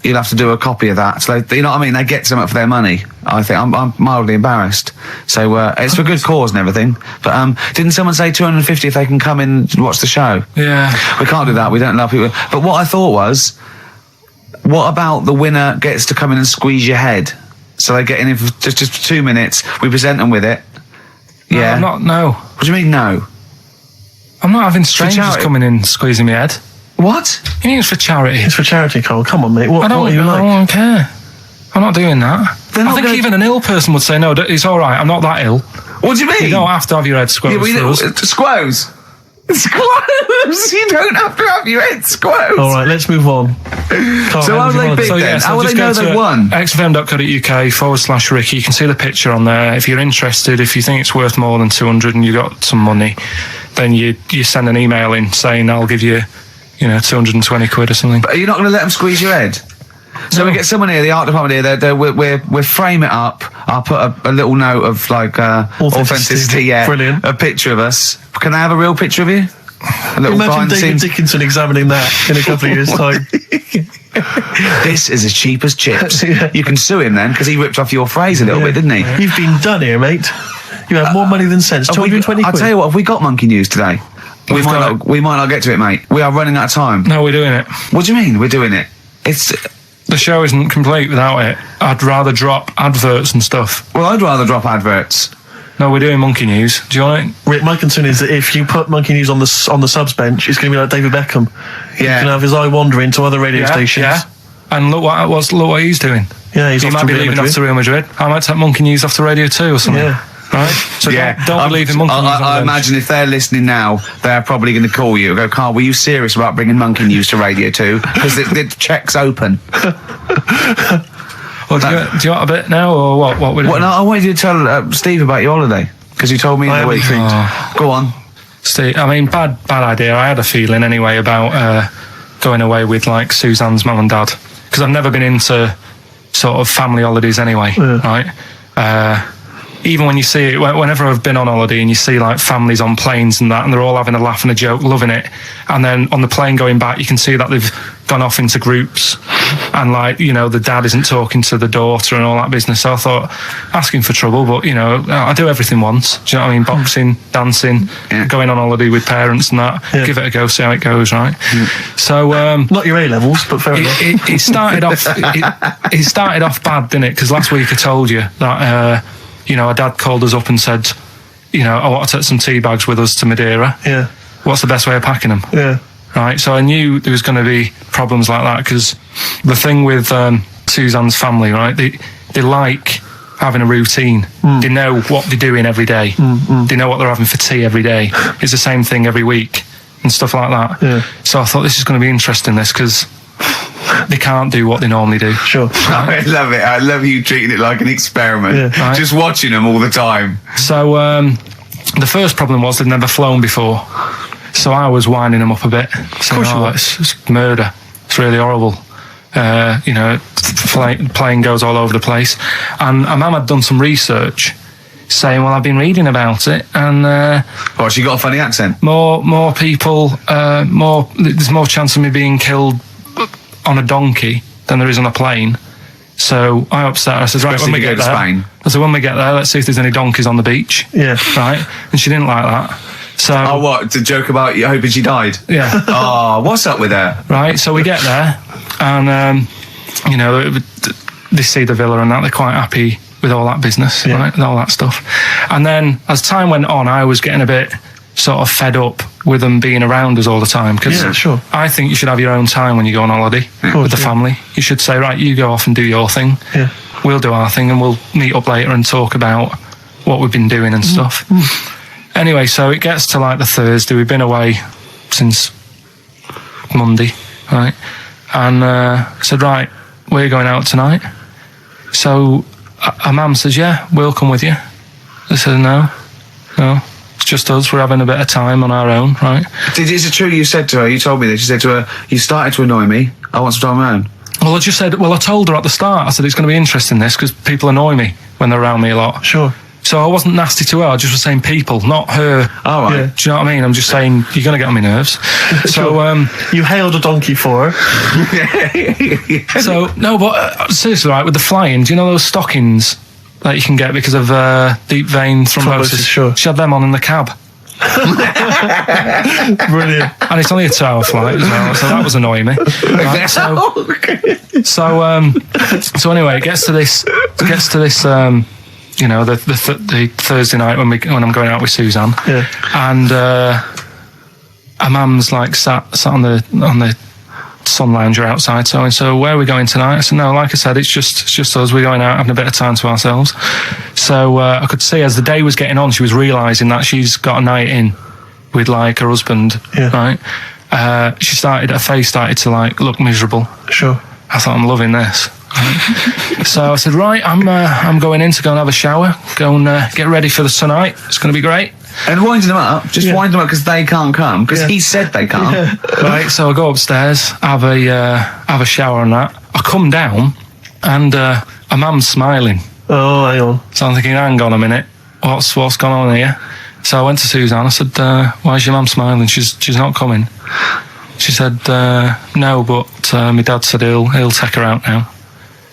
You'll have to do a copy of that. So you know what I mean? They get something for their money. I think I'm mildly embarrassed. So it's for good cause and everything. But didn't someone say 250 if they can come in and watch the show? Yeah. We can't do that. We don't allow people. But what I thought was, what about the winner gets to come in and squeeze your head? So they get in for just for 2 minutes. We present them with it. Yeah. No. What do you mean no? I'm not having strangers charity. coming in squeezing my head. What? You mean it's for charity? It's for charity, Karl. Come on, mate. What I are you like? don't care. I'm not doing that. They're I not think gonna- even an ill person would say, no, it's all right, I'm not that ill. What do you mean? You don't have to have your head squoze for us. Squoze. Squoze. You don't have to have your head squoze. All right, let's move on. Karl, So how was do your they holiday? pick then? How will they know they've won? xfm.co.uk/Ricky. You can see the picture on there. If you're interested, if you think it's worth more than 200 and you got some money, then you send an email in saying I'll give you, 220 quid or something. But are you not going to let them squeeze your head? So No. we get someone here, the art department here. We'll frame it up. I'll put a little note of like authenticity. Yeah, Brilliant. A picture of us. Can I have a real picture of you? A little Imagine behind the David scenes. Dickinson examining that in a couple of years' time. This is as cheap as chips. Yeah. You can sue him then because he ripped off your phrase a little bit, didn't he? You've been done here, mate. You have more money than sense. 220 I'll quid. tell you what. Have we got monkey news today? We might not get to it, mate. We are running out of time. No, we're doing it. What do you mean we're doing it? It's the show isn't complete without it. I'd rather drop adverts and stuff. Well, I'd rather drop adverts. No, we're doing Monkey News. Do you want it? Rick, my concern is that if you put Monkey News on the subs bench, it's going to be like David Beckham. Yeah. He can have his eye wandering to other radio stations. Yeah. And look what he's doing. Yeah, he might be leaving off to Real Madrid. I might take Monkey News off to Radio 2 or something. Yeah. Right? So don't believe in Monkey News. I imagine if they're listening now, they're probably going to call you and go, Carl, were you serious about bringing Monkey News to Radio 2? Because the check's open. Well, do you want a bit now, or what? What we're doing? Well, no, I wanted you to tell Steve about your holiday, because you told me in the week. Go on. Steve, I mean, bad idea. I had a feeling anyway about going away with like Suzanne's mum and dad, because I've never been into sort of family holidays anyway, right? Even when you see it, whenever I've been on holiday and you see like families on planes and that, and they're all having a laugh and a joke, loving it, and then on the plane going back, you can see that they've gone off into groups, and like, you know, the dad isn't talking to the daughter and all that business. So I thought, asking for trouble, but you know, I do everything once. Do you know what I mean? Boxing, dancing, going on holiday with parents and that. Yeah. Give it a go, see how it goes, right? So not your A levels, but fair enough. It started off. It started off bad, didn't it? Because last week I told you that. You know, our dad called us up and said, you know, I want to take some tea bags with us to Madeira. Yeah. What's the best way of packing them? Yeah. Right. So I knew there was going to be problems like that, because the thing with Suzanne's family, right? They like having a routine. They know what they're doing every day. They know what they're having for tea every day. It's the same thing every week and stuff like that. Yeah. So I thought this is going to be interesting, this, because they can't do what they normally do. Sure. I love it. I love you treating it like an experiment. Yeah. Right. Just watching them all the time. So the first problem was they'd never flown before. So I was winding them up a bit. Saying, it's murder. It's really horrible. You know, plane goes all over the place. And my mum had done some research saying, well, I've been reading about it, and she got a funny accent. More people, there's more chance of me being killed on a donkey than there is on a plane. So I upset her. I said, right, when we get there, Spain. I said, when we get there, let's see if there's any donkeys on the beach. Yeah. Right? And she didn't like that. So what? To joke about you hoping she died? Yeah. Oh, what's up with her? Right. So we get there, and you know, they see the villa and that, they're quite happy with all that business, right, and all that stuff. And then as time went on, I was getting a bit sort of fed up with them being around us all the time, because I think you should have your own time when you go on holiday with the family. You should say, right, you go off and do your thing, we'll do our thing, and we'll meet up later and talk about what we've been doing and stuff. Anyway, so it gets to like the Thursday. We've been away since Monday, right? And I said, right, we're going out tonight. So our mum says, yeah, we'll come with you. I said, no, it's just us. We're having a bit of time on our own, right? Is it true you said to her, you told me this, you said to her, you started to annoy me, I want some time on my own? Well, I told her at the start, I said, it's going to be interesting, this, because people annoy me when they're around me a lot. Sure. So I wasn't nasty to her, I just was saying people, not her. All right. Yeah. Do you know what I mean? I'm just saying, you're going to get on my nerves. So, you hailed a donkey for her. So, no, but seriously, right, with the flying, do you know those stockings that you can get because of deep vein thrombosis? Sure. She had them on in the cab. Brilliant. And it's only a 2-hour flight as well, so that was annoying me. Right, so anyway, it gets to this, you know, the Thursday night when I'm going out with Suzanne, and our mum's like sat on the sun lounger outside. So where are we going tonight? I said, no, like I said, it's just us. We're going out having a bit of time to ourselves. So I could see as the day was getting on, she was realising that she's got a night in with like her husband, right? Her face started to like look miserable. Sure. I thought, I'm loving this. So I said, right, I'm going in to go and have a shower, go and get ready for the tonight. It's going to be great. And wind them up, wind them up, because they can't come, because he said they can't. Right, so I go upstairs, have a shower and that. I come down, and a mum's smiling. Oh, hang on. So I'm thinking, hang on a minute, what's going on here? So I went to Suzanne, I said, why is your mum smiling? She's not coming. She said, no, but my dad said he'll take her out now.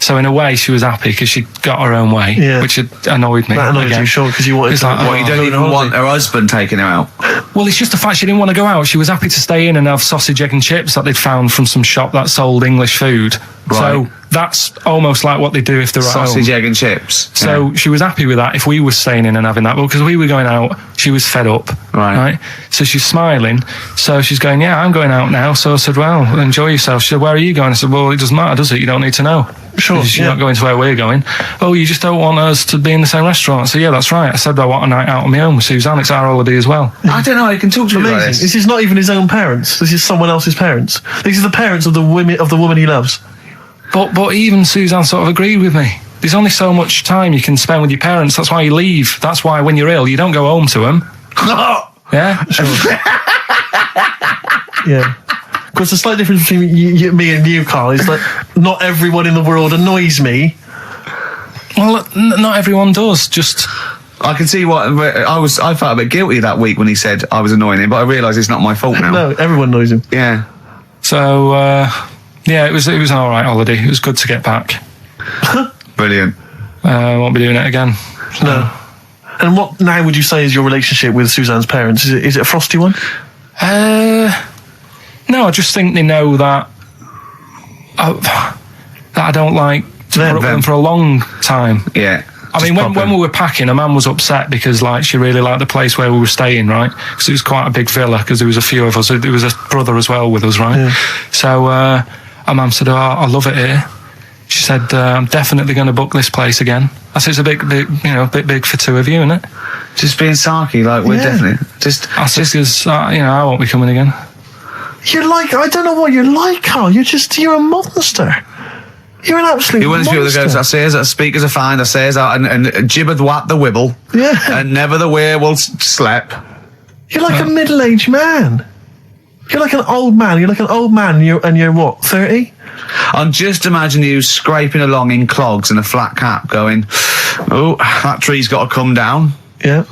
So in a way, she was happy because she got her own way, which annoyed me. That annoyed you, sure, because you wanted you don't even want her husband taking her out. Well, it's just the fact she didn't want to go out. She was happy to stay in and have sausage, egg and chips that they'd found from some shop that sold English food. Right. So that's almost like what they do if they're at home. Sausage, egg and chips. So she was happy with that if we were staying in and having that, because we were going out, she was fed up. Right. So she's smiling. So she's going, yeah, I'm going out now. So I said, well, enjoy yourself. She said, where are you going? I said, well, it doesn't matter, does it? You don't need to know. Sure. Because you're not going to where we're going. Oh, you just don't want us to be in the same restaurant. So yeah, that's right. I said, I want a night out on my own with Suzanne. It's our holiday as well. I don't know how you can talk to me like Amazing. this. This is not even his own parents. This is someone else's parents. These are the parents of the woman he loves. But even Suzanne sort of agreed with me. There's only so much time you can spend with your parents. That's why you leave. That's why when you're ill, you don't go home to them. Yeah? Yeah. Of course, the slight difference between me and you, Carl, is that not everyone in the world annoys me. Well, not everyone does. Just... I can see what I felt a bit guilty that week when he said I was annoying him, but I realise it's not my fault now. No, everyone annoys him. Yeah. So, yeah, it was an all right holiday. It was good to get back. Brilliant. Won't be doing it again. No. And what now would you say is your relationship with Suzanne's parents? Is it a frosty one? No, I just think they know that I don't like to put up with them for a long time. Yeah. I mean, when we were packing, a man was upset because, like, she really liked the place where we were staying, right? Because it was quite a big villa, because there was a few of us. There was a brother as well with us, right? Yeah. So, our mum said, I love it here. She said, I'm definitely going to book this place again. I said, it's a bit big for two of you, isn't it? Just being sarky, like, we're definitely... I said, because, I won't be coming again. You're like, I don't know what you're like, Carl. You're a monster. You're an absolute You want to be able to go, I says that speakers are fine, I says that, and gibbered what the wibble. Yeah. And never the way will slap. You're like a middle-aged man. You're like an old man. You're like an old man, and you're what, 30? I'm just imagining you scraping along in clogs and a flat cap going, oh, that tree's got to come down. Yeah.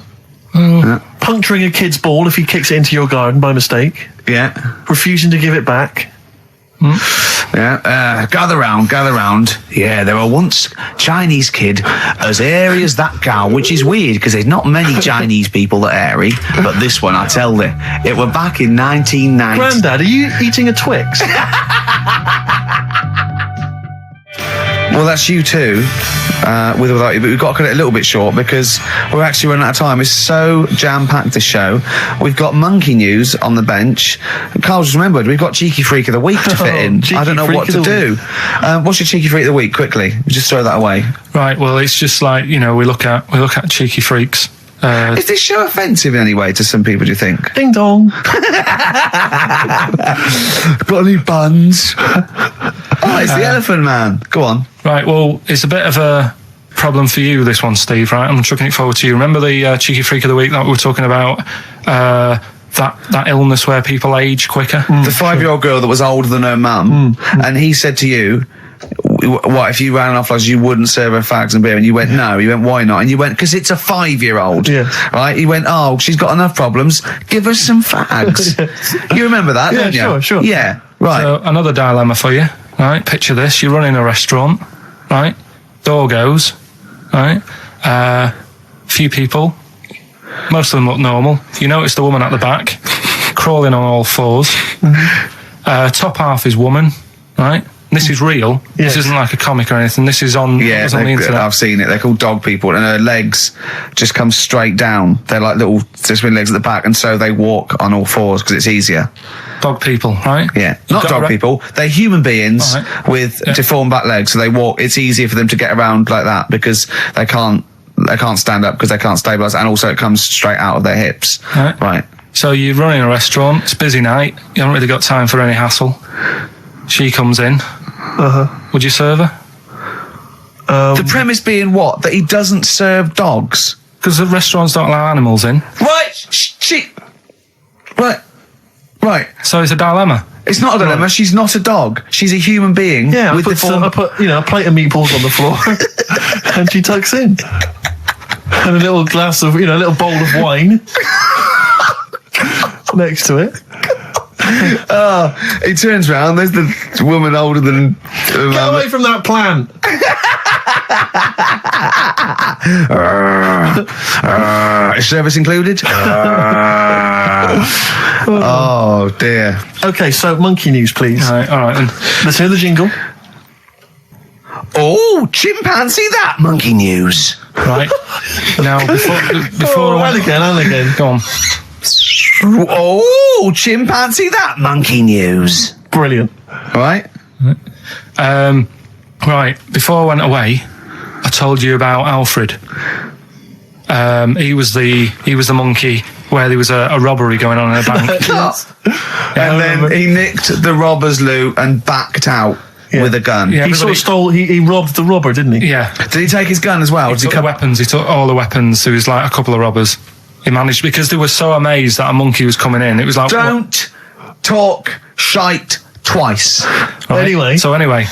Puncturing a kid's ball if he kicks it into your garden by mistake. Yeah. Refusing to give it back. Yeah, gather round. Yeah, there were once Chinese kid as airy as that cow, which is weird because there's not many Chinese people that are airy, but this one, I tell you, it were back in 1990. Grandad, are you eating a Twix? Well, that's you too, with or without you, but we've got to cut it a little bit short because we're actually running out of time. It's so jam-packed, this show. We've got monkey news on the bench. Carl just remembered, we've got Cheeky Freak of the Week to fit in. I don't know what to do. What's your Cheeky Freak of the Week, quickly? Just throw that away. Right, well, it's just like, we look at Cheeky Freaks. Is this show offensive in any way to some people, do you think? Ding dong. Got any buns? Oh, it's the Elephant Man. Go on. Right, well, it's a bit of a problem for you, this one, Steve, right? I'm looking forward to you. Remember the Cheeky Freak of the Week that we were talking about? That illness where people age quicker? The 5-year-old girl that was older than her mum, and he said to you, what, if you ran off like you wouldn't serve her fags and beer? And you went, no. You went, why not? And you went, because it's a 5-year-old. Yes. Right? He went, oh, she's got enough problems. Give her some fags. You remember that, don't you? Sure. Yeah, right. So, another dilemma for you, right? Picture this. You're running a restaurant, right? Door goes, right? Few people. Most of them look normal. You notice the woman at the back, crawling on all fours. Top half is woman, right? This is real. Yes. This isn't like a comic or anything. This is on, Yeah, on the internet. I've seen it. They're called dog people, and her legs just come straight down. They're like little twin legs at the back, and so they walk on all fours because it's easier. Dog people, right? Yeah, not got dog people. They're human beings with Yeah. deformed back legs, so they walk. It's easier for them to get around like that because they can't stand up because they can't stabilise, and also it comes straight out of their hips. Right. So you're running a restaurant. It's a busy night. You haven't really got time for any hassle. She comes in. Would you serve her? The premise being what? That he doesn't serve dogs. Because the restaurants don't allow animals in. Right. So it's a dilemma. It's not a dilemma. She's not a dog. She's a human being. Yeah, with I put a plate of meatballs on the floor, and she tucks in, and a little glass of, a little bowl of wine next to it. He turns around. There's the woman older than. Get away from that plant. Is service included? Oh dear. Okay, so monkey news, please. All right then. Let's hear the jingle. Oh, chimpanzee that monkey news. Right. Now, before I went... and again. Go on. Oh, chimpanzee that monkey news. Brilliant. Right? Right, before I went away, I told you about Alfred. He was the monkey where there was a robbery going on in a bank. And then he nicked the robber's loot and backed out with a gun. Yeah, He sort of stole. He robbed the robber, didn't he? Yeah. Did he take his gun as well? He took the weapons. He took all the weapons. There was like a couple of robbers. He managed, because they were so amazed that a monkey was coming in. It was like... Don't talk shite twice. Right? So anyway,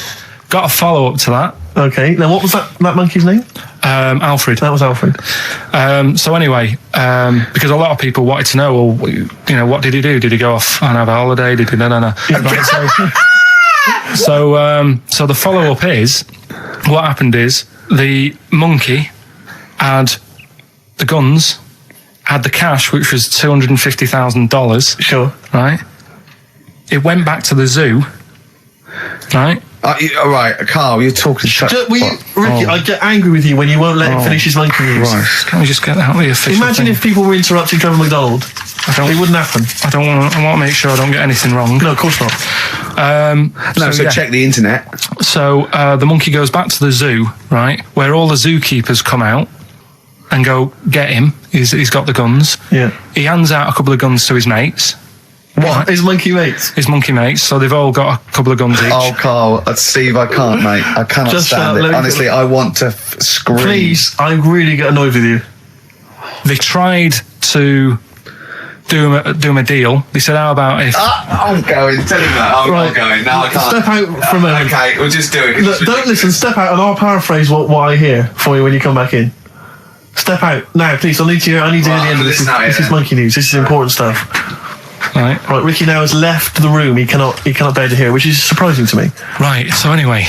got a follow-up to that. Okay. Now, what was that monkey's name? Alfred. That was Alfred. So anyway, because a lot of people wanted to know, well, you know, what did he do? Did he go off and have a holiday? Did he... No. Right, so the follow-up is, what happened is, the monkey had the guns, had the cash, which was $250,000. Sure. Right? It went back to the zoo. Right? All right, Carl, you're talking shit. Ricky, I get angry with you when you won't let him finish his monkey news. Right. Can we just get out of the official Imagine thing? if people were interrupting Trevor McDonald. It wouldn't happen. I want to make sure I don't get anything wrong. No, of course not. So check the internet. So the monkey goes back to the zoo, right, where all the zookeepers come out and go, get him. He's got the guns. Yeah. He hands out a couple of guns to his mates. What? His monkey mates? His monkey mates. So they've all got a couple of guns each. Oh, Carl, Steve, I can't, mate. I cannot Just stand it. Honestly, I want to scream. Please, I really get annoyed with you. They tried to do him a deal. They said, how about if... I'm going. Tell him that. I'm going. No, I can't. Step out from a... Okay, we'll just do it. Look, don't listen. Step out and I'll paraphrase what I hear for you when you come back in. Step out. Now, please, I need to hear the end of this. This is monkey news. This is important stuff. Right. Ricky now has left the room. He cannot bear to hear, which is surprising to me. Right. So anyway,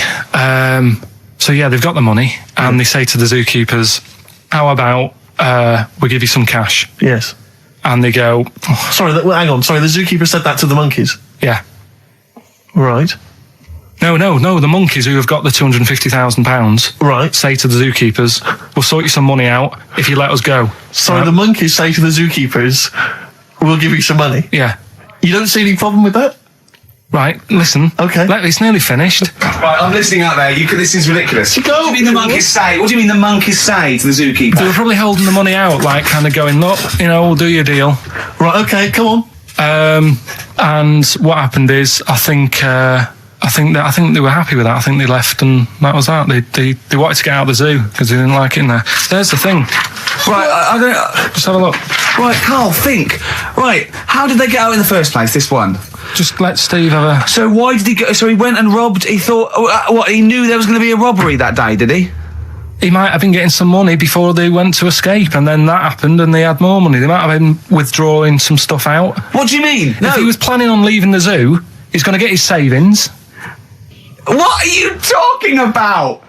so yeah, they've got the money, and they say to the zookeepers, "How about we give you some cash?" Yes. And they go, oh, "Sorry, hang on. Sorry, the zookeeper said that to the monkeys." Yeah. Right. No. The monkeys who have got the £250,000, right, say to the zookeepers, "We'll sort you some money out if you let us go." Sorry, the monkeys say to the zookeepers, "We'll give you some money." Yeah. You don't see any problem with that? Right, listen. Okay. It's nearly finished. Right, I'm listening out there. This is ridiculous. What do you mean the monkeys say? What do you mean the monkeys say to the zookeeper? They were probably holding the money out, like kind of going, look, we'll do your deal. Right, okay, come on. And what happened is, I think they were happy with that. I think they left, and that was that. They wanted to get out of the zoo because they didn't like it in there. There's the thing. Right, I don't... Just have a look. Right, Carl, think. Right, how did they get out in the first place, this one? Just let Steve have a... So why did he go... So he went and robbed... He thought... What, he knew there was going to be a robbery that day, did he? He might have been getting some money before they went to escape, and then that happened and they had more money. They might have been withdrawing some stuff out. What do you mean? No. If he was planning on leaving the zoo, he's going to get his savings. What are you talking about?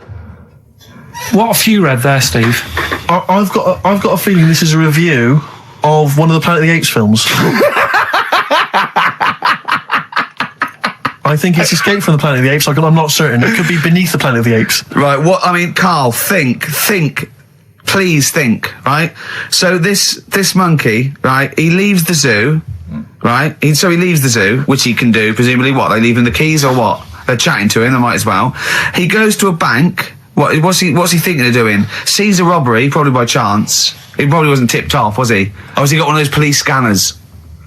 What have you read there, Steve? I've got a feeling this is a review of one of the Planet of the Apes films. I think it's Escape from the Planet of the Apes. I'm not certain. It could be Beneath the Planet of the Apes. Right, Carl, think. Please think, right? So this monkey, right, he leaves the zoo, right? So he leaves the zoo, which he can do, presumably what? They leave him the keys or what? They're chatting to him, they might as well. He goes to a bank. What's he thinking of doing? Sees a robbery, probably by chance. He probably wasn't tipped off, was he? Or has he got one of those police scanners?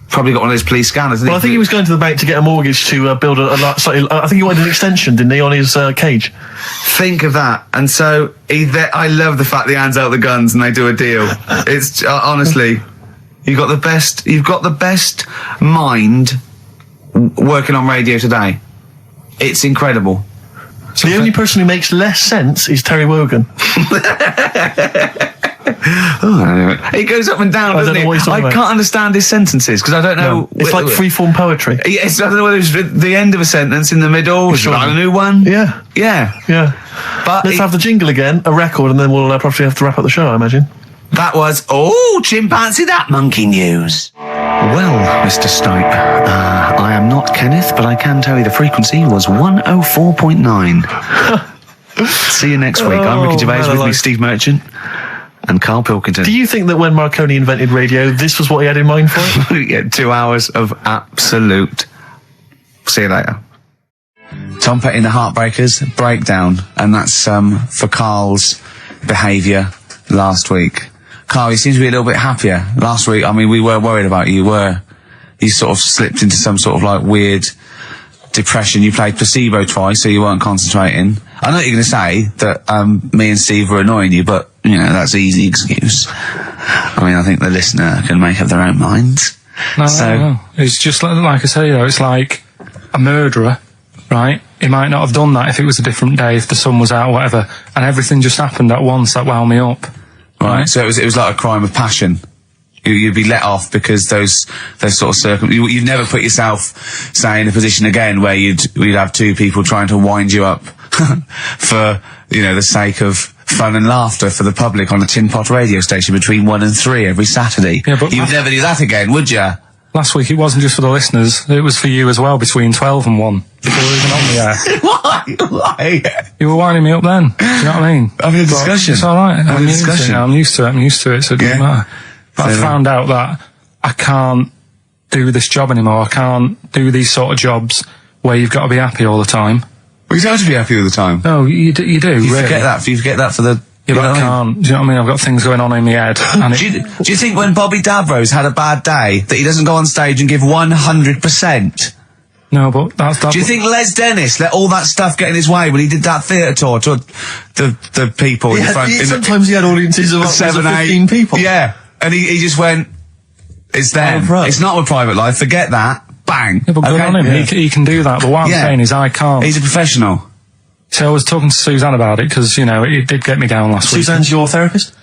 Probably got one of those police scanners. Well, I think he was going to the bank to get a mortgage to build I think he wanted an extension, didn't he, on his cage? Think of that. And so I love the fact that he hands out the guns and they do a deal. It's honestly, you've got the best mind working on radio today. It's incredible. The only person who makes less sense is Terry Wogan. He goes up and down, doesn't he? I can't understand his sentences because I don't know. No, it's like freeform poetry. Yes, I don't know whether it's the end of a sentence, in the middle, Sure. a new one. Yeah. But let's have the jingle again, a record, and then we'll probably have to wrap up the show, I imagine. That was chimpanzee that monkey news. Well, Mr. Stipe, I am not Kenneth, but I can tell you the frequency was 104.9. See you next week. I'm Ricky Gervais, with me Steve Merchant and Karl Pilkington. Do you think that when Marconi invented radio, this was what he had in mind for it? Yeah, 2 hours of absolute. See you later. Tom Petty and the Heartbreakers, Breakdown, and that's for Karl's behaviour last week. Karl, you seem to be a little bit happier. Last week, I mean, we were worried about you. You sort of slipped into some sort of like weird depression. You played placebo twice, so you weren't concentrating. I know you're going to say that me and Steve were annoying you, but, you know, that's an easy excuse. I mean, I think the listener can make up their own minds. No. It's just like I say, you know, it's like a murderer, right? He might not have done that if it was a different day, if the sun was out or whatever, and everything just happened at once that wound me up. Right, so it was like a crime of passion. You'd be let off because those sort of circumstances. You'd never put yourself, say, in a position again where you'd have two people trying to wind you up for, you know, the sake of fun and laughter for the public on a tin pot radio station between 1 and 3 every Saturday. Yeah, but you'd never do that again, would you? Last week it wasn't just for the listeners, it was for you as well, between 12 and 1, before we were even on the air. Why? You were winding me up then, do you know what I mean? Having a discussion. It's alright, Having a discussion. I'm used to it, so it doesn't matter. But I found out that I can't do this job anymore. I can't do these sort of jobs where you've got to be happy all the time. Well, you don't have to be happy all the time. No, you do, You really. forget that for the... Yeah, but I can't. Do you know what I mean? I've got things going on in my head. And Do you think when Bobby Davros had a bad day that he doesn't go on stage and give 100%? No, but that's... Do you think Les Dennis let all that stuff get in his way when he did that theatre tour to the people in front? Sometimes he had audiences of up to 15 people. Yeah, and he just went, it's them. Oh, right. It's not a private life. Forget that. Bang. Yeah, but good on him. Yeah. He can do that. But what I'm saying is I can't. He's a professional. So I was talking to Suzanne about it because, you know, it did get me down last week. Suzanne's your therapist?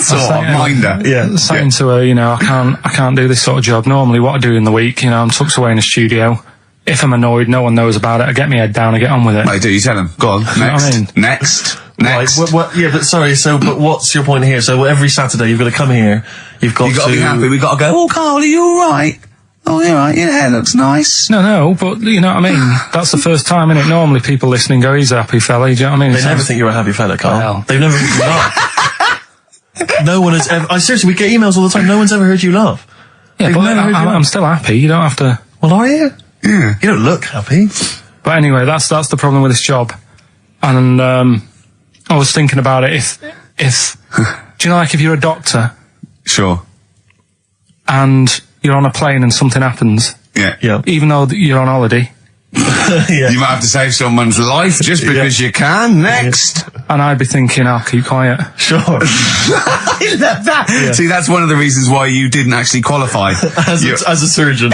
Sort of minder. Yeah. Saying to her, you know, I can't do this sort of job. Normally what I do in the week, you know, I'm tucked away in a studio. If I'm annoyed, no one knows about it. I get my head down, I get on with it. I do, you tell him. Go on, next. You know what I mean? Next. Right, yeah, but sorry, but what's your point here? So every Saturday you've got to come here, you've got to be happy, we've got to go, oh, Karl, are you alright? Oh, you're right, your hair looks nice. No, but you know what I mean? That's the first time, innit? Normally people listening go, he's a happy fella, do you know what I mean? They never think you're a happy fella, Karl. Well. They've never heard you laugh. No one has ever... seriously, we get emails all the time, no one's ever heard you laugh. Yeah, but I'm still happy, you don't have to... Well, are you? Yeah. You don't look happy. But anyway, that's the problem with this job. And, I was thinking about it, if do you know, like, if you're a doctor... Sure. And you're on a plane and something happens... Yeah. Even though you're on holiday... Yeah. You might have to save someone's life just because you can. Next. And I'd be thinking, I'll keep quiet. Sure. I love that. Yeah. See, that's one of the reasons why you didn't actually qualify. as a surgeon.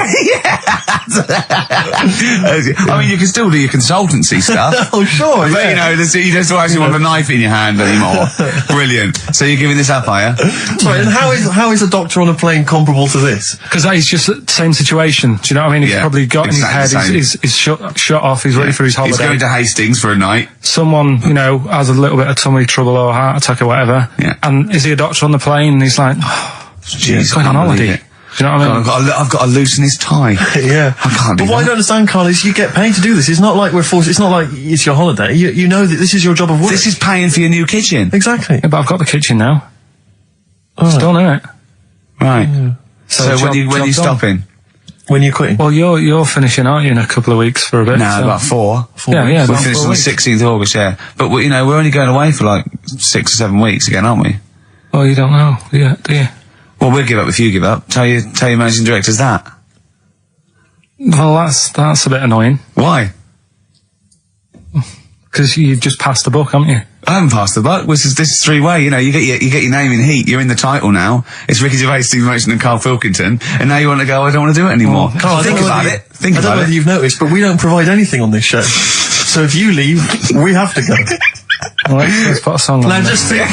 I mean, you can still do your consultancy stuff. Oh, sure, But, yeah. you know, you don't actually want a knife in your hand anymore. Brilliant. So you're giving this up, are you? Sorry, and how is a doctor on a plane comparable to this? Because that is just the same situation. Do you know what I mean? He's probably got in his head, he's shut off, he's ready for his holiday. He's going to Hastings for a night. Someone, you know, has a little bit of tummy trouble or a heart attack or whatever. Yeah. And is he a doctor on the plane? And he's like, oh, he's going on holiday. Do you know what I mean? I've got to loosen his tie. Yeah. I can't do But that. what I don't understand, Karl, is you get paid to do this. It's not like we're forced, it's not like it's your holiday. You know that this is your job of work. This is paying for your new kitchen. Exactly. Yeah, but I've got the kitchen now. Oh. It's done, innit? Right. Yeah. So when are you stopping? When you're quitting? Well, you're finishing, aren't you, in a couple of weeks for a bit? No, about 4. Yeah, We're finished on the 16th of August, yeah. But, you know, we're only going away for like 6 or 7 weeks again, aren't we? Well, you don't know, do you? Well, we'll give up if you give up. Tell your managing directors that. Well, that's a bit annoying. Why? Because you've just passed the book, haven't you? I haven't passed the buck. This is 3-way. You know, you get your name in heat. You're in the title now. It's Ricky Gervais, Steve Merchant, and Karl Pilkington. And now you want to go, I don't want to do it anymore. Karl, Think about it. I don't know whether you've noticed, but we don't provide anything on this show. So if you leave, we have to go. Well, let's put a song on. Now just think,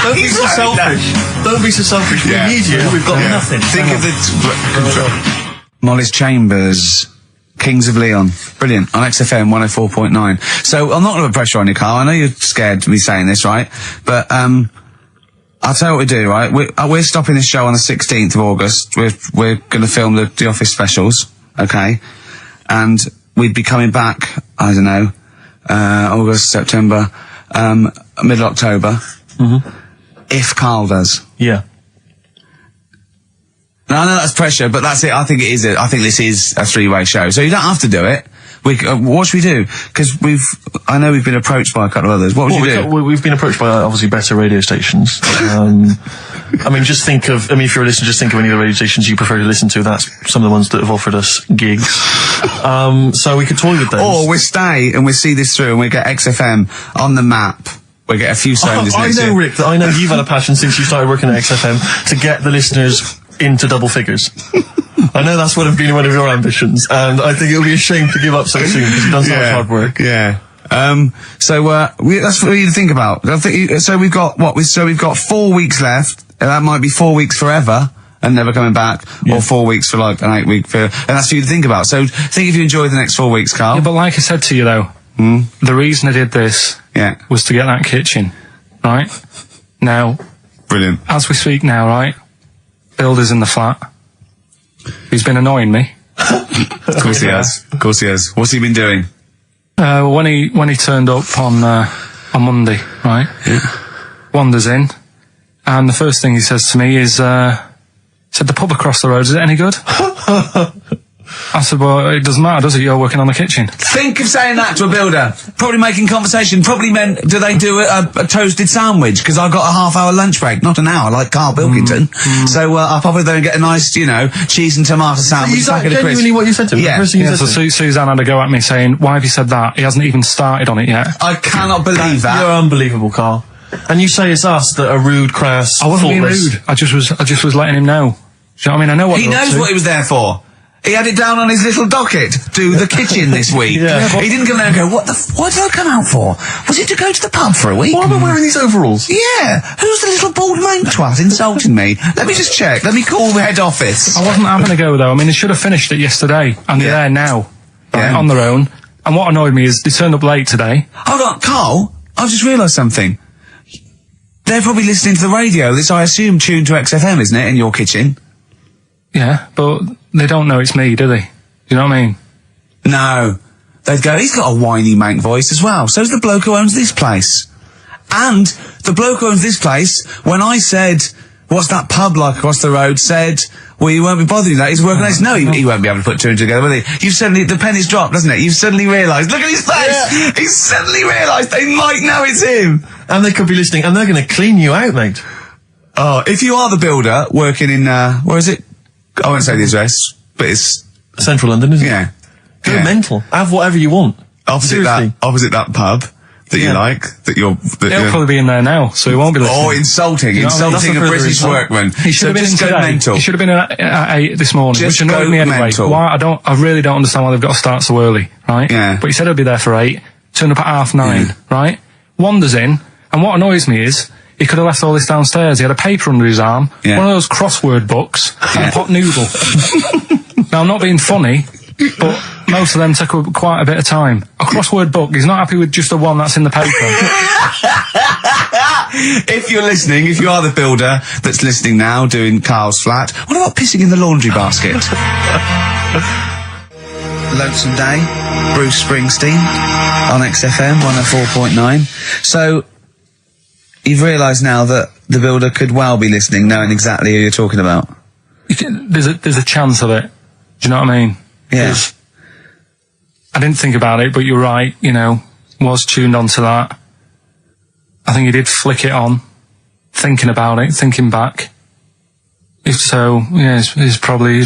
don't be so selfish. Don't be so selfish. We need you. We've got nothing. Think of the... Molly's Chambers... Kings of Leon. Brilliant. On XFM 104.9. So, I'm not going to put pressure on you, Karl. I know you're scared of me saying this, right? But, I'll tell you what we do, right? We're stopping this show on the 16th of August. We're going to film the Office specials, okay? And we'd be coming back, I don't know, August, September, middle October. If Karl does. Yeah. Now, I know that's pressure, but that's it. I think it is. I think this is a three-way show, so you don't have to do it. What should we do? Because I know we've been approached by a couple of others. What would you do? We've been approached by obviously better radio stations. I mean, if you're a listener, just think of any of the radio stations you prefer to listen to. That's some of the ones that have offered us gigs. So we could toy with those. Or we stay and we see this through and we get XFM on the map. We get a few songs next year. Rick, that I know you've had a passion since you started working at XFM to get the listeners into double figures. I know that's been one of your ambitions, and I think it would be a shame to give up so soon because you've done so much hard work. Yeah. That's for you to think about. So we've got we've got 4 weeks left. And that might be 4 weeks forever and never coming back, or 4 weeks for like an 8-week period. And that's for you to think about. So think if you enjoy the next 4 weeks, Karl. Yeah, but like I said to you though, the reason I did this was to get that kitchen, right? Now, brilliant. As we speak now, right? Builder's in the flat. He's been annoying me. Of course he has. Of course he has. What's he been doing? When he turned up on Monday, right? Yeah. Wanders in, and the first thing he says to me is, said, the pub across the road, is it any good? I said, well, it doesn't matter, does it? You're working on the kitchen. Think of saying that to a builder. Probably making conversation. Probably meant, do they do a toasted sandwich? Because I've got a half-hour lunch break. Not an hour, like Karl Pilkington. So I'll probably then get a nice, cheese and tomato sandwich. Is that genuinely what you said to him? Yeah. So Suzanne had to go at me saying, why have you said that? He hasn't even started on it yet. I cannot believe that. You're unbelievable, Karl. And you say it's us that are rude, crass, I wasn't being faultless. rude. I just was letting him know. Do you know what I mean? I know what he knows what he was there for. He had it down on his little docket. Do the kitchen this week. He didn't come there and go, what did I come out for? Was it to go to the pub for a week? Why am I wearing these overalls? Yeah. Who's the little bald main twat insulting me? Let me just check. Let me call the head office. I wasn't having a go though. I mean, they should have finished it yesterday, and they're there now, on their own. And what annoyed me is they turned up late today. Hold on, Karl. I've just realised something. They're probably listening to the radio. This, I assume, tuned to XFM, isn't it, in your kitchen? Yeah, but they don't know it's me, do they? Do you know what I mean? No. They'd go, he's got a whiny mank voice as well. So's the bloke who owns this place. And the bloke who owns this place, when I said, what's that pub like across the road, said, well, you won't be bothering that. He's working on this. No, he won't be able to put two and two together, will he? You've suddenly, the penny's dropped, doesn't it? You've suddenly realised. Look at his face! Yeah. He's suddenly realised they might know it's him. And they could be listening, and they're going to clean you out, mate. Oh, if you are the builder working in, where is it? I won't say the address, but it's Central London, isn't it? Go mental. Have whatever you want. Opposite that pub that you like, He'll probably be in there now, so he won't be listening. Oh, insulting a British workman. He should have been in today. Mental. He should have been at 8 this morning, which annoyed me anyway. Mental. Why? I really don't understand why they've got to start so early, right? Yeah. But he said he'll be there for 8, turned up at 9:30, right? Wanders in, and what annoys me is, he could have left all this downstairs. He had a paper under his arm, one of those crossword books, and a pot noodle. Now, I'm not being funny, but most of them take quite a bit of time. A crossword book, he's not happy with just the one that's in the paper. If you're listening, if you are the builder that's listening now, doing Karl's flat, what about pissing in the laundry basket? Lonesome Day, Bruce Springsteen, on XFM 104.9. So, you've realised now that the builder could well be listening, knowing exactly who you're talking about. There's a chance of it. Do you know what I mean? Yeah. I didn't think about it, but you're right, was tuned onto that. I think he did flick it on, thinking about it, thinking back. So, yeah, he's probably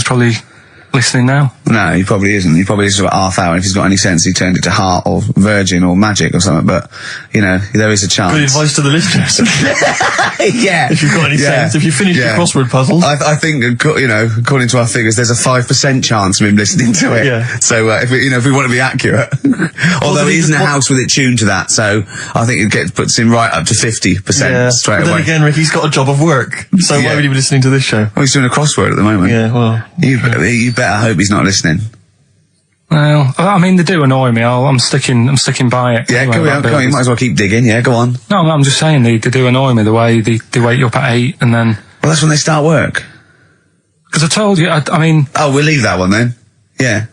listening now. No, he probably isn't. He probably is about half hour. If he's got any sense, he turned it to Heart or Virgin or Magic or something. But, there is a chance. Good advice to the listeners. Yeah. If you've got any sense, if you finish your crossword puzzles. I think, according to our figures, there's a 5% chance of him listening to it. Yeah. So, if we want to be accurate. Although he isn't a house with it tuned to that, so I think it puts him right up to 50% straight away. But then again, Rick, he's got a job of work. So why would he be listening to this show? Well, he's doing a crossword at the moment. Yeah, well. You better hope he's not listening. Well, I mean, they do annoy me. I'm sticking by it. Yeah, go on. You might as well keep digging. Yeah, go on. No, I'm just saying they do annoy me the way they wake you up at 8 and then. Well, that's when they start work. Because I told you, I mean. Oh, we'll leave that one then. Yeah.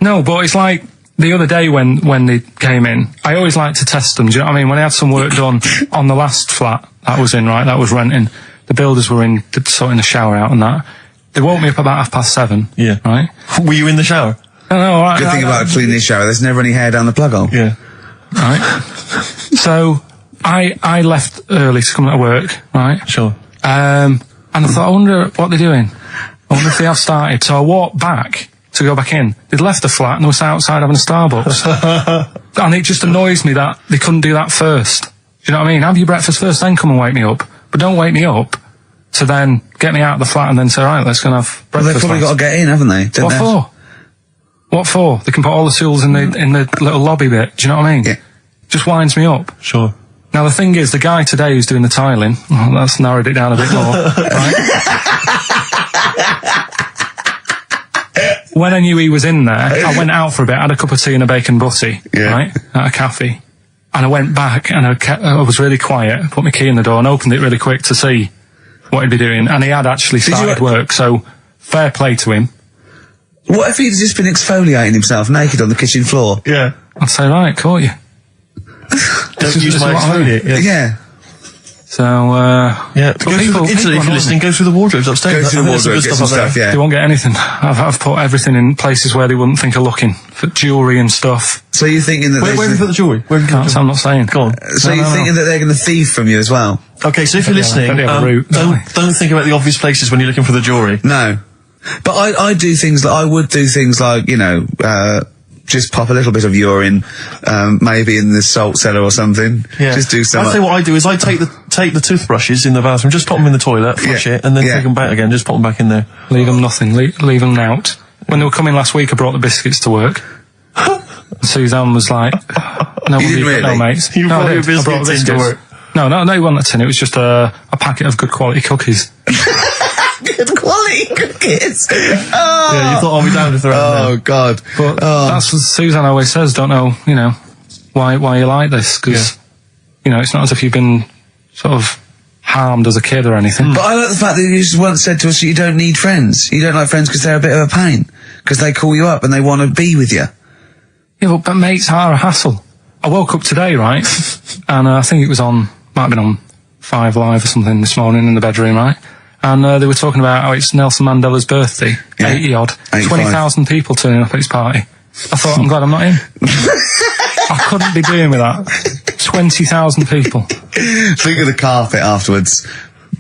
No, but it's like the other day when they came in, I always like to test them. Do you know what I mean? When I had some work done on the last flat that was in, right, that was renting, the builders were in, sorting the shower out and that. They woke me up about 7:30. Yeah. Right? Were you in the shower? No, all right. Good thing about cleaning this shower, there's never any hair down the plug hole. Yeah. Right. So I left early to come to work, right? Sure. And I thought, I wonder what they're doing. I wonder if they have started. So I walked back to go back in. They'd left the flat and they were outside having a Starbucks. And it just annoys me that they couldn't do that first. Do you know what I mean? Have your breakfast first, then come and wake me up. But don't wake me up to then get me out of the flat and then say, right, let's go and have breakfast. Well, they've probably got to get in, haven't they? What for? What for? They can put all the tools in the little lobby bit. Do you know what I mean? Yeah. Just winds me up. Sure. Now the thing is, the guy today who's doing the tiling, that's narrowed it down a bit more, right? When I knew he was in there, I went out for a bit, had a cup of tea and a bacon butty, right, at a cafe. And I went back and I was really quiet, put my key in the door and opened it really quick to see what he'd be doing. And he had actually started work, so fair play to him. What if he'd just been exfoliating himself naked on the kitchen floor? Yeah. I'd say, right, caught you. Don't use my exfoliate. Yeah. So, yeah. Go through, if you're listening, go through the wardrobes upstairs. Go through the wardrobe, get some stuff, yeah. They won't get anything. I've put everything in places where they wouldn't think of looking. For jewellery and stuff. So you're thinking that Where have you put the jewellery? Where have you put the I'm not saying. Go on. So you're thinking that they're going to thieve from you as well? Okay, so if you're listening, don't think about the obvious places when you're looking for the jewellery. No. But I do things like, I would do things like, you know, just pop a little bit of urine, maybe in the salt cellar or something. Yeah. Just do something. I'll tell you what I do is I take the toothbrushes in the bathroom, just pop them in the toilet, flush it, and then take them back again, just pop them back in there. Leave them nothing, leave them out. When they were coming last week, I brought the biscuits to work. Suzanne was like, no, You didn't really? No, mates. You brought I your did. I brought biscuits into work? No, it wasn't a tin, it was just a packet of good quality cookies. Good quality cookies. Yeah, you thought I'll be down if they're out there. God. But that's what Suzanne always says, don't know, you know, why you like this, because, you know, it's not as if you've been sort of harmed as a kid or anything. But I like the fact that you just once said to us that you don't need friends. You don't like friends because they're a bit of a pain. Because they call you up and they want to be with you. Yeah, but mates are a hassle. I woke up today, right, and I think it was might have been on 5 Live or something this morning in the bedroom, right? And they were talking about how it's Nelson Mandela's birthday, 80-odd, 20,000 people turning up at his party. I thought, I'm glad I'm not in. I couldn't be doing with that. 20,000 people. Think of the carpet afterwards.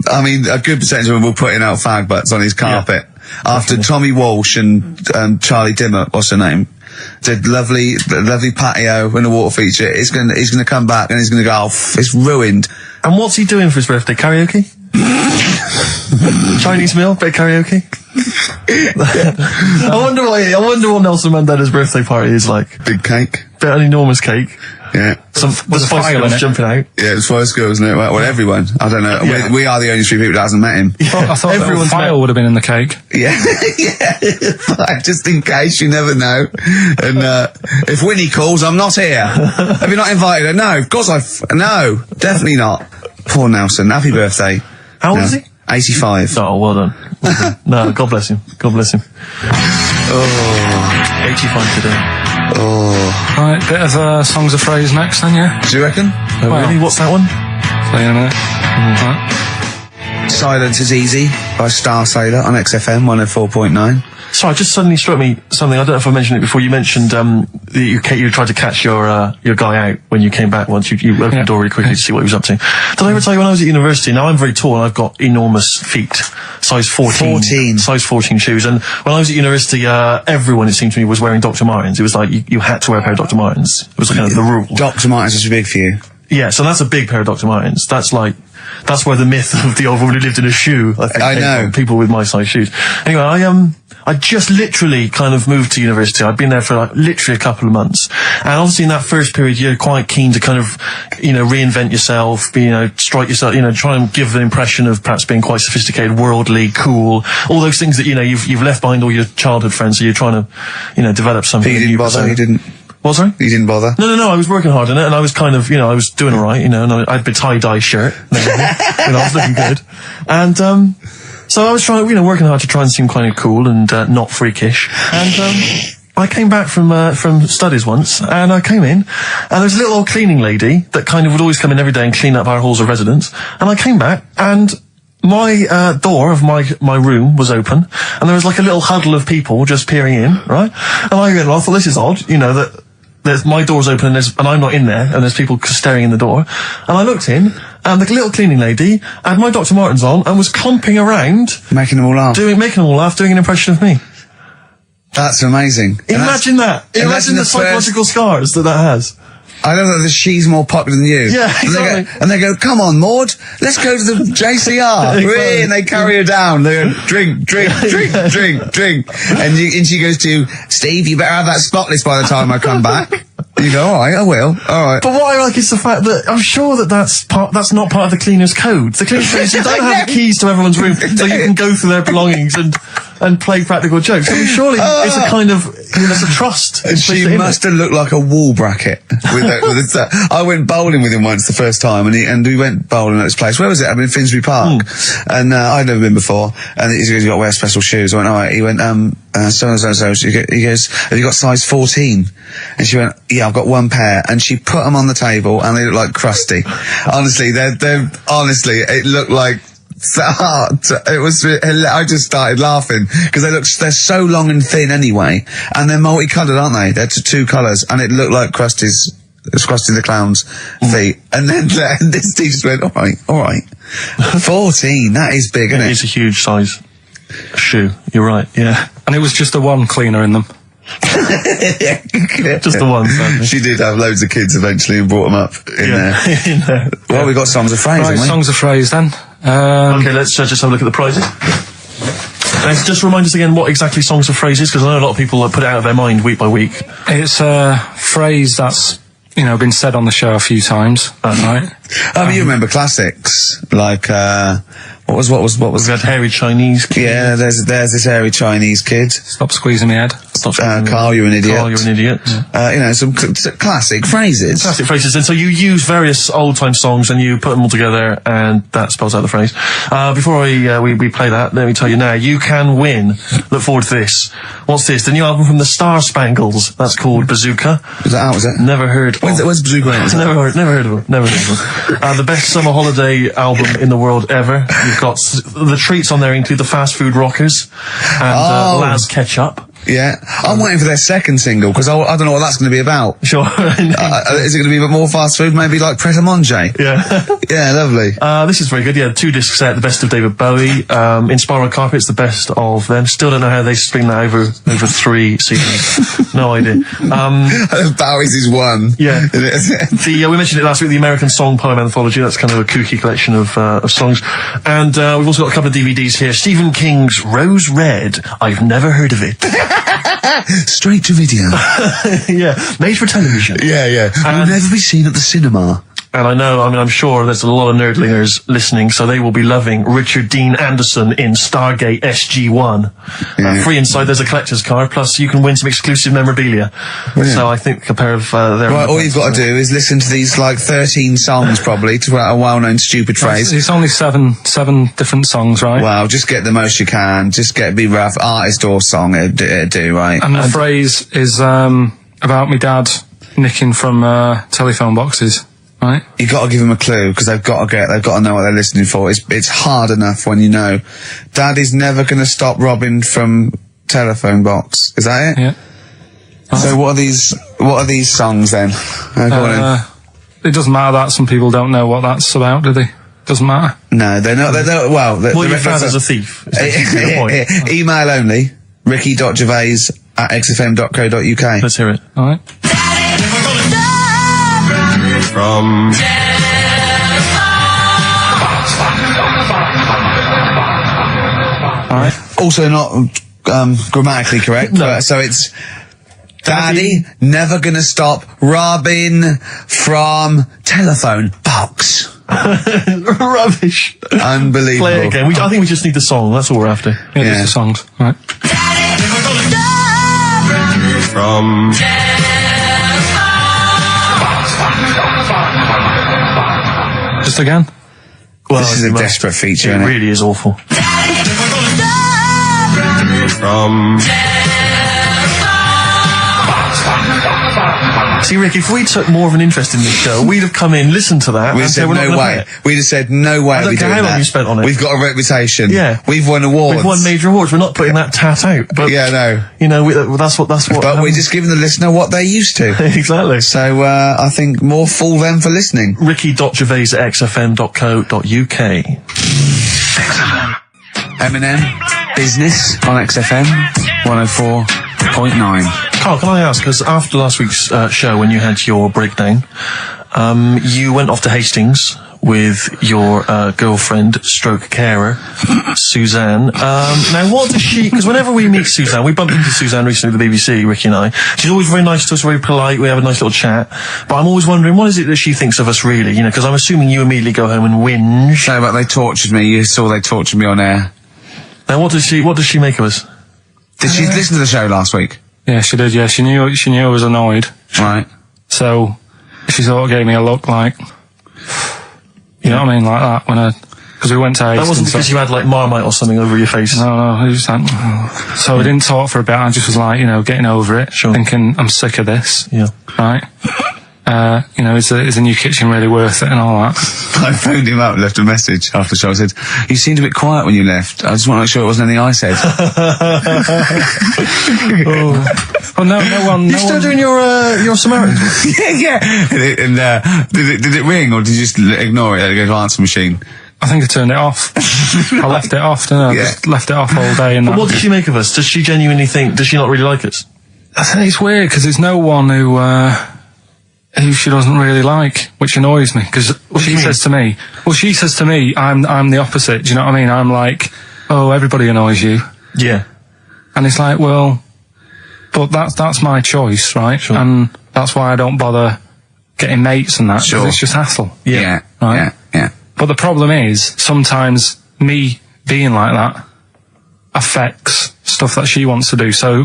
I mean, a good percentage of them were putting out fag butts on his carpet. After Tommy Walsh and Charlie Dimmock, what's her name, did lovely patio and a water feature, he's gonna come back and he's gonna go, it's ruined. And what's he doing for his birthday? Karaoke? Chinese meal? Bit of karaoke? I wonder what Nelson Mandela's birthday party is like. Big cake. Bit an enormous cake. Yeah. The Spice Girls jumping out. Yeah, it's Spice Girls, isn't it? Well, everyone. I don't know. Yeah. We are the only 3 people that hasn't met him. I thought everyone's file would have been in the cake. Yeah. Yeah. Just in case, you never know. And if Winnie calls, I'm not here. Have you not invited her? No, of course no, definitely not. Poor Nelson. Happy birthday. How old is he? 85. Oh, well done. No, God bless him. God bless him. Oh, 85 today. Oh. Right, bit of songs of phrase next then, yeah? Do you reckon? Oh, really? What's that one? Play in a minute. Right. Silence is Easy by Star Sailor on XFM 104.9. Sorry, just suddenly struck me something. I don't know if I mentioned it before. You mentioned that you tried to catch your guy out when you came back once. You opened the door really quickly to see what he was up to. Did I ever tell you when I was at university? Now I'm very tall and I've got enormous feet, size 14 shoes. And when I was at university, everyone, it seemed to me, was wearing Dr. Martens. It was like you had to wear a pair of Dr. Martens. It was kind of the rule. Dr. Martens is big for you. Yeah, so that's a big pair of Dr. Martens. That's where the myth of the old woman who lived in a shoe, I think, I know. People with my size shoes. Anyway, I just literally kind of moved to university. I'd been there for literally a couple of months. And obviously in that first period, you're quite keen to kind of, reinvent yourself, strike yourself, try and give an impression of perhaps being quite sophisticated, worldly, cool, all those things that, you've left behind all your childhood friends, so you're trying to, develop something. He didn't bother, he didn't. What, sorry? You didn't bother? No, I was working hard on it, and I was kind of, I was doing alright, and I had a tie-dye shirt, I was looking good. And, so I was trying, working hard to try and seem kind of cool and, not freakish. And, I came back from studies once, and I came in, and there was a little old cleaning lady that kind of would always come in every day and clean up our halls of residence. And I came back, and my door of my room was open, and there was like a little huddle of people just peering in, right? And I thought, this is odd, you know, that there's my door's open and I'm not in there, and there's people staring in the door. And I looked in, and the little cleaning lady had my Dr. Martens on and was clomping around, Making them all laugh. making them all laugh, doing an impression of me. That's amazing. Imagine that. Imagine the psychological scars that has. I know that she's more popular than you. Yeah, exactly. And they go, come on, Maud, let's go to the JCR. Exactly. And they carry her down. They go, drink. And she goes to, Steve, you better have that spotless by the time I come back. You go, all right, I will. All right. But what I like is the fact that I'm sure that's not part of the cleaner's code. The cleaner's code is you don't have the keys to everyone's room, so you can go through their belongings and play practical jokes. I mean, surely it's a kind of, it's a trust. And she must have looked like a wall bracket. I went bowling with him once the first time, and we went bowling at this place. Where was it? I mean, Finsbury Park. And I'd never been before. And he goes, you got to wear special shoes. I went, all right. He went, so. He goes, have you got size 14? And she went, yeah, I've got one pair. And she put them on the table, and they look like Krusty. Honestly, honestly, it looked like. It was. I just started laughing because they're so long and thin anyway, and they're multicoloured, aren't they? They're two colours, and it looked like Krusty the Clown's feet. And then this teacher went, all right, 14. That is big, isn't it? It's a huge size shoe. You're right. Yeah, And it was just the one cleaner in them. just the one. Sadly. She did have loads of kids eventually and brought them up in there. Well, we got songs of phrase, Right, haven't we? songs of phrase then. Okay, let's just have a look at the prizes. Just remind us again what exactly songs of phrase is, because I know a lot of people put it out of their mind week by week. It's a phrase that's, been said on the show a few times, right? You remember classics like what was We had hairy Chinese kid. yeah, there's this hairy Chinese kid. Stop squeezing my head. Carl, you're an idiot. Carl, you're an idiot. Some classic phrases. Classic phrases. And so you use various old-time songs and you put them all together, and that spells out the phrase. Before we play that, let me tell you now, you can win. Look forward to this. What's this? The new album from the Star Spangles. That's called Bazooka. Is that out, was it? Never heard. When's Bazooka out? Never heard of them. The best summer holiday album in the world ever. You've got the treats on there include the Fast Food Rockers and Laz Ketchup. Yeah, I'm waiting for their second single because I don't know what that's going to be about. Sure. Is it going to be a bit more fast food? Maybe like Pret a Manger? Yeah. Yeah, lovely. This is very good. Yeah, 2 disc set, the best of David Bowie. Inspiral Carpets, the best of them. Still don't know how they spring that over 3 seasons. No idea. Bowie's is one. Yeah. We mentioned it last week, the American Song Poem Anthology. That's kind of a kooky collection of songs. And we've also got a couple of DVDs here. Stephen King's Rose Red. I've never heard of it. Straight to video. Yeah, made for television. Yeah. Will never be seen at the cinema. And I'm sure there's a lot of nerdlingers listening, so they will be loving Richard Dean Anderson in Stargate SG-1. Free inside, there's a collector's card, plus you can win some exclusive memorabilia. Brilliant. So I think a pair of their... Right, all you've got to do is listen to these, 13 songs, probably, to a well-known stupid phrase. It's only seven different songs, right? Well, just get the most you can. Just be rough. Artist or song, it'd do, right? And the phrase is about me dad nicking from telephone boxes. Right. You got to give them a clue because they've got to know what they're listening for. It's hard enough when you know. Daddy's never going to stop robbing from telephone box. Is that it? Yeah. So what are these songs then? Go on in. It doesn't matter that some people don't know what that's about, do they? Doesn't matter. No, they don't. Well, your dad is a thief. Email only. ricky.gervais@xfm.co.uk. Let's hear it. All right. From All right. Also not grammatically correct. No. So it's Daddy never gonna stop robbing from telephone box. Rubbish. Unbelievable. Play it again. I think we just need the song. That's all we're after. Yeah, just the songs. All right. from Just again. Well, This is a desperate feature, It isn't it? really is awful. from See, Rick, if we took more of an interest in this show, we'd have come in, listened to that, We'd and have said said we're not no gonna way. pay it. We'd have said no way. I don't care how long you spent on it. We've got a reputation. Yeah. We've won awards. We've won major awards. We're not putting that tat out. But, Yeah, no. You know, that's what. But we're just giving the listener what they're used to. Exactly. So I think more fool them for listening. Ricky.gervais@xfm.co.uk. Eminem, Business on XFM 104.9. Carl, can I ask, because after last week's show, when you had your breakdown, you went off to Hastings with your girlfriend, stroke carer, Suzanne. Now, what does she... Because whenever we meet Suzanne, we bumped into Suzanne recently at the BBC, Ricky and I. She's always very nice to us, very polite. We have a nice little chat. But I'm always wondering, what is it that she thinks of us, really? You know, because I'm assuming you immediately go home and whinge. No, but they tortured me. You saw they tortured me on air. Now, what does she make of us? Did she listen to the show last week? Yeah, she did. Yeah, she knew I was annoyed. Right. So she sort of gave me a look like, you know what I mean, like that because we went to Hastings. That wasn't because you had like Marmite or something over your face. No, it was like, so we didn't talk for a bit. I just was like, getting over it, thinking I'm sick of this. Yeah. Right. Is the new kitchen really worth it and all that? I phoned him up, left a message after the show. I said, "You seemed a bit quiet when you left. I just want to make sure it wasn't anything I said." Oh no one. You still doing your Samaritan? yeah. And did it ring or did you just ignore it? Let it go to answer machine. I think I turned it off. I left it off, didn't I? Yeah. Just left it off all day. And But what does she make of us? Does she genuinely think? Does she not really like us? I think it's weird because there's no one who she doesn't really like, which annoys me. Because she says to me, I'm the opposite. Do you know what I mean? I'm like, oh, everybody annoys you. Yeah. And it's like, well, but that's my choice, right? Sure. And that's why I don't bother getting mates and that. 'Cause Sure. it's just hassle. Yeah. Right? Yeah. But the problem is, sometimes me being like that affects stuff that she wants to do. So,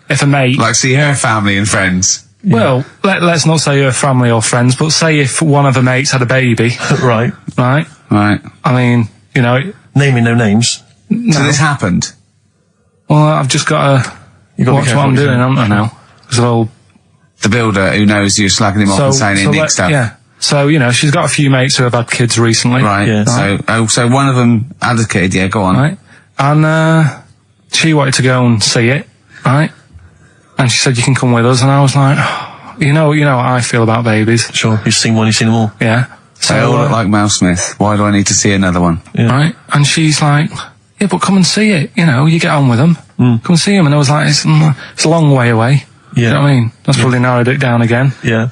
if a mate... Like see her family and friends. Well, let's not say her family or friends, but say if one of her mates had a baby. Right. Right? Right. I mean, Naming no names. So this happened. well, I've just got to watch what I'm doing, haven't I now? So, The builder who knows you're slagging him off and saying he nicks stuff. Yeah. So, she's got a few mates who have had kids recently. Right. Yeah. So one of them had a kid. Yeah, go on. Right? And she wanted to go and see it, right? And she said, you can come with us. And I was like, you know what I feel about babies. Sure. You've seen one, you've seen them all. Yeah. They all look like Mel Smith. Why do I need to see another one? Yeah. Right? And she's like, yeah, but come and see it. You get on with them. Come and see them. And I was like, it's a long way away. Yeah. You know what I mean? That's probably narrowed it down again. Yeah.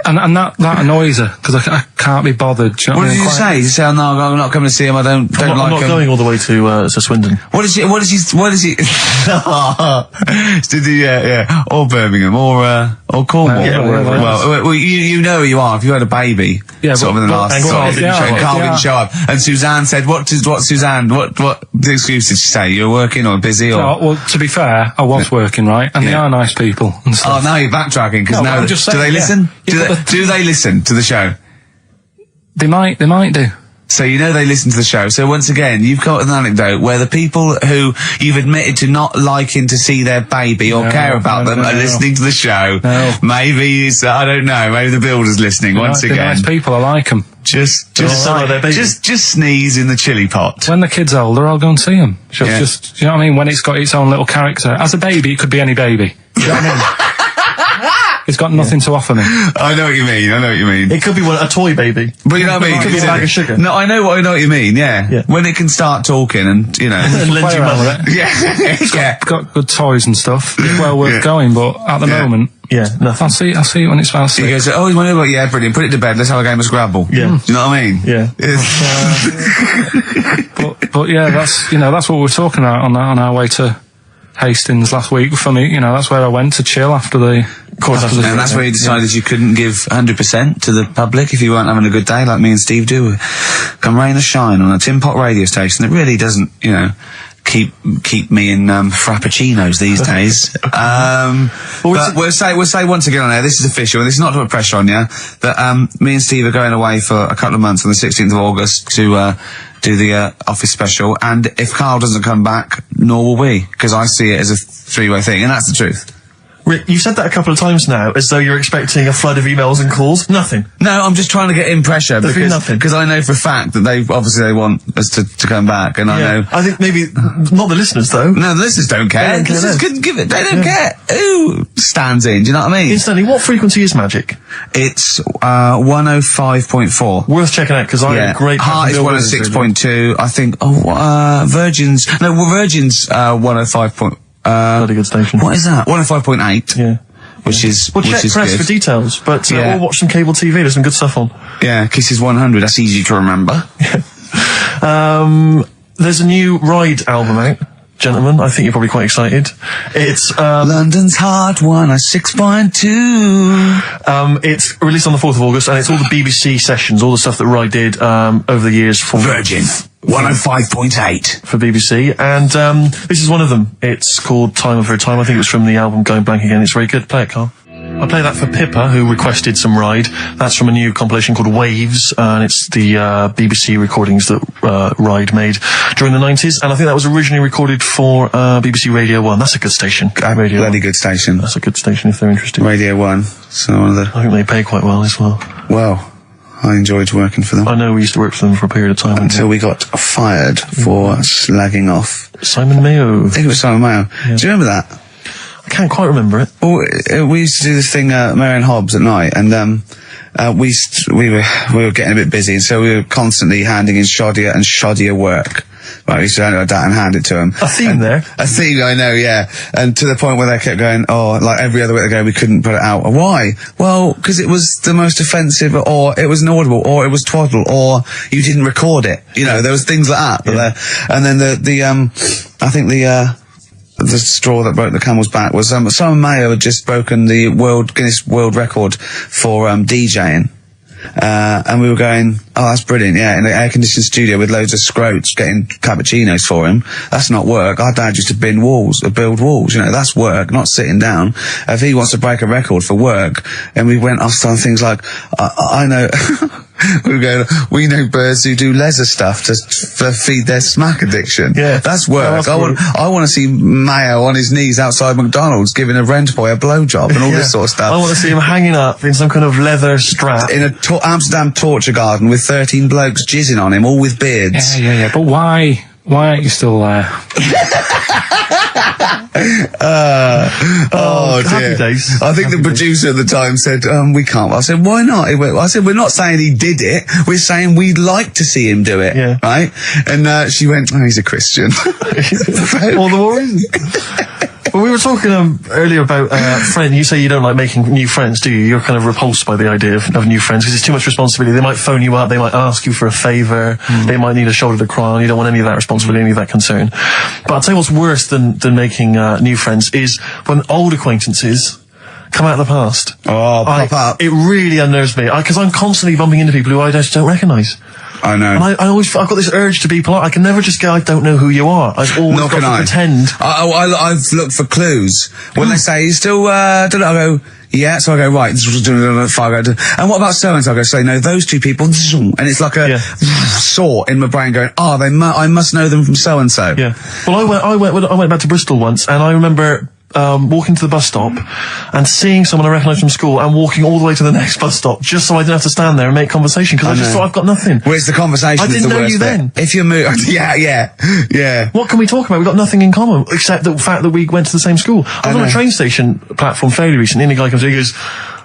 And that annoys her because I can't be bothered. Do you know What I did mean? you say? Did you say, "Oh no, I'm not coming to see him. I don't I'm like not him." going all the way to Swindon. What is he? Did he? Yeah. Or Birmingham, or Cornwall. Yeah, wherever. Well, you know who you are. If you had a baby, Yeah, sort of in the but- last, and Carl didn't show up. Carl didn't show up, and Suzanne said, "What Suzanne? What the excuse did she say? You're working or busy or?" Well, to be fair, I was working, right? And they Yeah. are nice people and stuff. Oh, now you're backtracking because No, now I'm just do saying, they yeah. listen? Yeah, Do they listen to the show? They might do. So they listen to the show. So once again, you've got an anecdote where the people who you've admitted to not liking to see their baby or No, care about no, them no, are no. listening to the show. No. Maybe I don't know. Maybe the builder's listening once They're again. nice people. I like them. Just some of their baby. just sneeze in the chili pot. When the kid's older, I'll go and see them. Yeah. Just, you know what I mean? When it's got its own little character. As a baby, it could be any baby. Do you know what I mean? It's got nothing to offer me. I know what you mean. It could be a toy baby. But you know what I mean? It could be a bag of sugar. No, I know what you mean. Yeah. Yeah. When it can start talking and And lend Play you around money. with it. yeah. Got good toys and stuff. It's well worth going, but at the Yeah. moment, Yeah, nothing. I'll see it when it's about He 6. goes, "Oh, you want to yeah, brilliant. Put it to bed. Let's have a game of Scrabble." Yeah. Do you know what I mean? Yeah. But yeah, that's what we were talking about on our way to Hastings last week. Funny, that's where I went to chill after the. And that's where you decided you couldn't give 100% to the public if you weren't having a good day, like me and Steve do. Come rain or shine on a tin pot radio station that really doesn't, keep me in frappuccinos these days. But we'll say once again on air, this is official, and this is not to put pressure on you, that me and Steve are going away for a couple of months on the 16th of August to do the office special, and if Carl doesn't come back, nor will we, because I see it as a three-way thing, and that's the truth. Rick, you've said that a couple of times now, as though you're expecting a flood of emails and calls. Nothing. No, I'm just trying to get in pressure because I know for a fact that they want us to come back, and I know. I think maybe not the listeners though. No, the listeners don't care. They Listeners couldn't give it. They don't care. Who stands in? Do you know what I mean? Instantly, what frequency is Magic? It's 105.4. Worth checking out because I had a great. Heart is 106.2. I think. Virgin's 105. Bloody good station. What is that? 105.8. Yeah. Which is check press good for details, but Yeah. or watch some cable TV. There's some good stuff on. Yeah, Kisses 100. That's easy to remember. There's a new Ride album out, gentlemen. I think you're probably quite excited. It's London's Heart 106.2. It's released on the 4th of August, and it's all the BBC sessions, all the stuff that Ride did over the years for Virgin 105.8 for BBC, and this is one of them. It's called Time of Her Time. I think it's from the album Going Blank Again. It's very good. Play it, Carl. I play that for Pippa, who requested some Ride. That's from a new compilation called Waves, and it's the BBC recordings that Ride made during the 90s, and I think that was originally recorded for BBC Radio 1. That's a good station. Radio Bloody 1. good station. That's a good station if they're interested. Radio 1. So one of the. I think they pay quite well as well. Well, I enjoyed working for them. I know we used to work for them for a period of time. Until we got fired for slagging off. Simon Mayo. I think it was Simon Mayo. Yeah. Do you remember that? I can't quite remember it. Well, we used to do this thing, Marion Hobbs at night, and we were getting a bit busy, and so we were constantly handing in shoddier and shoddier work. Right, we used to hand it like that and hand it to them. A theme there. A theme, I know, yeah. And to the point where they kept going, like every other week they go, we couldn't put it out. Why? Well, because it was the most offensive, or it was inaudible, or it was twaddle, or you didn't record it. You know, there was things like that. Yeah. And then I think the straw that broke the camel's back was Simon Mayo had just broken the Guinness World Record for DJing. And we were going, that's brilliant, yeah, in an air-conditioned studio with loads of scrotes getting cappuccinos for him. That's not work. Our dad used to build walls, you know, that's work, not sitting down. If he wants to break a record for work, and we went off on things like, I know, we know birds who do leisure stuff to feed their smack addiction. Yeah. That's work. I want to see Mayo on his knees outside McDonald's giving a rent boy a blowjob and all this sort of stuff. I want to see him hanging up in some kind of leather strap. In a Amsterdam torture garden with 13 blokes jizzing on him, all with beards. Yeah. But why aren't you still there? Oh happy dear. days. I think the producer at the time said, we can't. I said, why not? I said, we're not saying he did it. We're saying we'd like to see him do it. Yeah. Right? And she went, he's a Christian. All the more reason. Well, we were talking earlier about friends. You say you don't like making new friends, do you? You're kind of repulsed by the idea of new friends because it's too much responsibility. They might phone you up, they might ask you for a favour, they might need a shoulder to cry on. You don't want any of that responsibility, any of that concern. But I'll tell you what's worse than making new friends is when old acquaintances come out of the past. Oh, pop up. It really unnerves me because I'm constantly bumping into people who I just don't recognise. I know. And I've got this urge to be polite. I can never just go, I don't know who you are. I've always got to pretend. I've looked for clues. When they say, you still, don't know, I go, yeah, so I go, right, and what about so-and-so? I go, say, no, those two people, and it's like a saw in my brain going, I must know them from so-and-so. Yeah. Well, I went back to Bristol once, and I remember walking to the bus stop and seeing someone I recognised from school and walking all the way to the next bus stop just so I didn't have to stand there and make conversation because I just thought I've got nothing. Well, it's the conversation. I didn't know you then. If you move, yeah. What can we talk about? We've got nothing in common except the fact that we went to the same school. I was on a train station platform fairly recently and the guy comes in and he goes,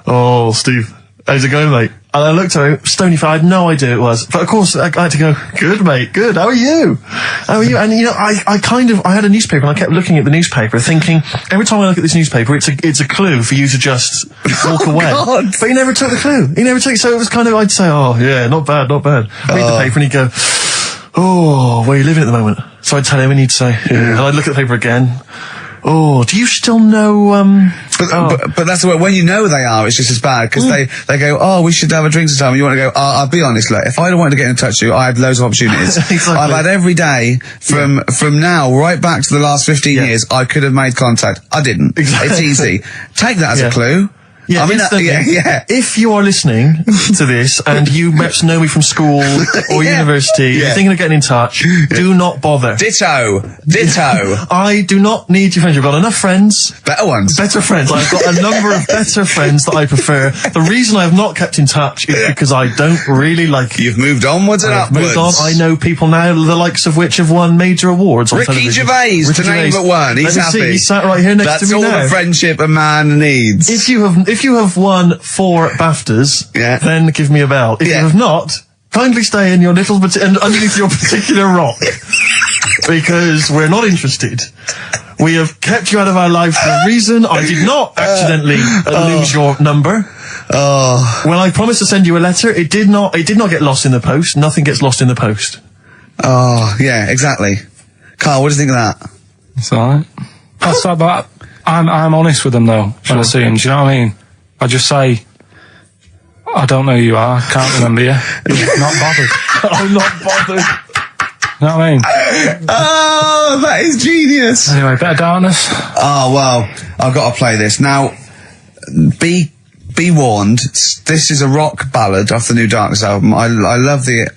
"Oh, Steve, how's it going, mate?" And I looked at him, stony faced, I had no idea it was. But of course, I had to go, "Good, mate, good, how are you? How are you?" And you know, I had a newspaper and I kept looking at the newspaper thinking, every time I look at this newspaper, it's a clue for you to just walk away. God. But he never took the clue. So it was kind of, I'd say, "Oh, yeah, not bad. Read the paper and he'd go, "Oh, where are you living at the moment?" So I'd tell him and he'd say, "Yeah." And I'd look at the paper again. Oh, do you still know, But that's what, when you know they are, it's just as bad, because they go, oh, we should have a drink sometime. You want to go, I'll be honest, look, if I'd wanted to get in touch with you, I had loads of opportunities. Exactly. I've had every day from now right back to the last 15 years, I could have made contact. I didn't. Exactly. It's easy. Take that as a clue. Yeah, I mean, if you are listening to this and you perhaps know me from school or university, you're thinking of getting in touch, do not bother. Ditto. I do not need your friends. I've got enough friends. Better ones. Better friends. I've got a number of better friends that I prefer. The reason I have not kept in touch is because I don't really like you. You've moved onwards and upwards. Moved on. I know people now, the likes of which have won major awards on Ricky television. Gervais, to name but one. He's happy. See, he's sat right here next to me now. That's all the friendship a man needs. If you have won 4 BAFTAs, then give me a bell. If you have not, kindly stay in your little underneath your particular rock, because we're not interested. We have kept you out of our life for a reason. I did not accidentally lose your number. When I promised to send you a letter, it did not get lost in the post. Nothing gets lost in the post. Oh, yeah, exactly. Carl, what do you think of that? It's alright. That's that, but I'm honest with them though, when I see them. Do you know what I mean? I just say, I don't know who you are, can't remember you. Not bothered. I'm not bothered. You know what I mean? Oh, that is genius. Anyway, Bit of Darkness. Oh, well, I've got to play this. Now, be warned, this is a rock ballad off the new Darkness album. I love the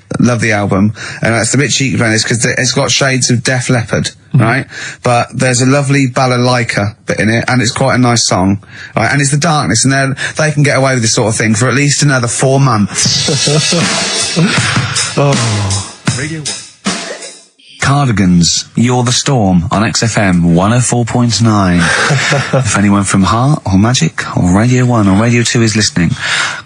album, and it's a bit cheeky playing this because it's got shades of Def Leppard, right? But there's a lovely balalaika bit in it, and it's quite a nice song, right? And it's the Darkness, and they can get away with this sort of thing for at least another 4 months. Radio 1. Cardigans, You're the Storm on XFM 104.9. If anyone from Heart or Magic or Radio 1 or Radio 2 is listening,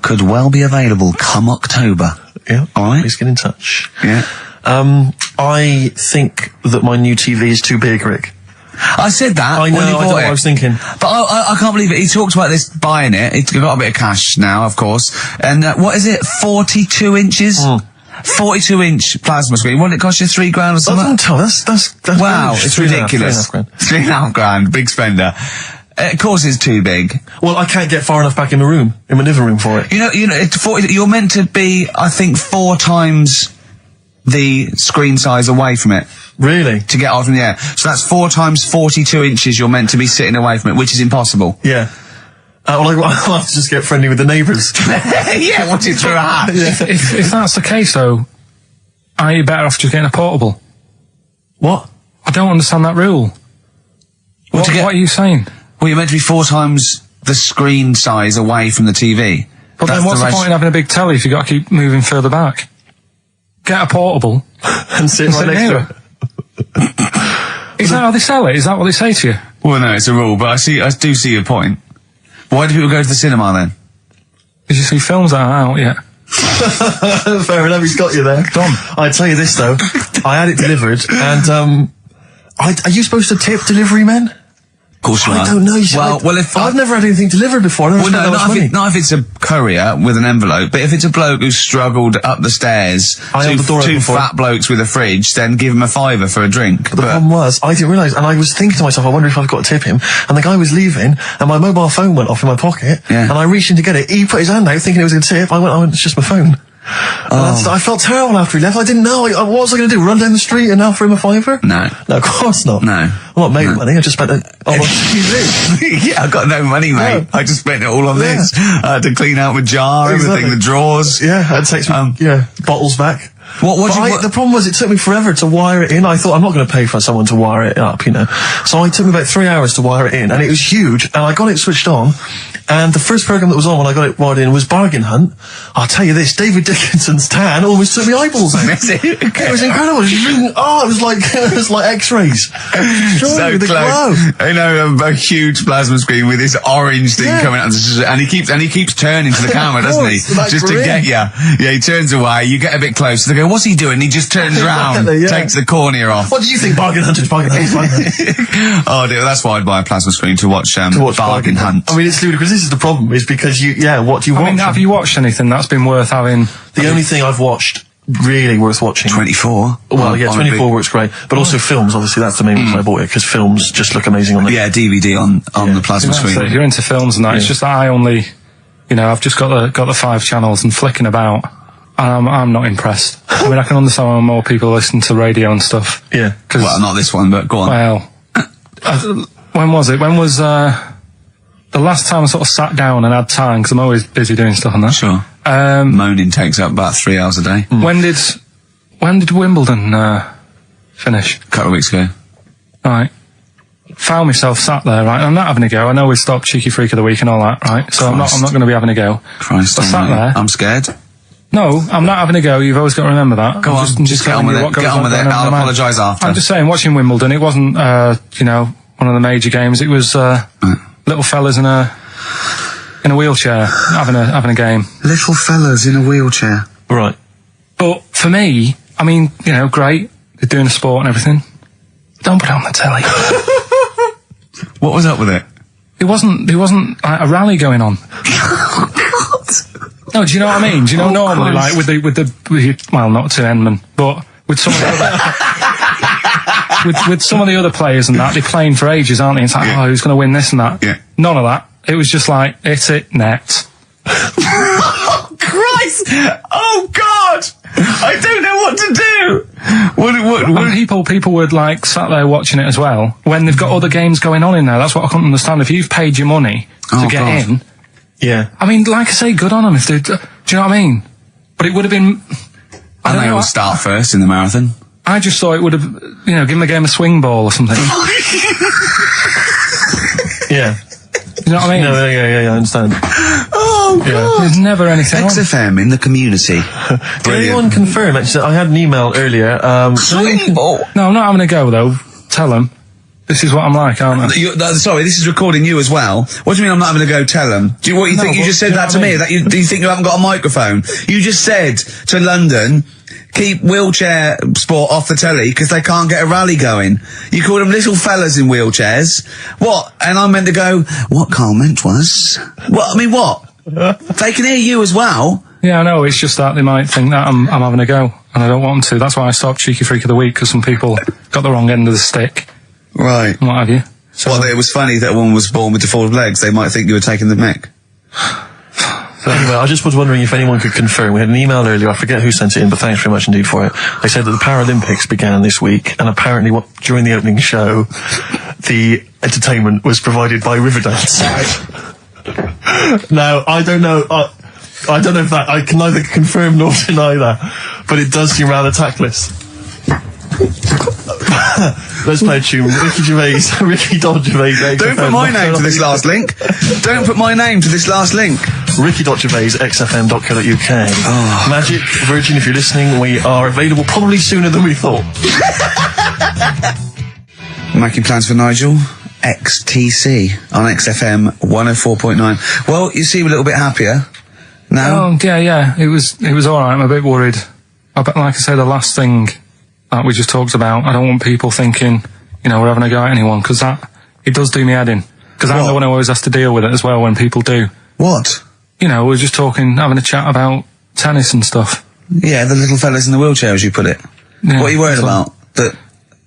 could well be available come October. Yeah. Alright? Please get in touch. Yeah. I think that my new TV is too big, Rick. I said that I know, when you I bought know what it. I was thinking. But I can't believe it. He talked about this buying it. He's got a bit of cash now, of course. And what is it? 42 inches? 42-inch plasma screen. Won't it cost you $3,000 or something? That's Wow, it's ridiculous. $3,500, big spender. Of course it's too big. Well, I can't get far enough back in my room, in my living room for it. You know, you're meant to be, I think, 4 times the screen size away from it. Really? To get off in the air. So that's 4 times 42 inches you're meant to be sitting away from it, which is impossible. Yeah. Well, I'll have to just get friendly with the neighbours. Yeah, watch it through a hat. If that's the case though, are you better off just getting a portable? What? I don't understand that rule. What are you saying? Well, you're meant to be 4 times the screen size away from the TV. But then what's the point in having a big telly if you've got to keep moving further back? Get a portable and sit right next to it. Is that how they sell it? Is that what they say to you? Well, no, it's a rule, but I do see your point. Why do people go to the cinema then? Did you see films that aren't out yet? Fair enough, he's got you there. Done. I tell you this though, I had it delivered, and are you supposed to tip delivery men? Of course you are. I don't know. I've never had anything delivered before. Not if it's a courier with an envelope, but if it's a bloke who's struggled up the stairs, two fat blokes with a fridge, then give him a $5 for a drink. But the problem was, I didn't realise, and I was thinking to myself, I wonder if I've got to tip him. And the guy was leaving, and my mobile phone went off in my pocket, and I reached in to get it. He put his hand out thinking it was a tip. I went, it's just my phone. I felt terrible after he left. I didn't know. What was I going to do? Run down the street and offer him a $5? No, of course not. No, I'm not made money. I just spent it on TV. Yeah, I got no money, mate. I just spent it all on this. I had to clean out my jar, everything, the drawers. Yeah, I had to take some bottles back. The problem was it took me forever to wire it in. I thought I'm not going to pay for someone to wire it up, you know. So it took me about 3 hours to wire it in, and it was huge. And I got it switched on. And the first program that was on when I got it wired in was Bargain Hunt. I'll tell you this, David Dickinson's tan almost took my eyeballs out. It was incredible. It was like X-rays. So close. You know, a huge plasma screen with this orange thing coming out, and he keeps turning to the camera, doesn't he? Just to get you. Yeah, he turns away. You get a bit close. They go, "What's he doing?" He just turns around, takes the cornea off. What do you think, Bargain Hunt? Oh dear, that's why I'd buy a plasma screen to watch Bargain Hunt. I mean, it's ludicrous. This is the problem, is because what do you watch? I mean, have you watched anything that's been worth having? The only thing I've watched really worth watching. 24. Well, yeah, 24 works great, but also films. Obviously, that's the main reason I bought it, because films just look amazing on the DVD on the plasma So screen. if you're into films and that, it's just that I only, I've just got the 5 channels and flicking about. I'm not impressed. I mean, I can understand why more people listen to radio and stuff. Yeah. Well, not this one, but go on. Well, when was it? When was the last time I sort of sat down and had time, because I'm always busy doing stuff and that. Sure. Moaning takes up about 3 hours a day. When did Wimbledon finish? A couple of weeks ago. Right. Found myself sat there, right? I'm not having a go. I know we stopped Cheeky Freak of the Week and all that, right? So I'm not going to be having a go. Christ, I sat there. I'm scared. No, I'm not having a go. You've always got to remember that. Go on, just get on with it. Get on with it. I'll apologise after. I'm just saying, watching Wimbledon, it wasn't, one of the major games. It was little fellas in a wheelchair having a game. Little fellas in a wheelchair. Right. But for me, I mean, great. They're doing a sport and everything. Don't put it on the telly. What was up with it? There wasn't like a rally going on. No, do you know what I mean? Do you know normally, like with well, not to Enman, but with some of the other, with some of the other players and that, they're playing for ages, aren't they? It's like, who's going to win this and that? Yeah. None of that. It was just like, hit it, net. Oh, Christ! Oh, God! I don't know what to do! And people would like sat there watching it as well, when they've got other games going on in there. That's what I couldn't understand. If you've paid your money to get in, yeah. I mean, like I say, good on them if they, do you know what I mean? But it would have been, and they all start first in the marathon. I just thought it would have, given the game a swing ball or something. Yeah. You know what I mean? No, yeah, I understand. Oh, God. There's never anything on. XFM in the community. Did anyone confirm, actually, I had an email earlier, Swing ball? No, I'm not having a go, though. Tell them. This is what I'm like, aren't I? Sorry, this is recording you as well. What do you mean I'm not having a go? Tell them. Do you think you just said that to me? That do you think you haven't got a microphone? You just said to London, keep wheelchair sport off the telly because they can't get a rally going. You called them little fellas in wheelchairs. What? And I meant to go, what Carl meant was... What? I mean, what? They can hear you as well. Yeah, I know. It's just that they might think that I'm having a go, and I don't want to. That's why I stopped Cheeky Freak of the Week, because some people got the wrong end of the stick. Right. And what have you. So, well, it was funny that a woman was born with deformed legs. They might think you were taking the mick. So anyway, I just was wondering if anyone could confirm. We had an email earlier, I forget who sent it in, but thanks very much indeed for it. They said that the Paralympics began this week, and apparently during the opening show, the entertainment was provided by Riverdance. Now, I don't know if that, I can neither confirm nor deny that, but it does seem rather tactless. Let's play a tune. Ricky Gervais. Don't put my name to this last link. Don't put my name to this last link. Ricky.Gervais, xfm.co.uk. Oh. Magic, Virgin, if you're listening, we are available probably sooner than we thought. Making plans for Nigel. XTC on XFM 104.9. Well, you seem a little bit happier now. Oh, yeah. It was alright. I'm a bit worried. Like I say, the last thing that we just talked about, I don't want people thinking, we're having a go at anyone, because it does do me head in. Because I'm the one who always has to deal with it as well when people do. What? We're just having a chat about tennis and stuff. Yeah, the little fellas in the wheelchair, as you put it. Yeah, what are you worried about?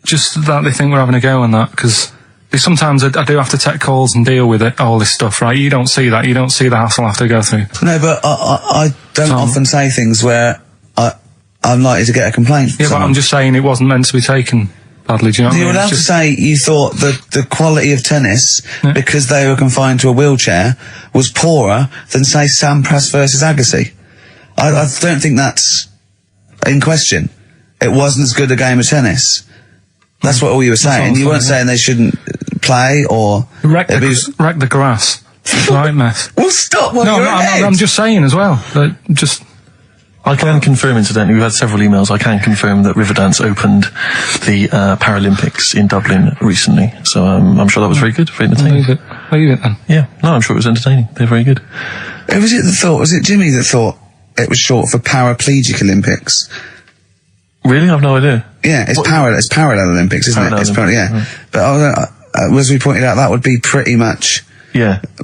Just that they think we're having a go and that, because sometimes I do have to take calls and deal with all this stuff, right? You don't see that. You don't see the hassle I have to go through. No, but I don't often say things where I'm likely to get a complaint from someone. But I'm just saying it wasn't meant to be taken badly, do you know what I mean? You're allowed to say you thought the quality of tennis, because they were confined to a wheelchair, was poorer than, say, Sampras versus Agassi. I don't think that's in question. It wasn't as good a game of tennis. That's what all you were saying. You weren't saying they shouldn't play or... Wreck the grass. Right mess. Well, stop while you're ahead. I'm just saying as well. I can confirm, incidentally, we've had several emails, I can confirm that Riverdance opened the Paralympics in Dublin recently. So I'm sure that was very good, very entertaining. Leave it then. Yeah, no, I'm sure it was entertaining. They're very good. Who was it that thought? Was it Jimmy that thought it was short for Paraplegic Olympics? Really? I've no idea. Yeah, it's Parallel Olympics, isn't it? It's yeah. Right. But as we pointed out, that would be pretty much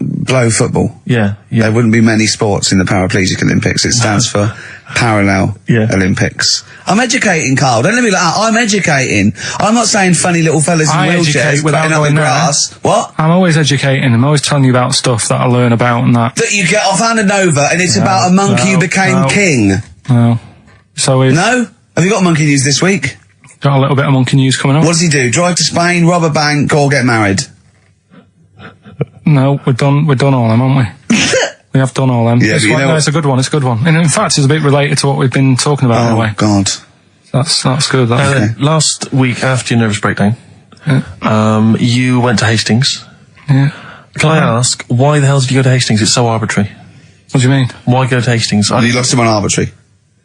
blow football. Yeah. There wouldn't be many sports in the Paraplegic Olympics. It stands for parallel Olympics. I'm educating, Carl. Don't let me like that. I'm educating. I'm not saying funny little fellas in wheelchairs putting up the grass. What? I'm always educating. I'm always telling you about stuff that I learn about and that. That you get offhanded over, and it's about a monkey who became king. No. So No? Have you got monkey news this week? Got a little bit of monkey news coming up. What does he do? Drive to Spain, rob a bank, or get married? No, we're done all them, haven't we? We have done all them. Yeah, it's a good one. It's a good one. And in fact, it's a bit related to what we've been talking about in a way. Oh, God. That's good. That's okay. Last week, after your nervous breakdown, you went to Hastings. Yeah. Can I ask, why the hell did you go to Hastings? It's so arbitrary. What do you mean? Why go to Hastings? You lost him on arbitrary.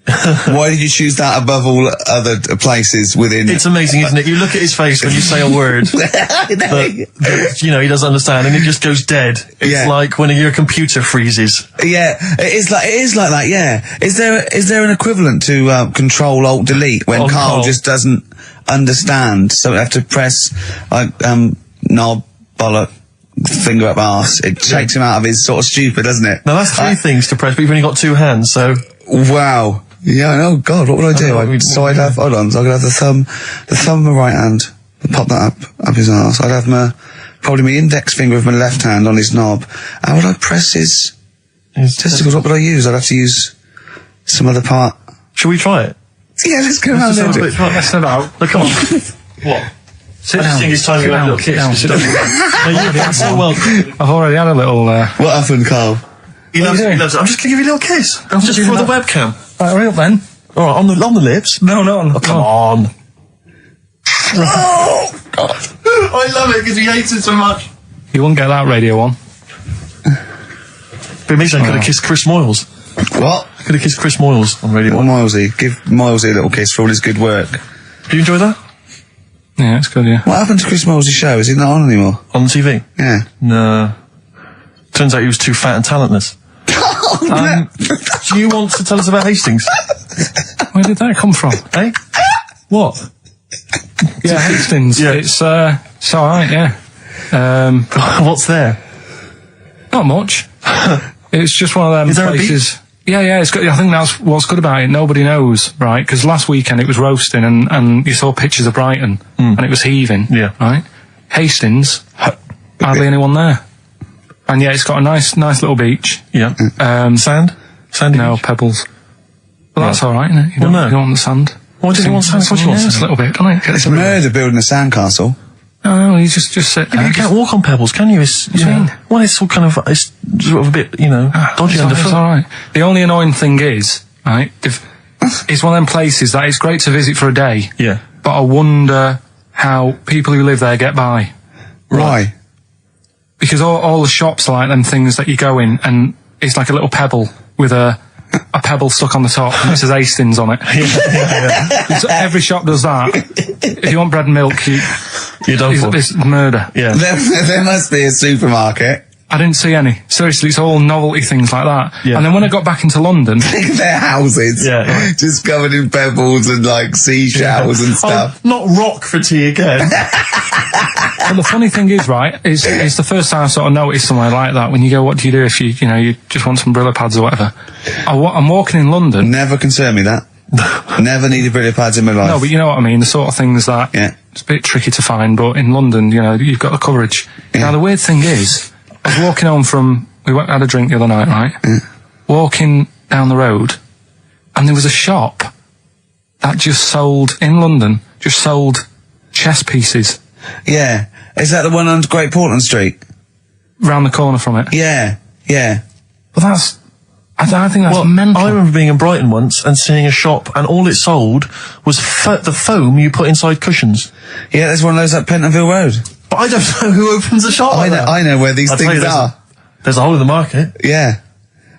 Why did you choose that above all other places within... It's amazing, isn't it? You look at his face when you say a word that, you know, he doesn't understand, and it just goes dead. It's like when your computer freezes. Yeah, it is like that, yeah. Is there an equivalent to Control-Alt-Delete when Carl just doesn't understand, so we have to press, like, knob, bollock, finger up arse. It takes him out of his sort of stupid, doesn't it? Now, that's three things to press, but you've only got two hands, so... Wow. Yeah, I know. God, what would I do? I'd have, hold on, so I could have the thumb of my right hand, pop that up his arse. I'd have probably my index finger of my left hand on his knob. How would I press his testicles? What would I use? I'd have to use some other part. Shall we try it? Yeah, let's go around there. Let's about. Look, come on. What? Sit down. I think it's time you had a little kiss. Sit down. So well. I've already had a little... What happened, Carl? He loves it. I'm just going to give you a little kiss. Just for the webcam. Right, hurry up then. All right, on the lips. No, not on. Oh, come on. Oh, God. I love it because he hates it so much. You wouldn't get that radio on. But maybe I could have kissed Chris Moyles. What? I could have kissed Chris Moyles on Radio 1. Milesy. Give Milesy a little kiss for all his good work. Do you enjoy that? Yeah, it's good, yeah. What happened to Chris Miles's show? Is he not on anymore? On TV? Yeah. No. Turns out he was too fat and talentless. Do you want to tell us about Hastings? Where did that come from? Eh? What? Yeah, Hastings. Yeah. It's alright, yeah. What's there? Not much. It's just one of them Is there places. Yeah, it's good. I think that's what's good about it. Nobody knows, right? Because last weekend it was roasting, and you saw pictures of Brighton, and it was heaving. Yeah. Right. Hastings, hardly anyone there. And yeah, it's got a nice little beach. Yeah. Sand? Sandy No, beach? pebbles. Well, that's all right, isn't it? You don't want the sand. Why does he want sand? What do you want A sand? little bit, don't it? It's a murder building a sandcastle. No, you just sit there. You can't walk on pebbles, can you? It's, What do you mean? Well, it's all kind of, it's sort of a bit, you know, dodgy underfoot. It's all right. The only annoying thing is, right, it's one of them places that it's great to visit for a day. Yeah. But I wonder how people who live there get by. Why? Because all the shops are like them things that you go in and it's like a little pebble with a pebble stuck on the top and it says Hastings on it. So every shop does that. If you want bread and milk, You're done for. it's murder. Yeah. There must be a supermarket. I didn't see any. Seriously, it's all novelty things like that. Yeah. And then when I got back into London... Their houses. Yeah. Just covered in pebbles and like seashells and stuff. Oh, not rock for tea again. But the funny thing is, right, it's the first time I sort of noticed somewhere like that. When you go, what do you do if you just want some Brillo pads or whatever? I'm walking in London. Never concerned me that. Never needed Brillo pads in my life. No, but you know what I mean. The sort of things that it's a bit tricky to find. But in London, you've got the coverage. Yeah. Now the weird thing is, I was walking home from had a drink the other night, right? Yeah. Walking down the road, and there was a shop that just sold chess pieces. Yeah. Is that the one on Great Portland Street? Round the corner from it. Yeah. Well, I think that's mental. I remember being in Brighton once and seeing a shop, and all it sold was the foam you put inside cushions. Yeah, there's one of those at Pentonville Road. But I don't know who opens a shop like that. I know where these I'll tell things you, are. There's a hole in the market. Yeah.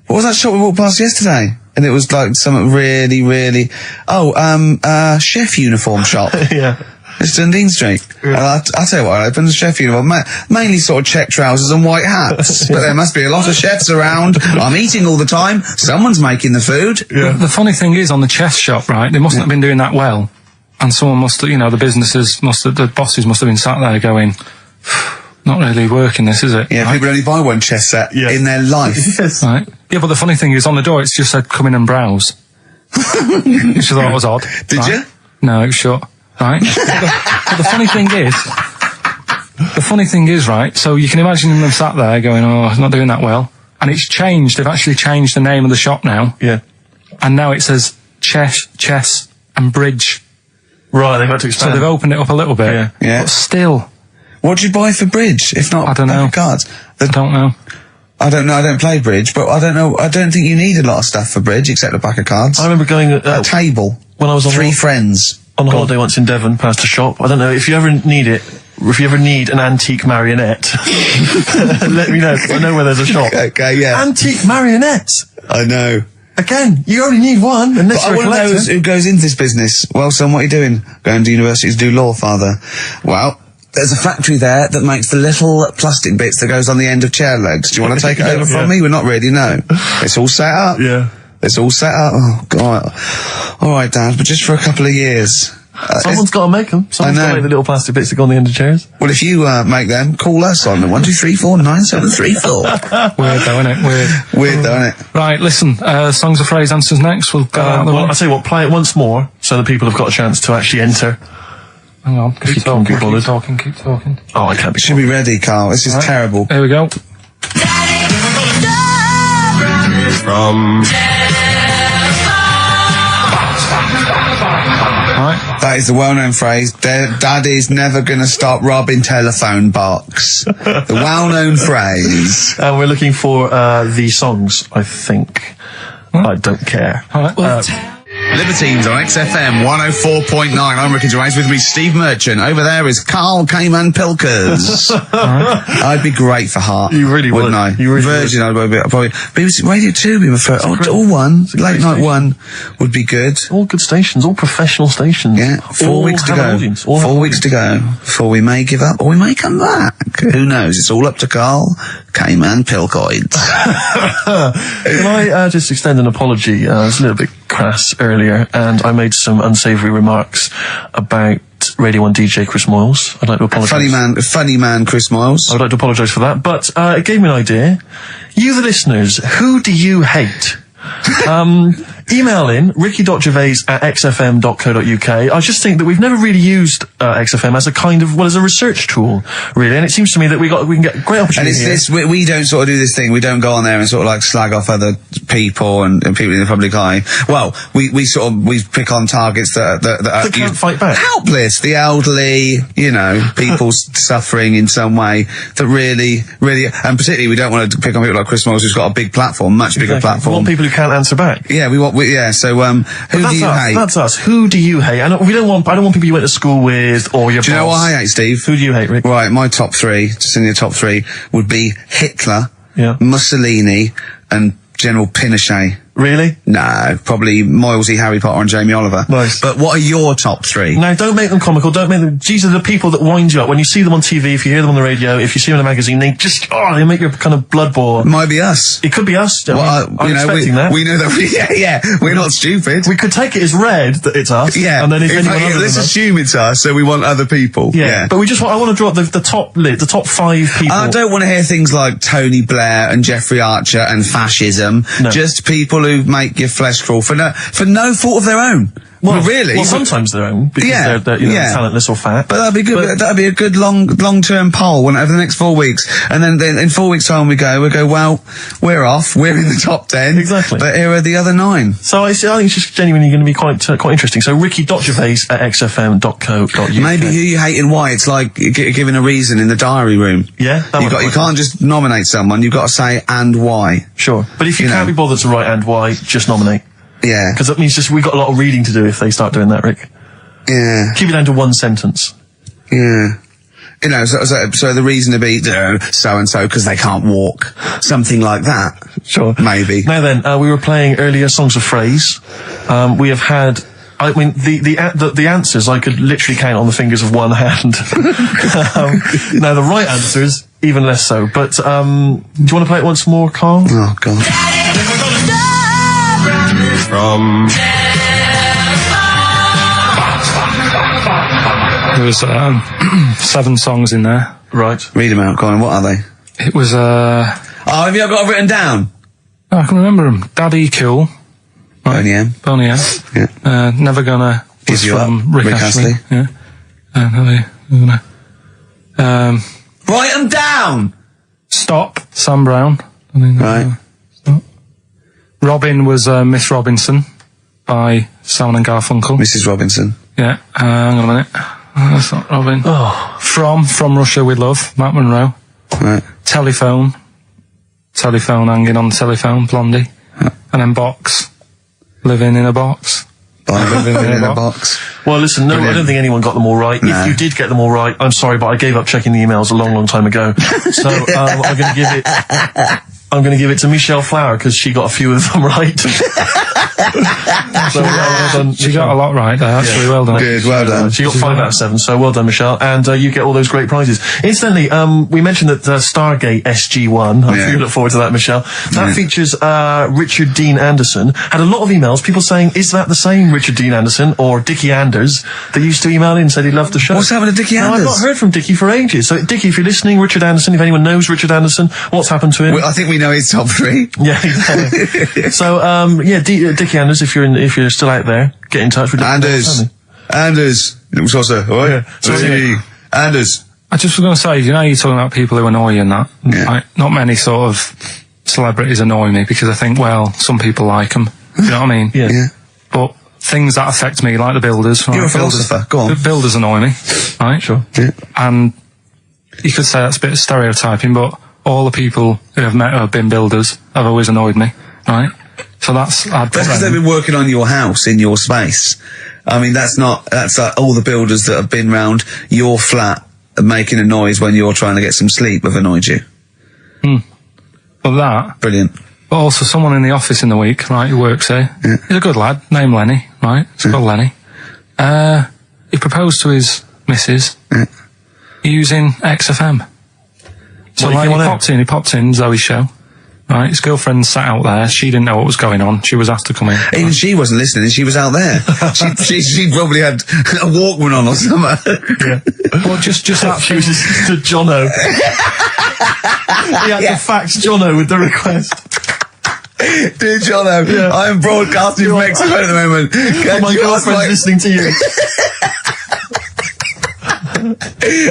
What was that shop we walked past yesterday? And it was like something really, really... chef uniform shop. Yeah. It's Dundee Street. Yeah. I'll tell you what, I opened a chef uniform. Mainly sort of check trousers and white hats. But there must be a lot of chefs around. I'm eating all the time. Someone's making the food. Yeah. The funny thing is, on the chess shop, right, they mustn't have been doing that well. And someone the bosses must have been sat there going, not really working this, is it? Yeah, right? people only buy one chess set in their life. Yes. Right. Yeah, but the funny thing is, on the door, it's just said, come in and browse. which I thought was odd. Did you? No, it was shut. Right. But the funny thing is, right, so you can imagine them sat there going, oh, it's not doing that well. And it's changed. They've actually changed the name of the shop now. Yeah. And now it says chess and bridge. Right, they've had to expand. So they've opened it up a little bit. Yeah. Yeah. But still. What do you buy for bridge, if not I don't know. cards? I don't know. I don't know, I don't play bridge, but I don't know, I don't think you need a lot of stuff for bridge, except a pack of cards. I remember going a table. when I was on 3 friends. on holiday once in Devon, past a shop. I don't know if you ever need it. If you ever need an antique marionette, let me know. 'Cause I know where there's a shop. Okay, yeah. Antique marionette. I know. Again, you only need one unless But I you're a want to know collector. who goes into this business. Well, son, what are you doing? Going to university to do law, father? Well, there's a factory there that makes the little plastic bits that goes on the end of chair legs. Do you want to take it over from me? We're not really, no. It's all set up. Yeah. It's all set up. Oh, God. All right, Dad, but just for a couple of years. Someone's got to make them. Someone's got know. to make the little plastic bits that go on the end of chairs. Well, if you make them, call us on 123497734. Weird though, isn't it? Weird though, isn't it? Right, listen, songs of phrase answers next. We'll go out of the Well, way. I'll tell you what, play it once more so that people have got a chance to actually enter. Hang on, If you can't be bothered. keep talking. Oh, I can't be Should be ready, Carl. This is terrible. Here we go. From Right. That is the well-known phrase, Daddy's never gonna stop robbing telephone box. The well-known phrase. And we're looking for the songs, I think. I don't care. All right. Libertines on XFM 104.9. I'm Ricky Gervais. With me, Steve Merchant. Over there is Karl Pilkington. I'd be great for Heart. You really would. Wouldn't I? You really Virgin, I'd probably. BBC Radio 2 would be my first. All one. Late night one would be good. All good stations, all professional stations. Yeah, 4 All weeks to have an go. audience, all have 4 an weeks to go before we may give up or we may come back. Who knows? It's all up to Karl Pilkington. Can I just extend an apology? I was a little bit crass earlier, and I made some unsavoury remarks about Radio 1 DJ Chris Moyles. I'd like to apologise. Funny man, Chris Moyles. I would like to apologise for that, but it gave me an idea. You, the listeners, who do you hate? Email in ricky.gervais@xfm.co.uk. I just think that we've never really used XFM as a kind of, well, as a research tool, really, and it seems to me that we can get great And opportunity it's here. this, we don't sort of do this thing, we don't go on there and sort of like slag off other people and people in the public eye. Well, we pick on targets that That can't fight back. helpless, the elderly, people suffering in some way that really, and particularly we don't want to pick on people like Chris Moyles who's got a big platform, much bigger We platform. want people who can't answer back. Yeah, who do you hate? That's us. Who do you hate? I don't want people you went to school with or your Do you know what I hate, Steve? Who do you hate, Rick? Right, my top 3, just in the top 3, would be Hitler, Yeah. Mussolini, and General Pinochet. Really? No, probably Moylesy, Harry Potter, and Jamie Oliver. Nice. But what are your top 3? No, don't make them comical. Don't make them. These are the people that wind you up when you see them on TV. If you hear them on the radio, if you see them in a magazine, they make your kind of blood boil. Might be us. It could be us. I'm expecting that. We know that. We're not stupid. We could take it as read that it's us. Yeah. And then if anyone other let's than us- assume it's us, so we want other people. Yeah. But I want to draw up the top 5 people. I don't want to hear things like Tony Blair and Jeffrey Archer and fascism. No. Just people who make your flesh crawl for no fault of their own. Well, really? Well, sometimes their own because Yeah, they're talentless or fat. But that'd be good. That'd be a good long-term poll over the next 4 weeks, and then in 4 weeks' time we go. Well, we're off. We're in the top 10. Exactly. But here are the other 9. So I think it's just genuinely going to be quite interesting. So ricky.gervais@xfm.co.uk. Maybe who you hate and why. It's like giving a reason in the diary room. Yeah, that would You work. can't just nominate someone. You've got to say and why. Sure. But if you can't be bothered to write and why, just nominate. Yeah. Because that means we've got a lot of reading to do if they start doing that, Rick. Yeah. Keep it down to one sentence. Yeah. So the reason to be so-and-so because they can't walk. Something like that. Sure. Maybe. Now then, we were playing earlier songs of phrase. We have had... I mean, the answers I could literally count on the fingers of one hand. Now the right answers, even less so. But do you want to play it once more, Carl? Oh, God. From There was 7 songs in there. Right. Read them out, Colin. What are they? It was Oh, have you got it written down? I can remember them. Daddy Cool, Boney M. Boney M. Yeah. Never Gonna Give was You from Up, Rick Rick Astley. Astley. Yeah. Never Gonna. Write them down! Stop, Sam Brown. I think Right. Stop. Robin was Miss Robinson by Simon and Garfunkel. Mrs. Robinson. Yeah, hang on a minute. That's not Robin. Oh. From Russia with Love, Matt Monro. Right. Telephone hanging on the telephone, Blondie. And then Box, Living in a Box. Living in a box. Well, listen, no, I don't think anyone got them all right. No. If you did get them all right, I'm sorry, but I gave up checking the emails a long time ago. So I'm going to give it to Michelle Flower because she got a few of them right. So well done, She got a lot right there, actually. Well done. Good, well done. She got 5 out of 7, so well done, Michelle. And you get all those great prizes. Incidentally, we mentioned that Stargate SG-1, I really look forward to that, Michelle. That features Richard Dean Anderson. Had a lot of emails, people saying, is that the same Richard Dean Anderson or Dickie Anders that used to email in and said he loved the show? What's happened to Dickie No, I've Anders? not heard from Dickie for ages. So, Dickie, if you're listening, Richard Anderson, if anyone knows Richard Anderson, what's happened to him? Well, I think we know his top 3. Yeah, exactly. So, Dickie Anders, if you're still out there, get in touch with Anders. Little saucer. All right. Hey, Anders. I just was going to say, you're talking about people who annoy you and that. Yeah. Not many sort of celebrities annoy me because I think, well, some people like them. You know what I mean? Yeah. But things that affect me, like the builders. Right? You're a philosopher. Go on. The builders annoy me, right? Sure. Yeah. And you could say that's a bit of stereotyping, but all the people who I've met who have been builders have always annoyed me, right? So that's because they've been working on your house in your space. I mean, that's like all the builders that have been round your flat making a noise when you're trying to get some sleep have annoyed you. Well, that. Brilliant. But also someone in the office in the week, right, who works here. Yeah. He's a good lad, named Lenny, right? It's called Lenny. He proposed to his missus using XFM. So like he popped in Zoe's show. Right, his girlfriend sat out there. She didn't know what was going on. She was asked to come in. Even she wasn't listening. She was out there. she probably had a Walkman on or something. Yeah. Well, just that. She was just to Jono. He had to fax Jono with the request. Dear Jono, I am broadcasting from Mexico at the moment. My girlfriend's listening to you.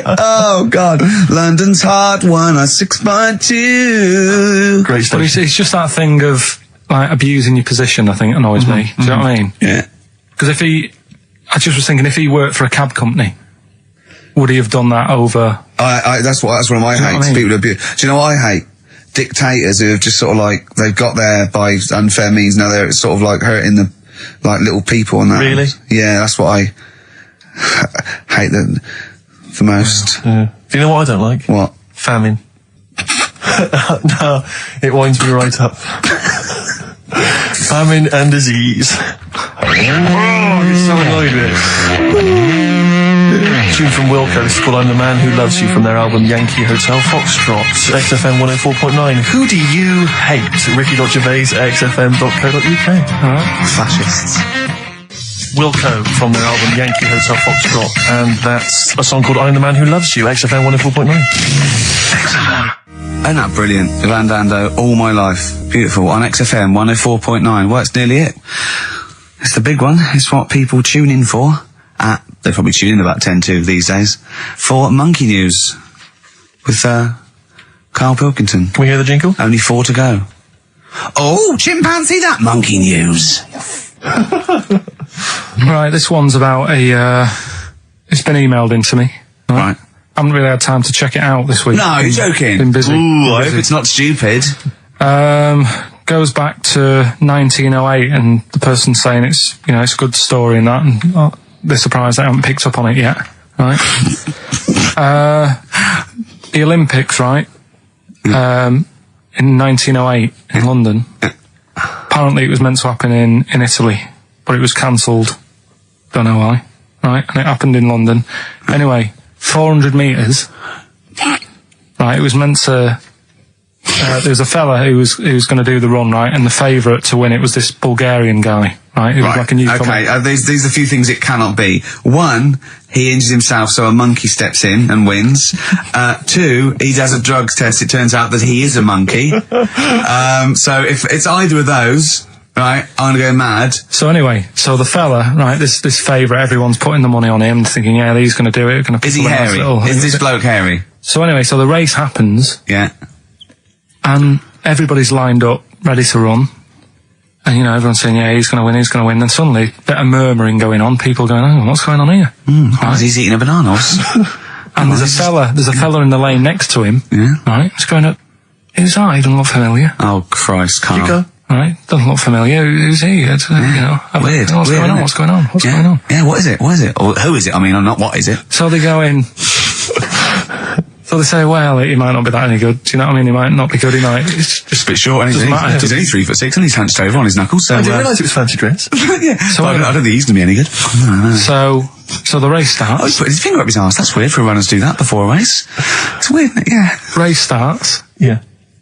Oh God, London's hot 106.2. Great stuff. But it's just that thing of like abusing your position. I think annoys me. Do you know what I mean? Yeah. Because I just was thinking, if he worked for a cab company, would he have done that over? That's one of my hates. I mean? People who abuse. Do you know what I hate? Dictators who have just sort of like they've got there by unfair means. Now they're sort of like hurting the little people and that. Really? Yeah, that's what I hate the most. Yeah. Do you know what I don't like? What? Famine. No, it winds me right up. Famine and disease. Oh, you're so annoyed with it. Tune from Wilco. This is called I'm the Man Who Loves You from their album Yankee Hotel Foxtrot. XFM 104.9. Who do you hate? Ricky.Gervais, xfm.co.uk. Fascists. Wilco from their album Yankee Hotel Foxtrot, and that's a song called I'm the Man Who Loves You, XFM 104.9. Isn't that brilliant? Van Dando, All My Life. Beautiful. On XFM 104.9. Well, that's nearly it. It's the big one. It's what people tune in for. They probably tune in about 10 to these days. For Monkey News. With, Karl Pilkington. Can we hear the jingle? Only 4 to go. Oh, chimpanzee, that Monkey News. Right, this one's about it's been emailed into me. Right. I haven't really had time to check it out this week. No, you're joking. Been busy. Ooh, I hope it's not stupid. Goes back to 1908, and the person's saying it's a good story and that, and they're surprised they haven't picked up on it yet. Right. The Olympics, right? In 1908 in London. Apparently it was meant to happen in Italy, but it was cancelled. Don't know why. Right, and it happened in London. Anyway, 400 metres. Right, it was meant to... there was a fella who was going to do the run, right, and the favourite to win it was this Bulgarian guy, right? Who was like a newcomer. Okay, these are a few things it cannot be. 1, he injures himself, so a monkey steps in and wins. 2, he does a drugs test, it turns out that he is a monkey. So if it's either of those, Right, I'm gonna go mad. So anyway, so the fella, right, this favourite, everyone's putting the money on him, thinking, yeah, he's going to do it. Is he hairy? Is this bloke hairy? So anyway, so the race happens, Yeah. and everybody's lined up, ready to run. And, you know, everyone's saying, yeah, he's going to win, he's going to win. Then suddenly, a bit of murmuring going on, people going, oh, what's going on here? Right. He's eating a banana. And there's a fella in the lane next to him, Yeah. right, he's going up, who's that? He doesn't look familiar. Oh, Christ, Carl. You go. Right, doesn't look familiar. Who's he? It's, you know, Weird. What's Weird, going on? isn't it? What's going on? What's Yeah. going on? Yeah, what is it? What is it? Or who is it? I mean, not what is it? So they go in. So they say, well, he might not be that any good. Do you know what I mean? He might not be good. He might. It's Just a bit short, isn't he? Doesn't matter. He's only 3'6", and he's hunched over on his knuckles. So, I didn't realise it was fancy dress. yeah. So I don't think he's going to be any good. No. So the race Oh, he's starts. put his finger up his arse. That's weird for runners to do that before a race. It's weird, isn't it? Yeah. Race starts. Yeah.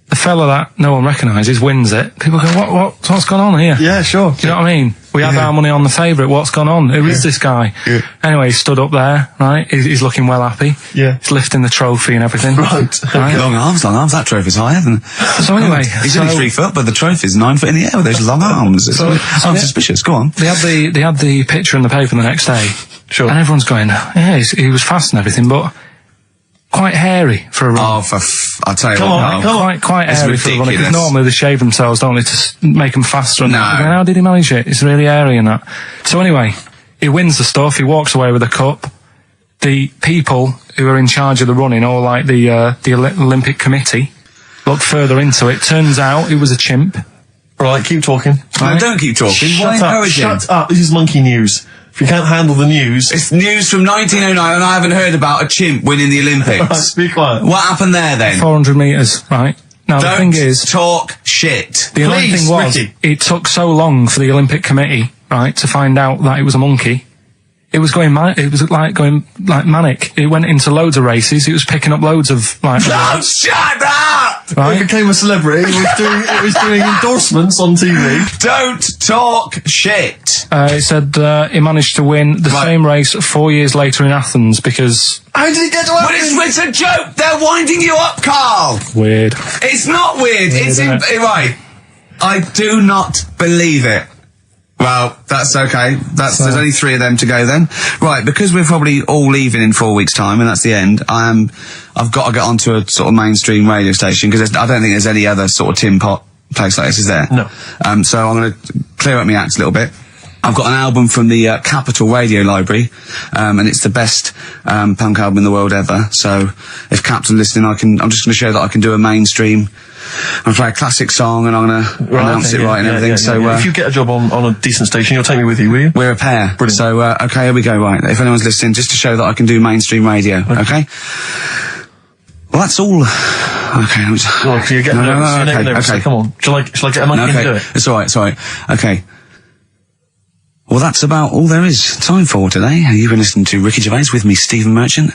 The fella that no one recognises wins it. People go, what's going on here? Yeah, sure. Do you know what I mean? We had Yeah. our money on the favourite. What's gone on? Who is this guy? Yeah. Anyway, he stood up there, right? He's looking well happy. Yeah. He's lifting the trophy and everything. Right. Long arms. That trophy's higher than... So anyway, He's only 3 foot, but the trophy's 9 foot in the air with those long arms. I'm suspicious. Go on. They had the picture in the paper the next day. Sure. And everyone's going, yeah, he was fast and everything, but quite hairy for a run. Oh, I'll tell you Come what, on, Carl. come on. Quite It's hairy for a runner, because ridiculous. normally they shave themselves, don't they, to make them faster. And No. that. How did he manage it? It's really hairy and that. So anyway, he wins the stuff, he walks away with a cup. The people who are in charge of the running, or like the Olympic Committee, look further into it. Turns out it was a chimp. Right, keep talking. No, don't keep talking. Why Shut up. encourage him? Shut up. This is monkey news. If you can't handle the news... It's news from 1909, and I haven't heard about a chimp winning the Olympics. Be quiet. What happened there then? 400 metres, right? Now the Don't thing is, talk shit. the annoying Please, thing was, Ricky. it took so long for the Olympic Committee, right, to find out that it was a monkey. It was going going manic. It went into loads of races. It was picking up loads of like. Oh, shut up! He Right? became a celebrity. It was doing endorsements on TV. Don't talk shit. It said he managed to win the Right. same race 4 years later in Athens because How did he get to But it's a joke. They're winding you up, Carl. weird. It's not weird. It's isn't it? right. I do not believe it. Well, that's okay. There's only 3 of them to go then. Right, because we're probably all leaving in 4 weeks' time, and that's the end. I've got to get onto a sort of mainstream radio station because I don't think there's any other sort of tin pot place like this, is there? No. So I'm going to clear up my act a little bit. I've got an album from the Capitol Radio Library, and it's the best punk album in the world ever. So if Cap's listening, I'm just going to show that I can do a mainstream. I'm going to play a classic song, and I'm going to announce it right and everything. So if you get a job on a decent station, you'll take me with you, will you? we're a pair. Brilliant. So okay, here we go. Right, if anyone's listening, just to show that I can do mainstream radio. Okay. Well, that's all. Okay. Oh, you're getting nervous. You're getting nervous. Okay. So come on. Shall I get a monkey and do it? It's all right. It's all right. Okay. Well, that's about all there is time for today. You've been listening to Ricky Gervais with me, Stephen Merchant.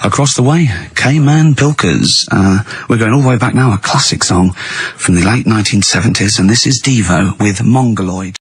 Across the way, K-Man Pilkers. We're going all the way back now, a classic song from the late 1970s, and this is Devo with Mongoloid.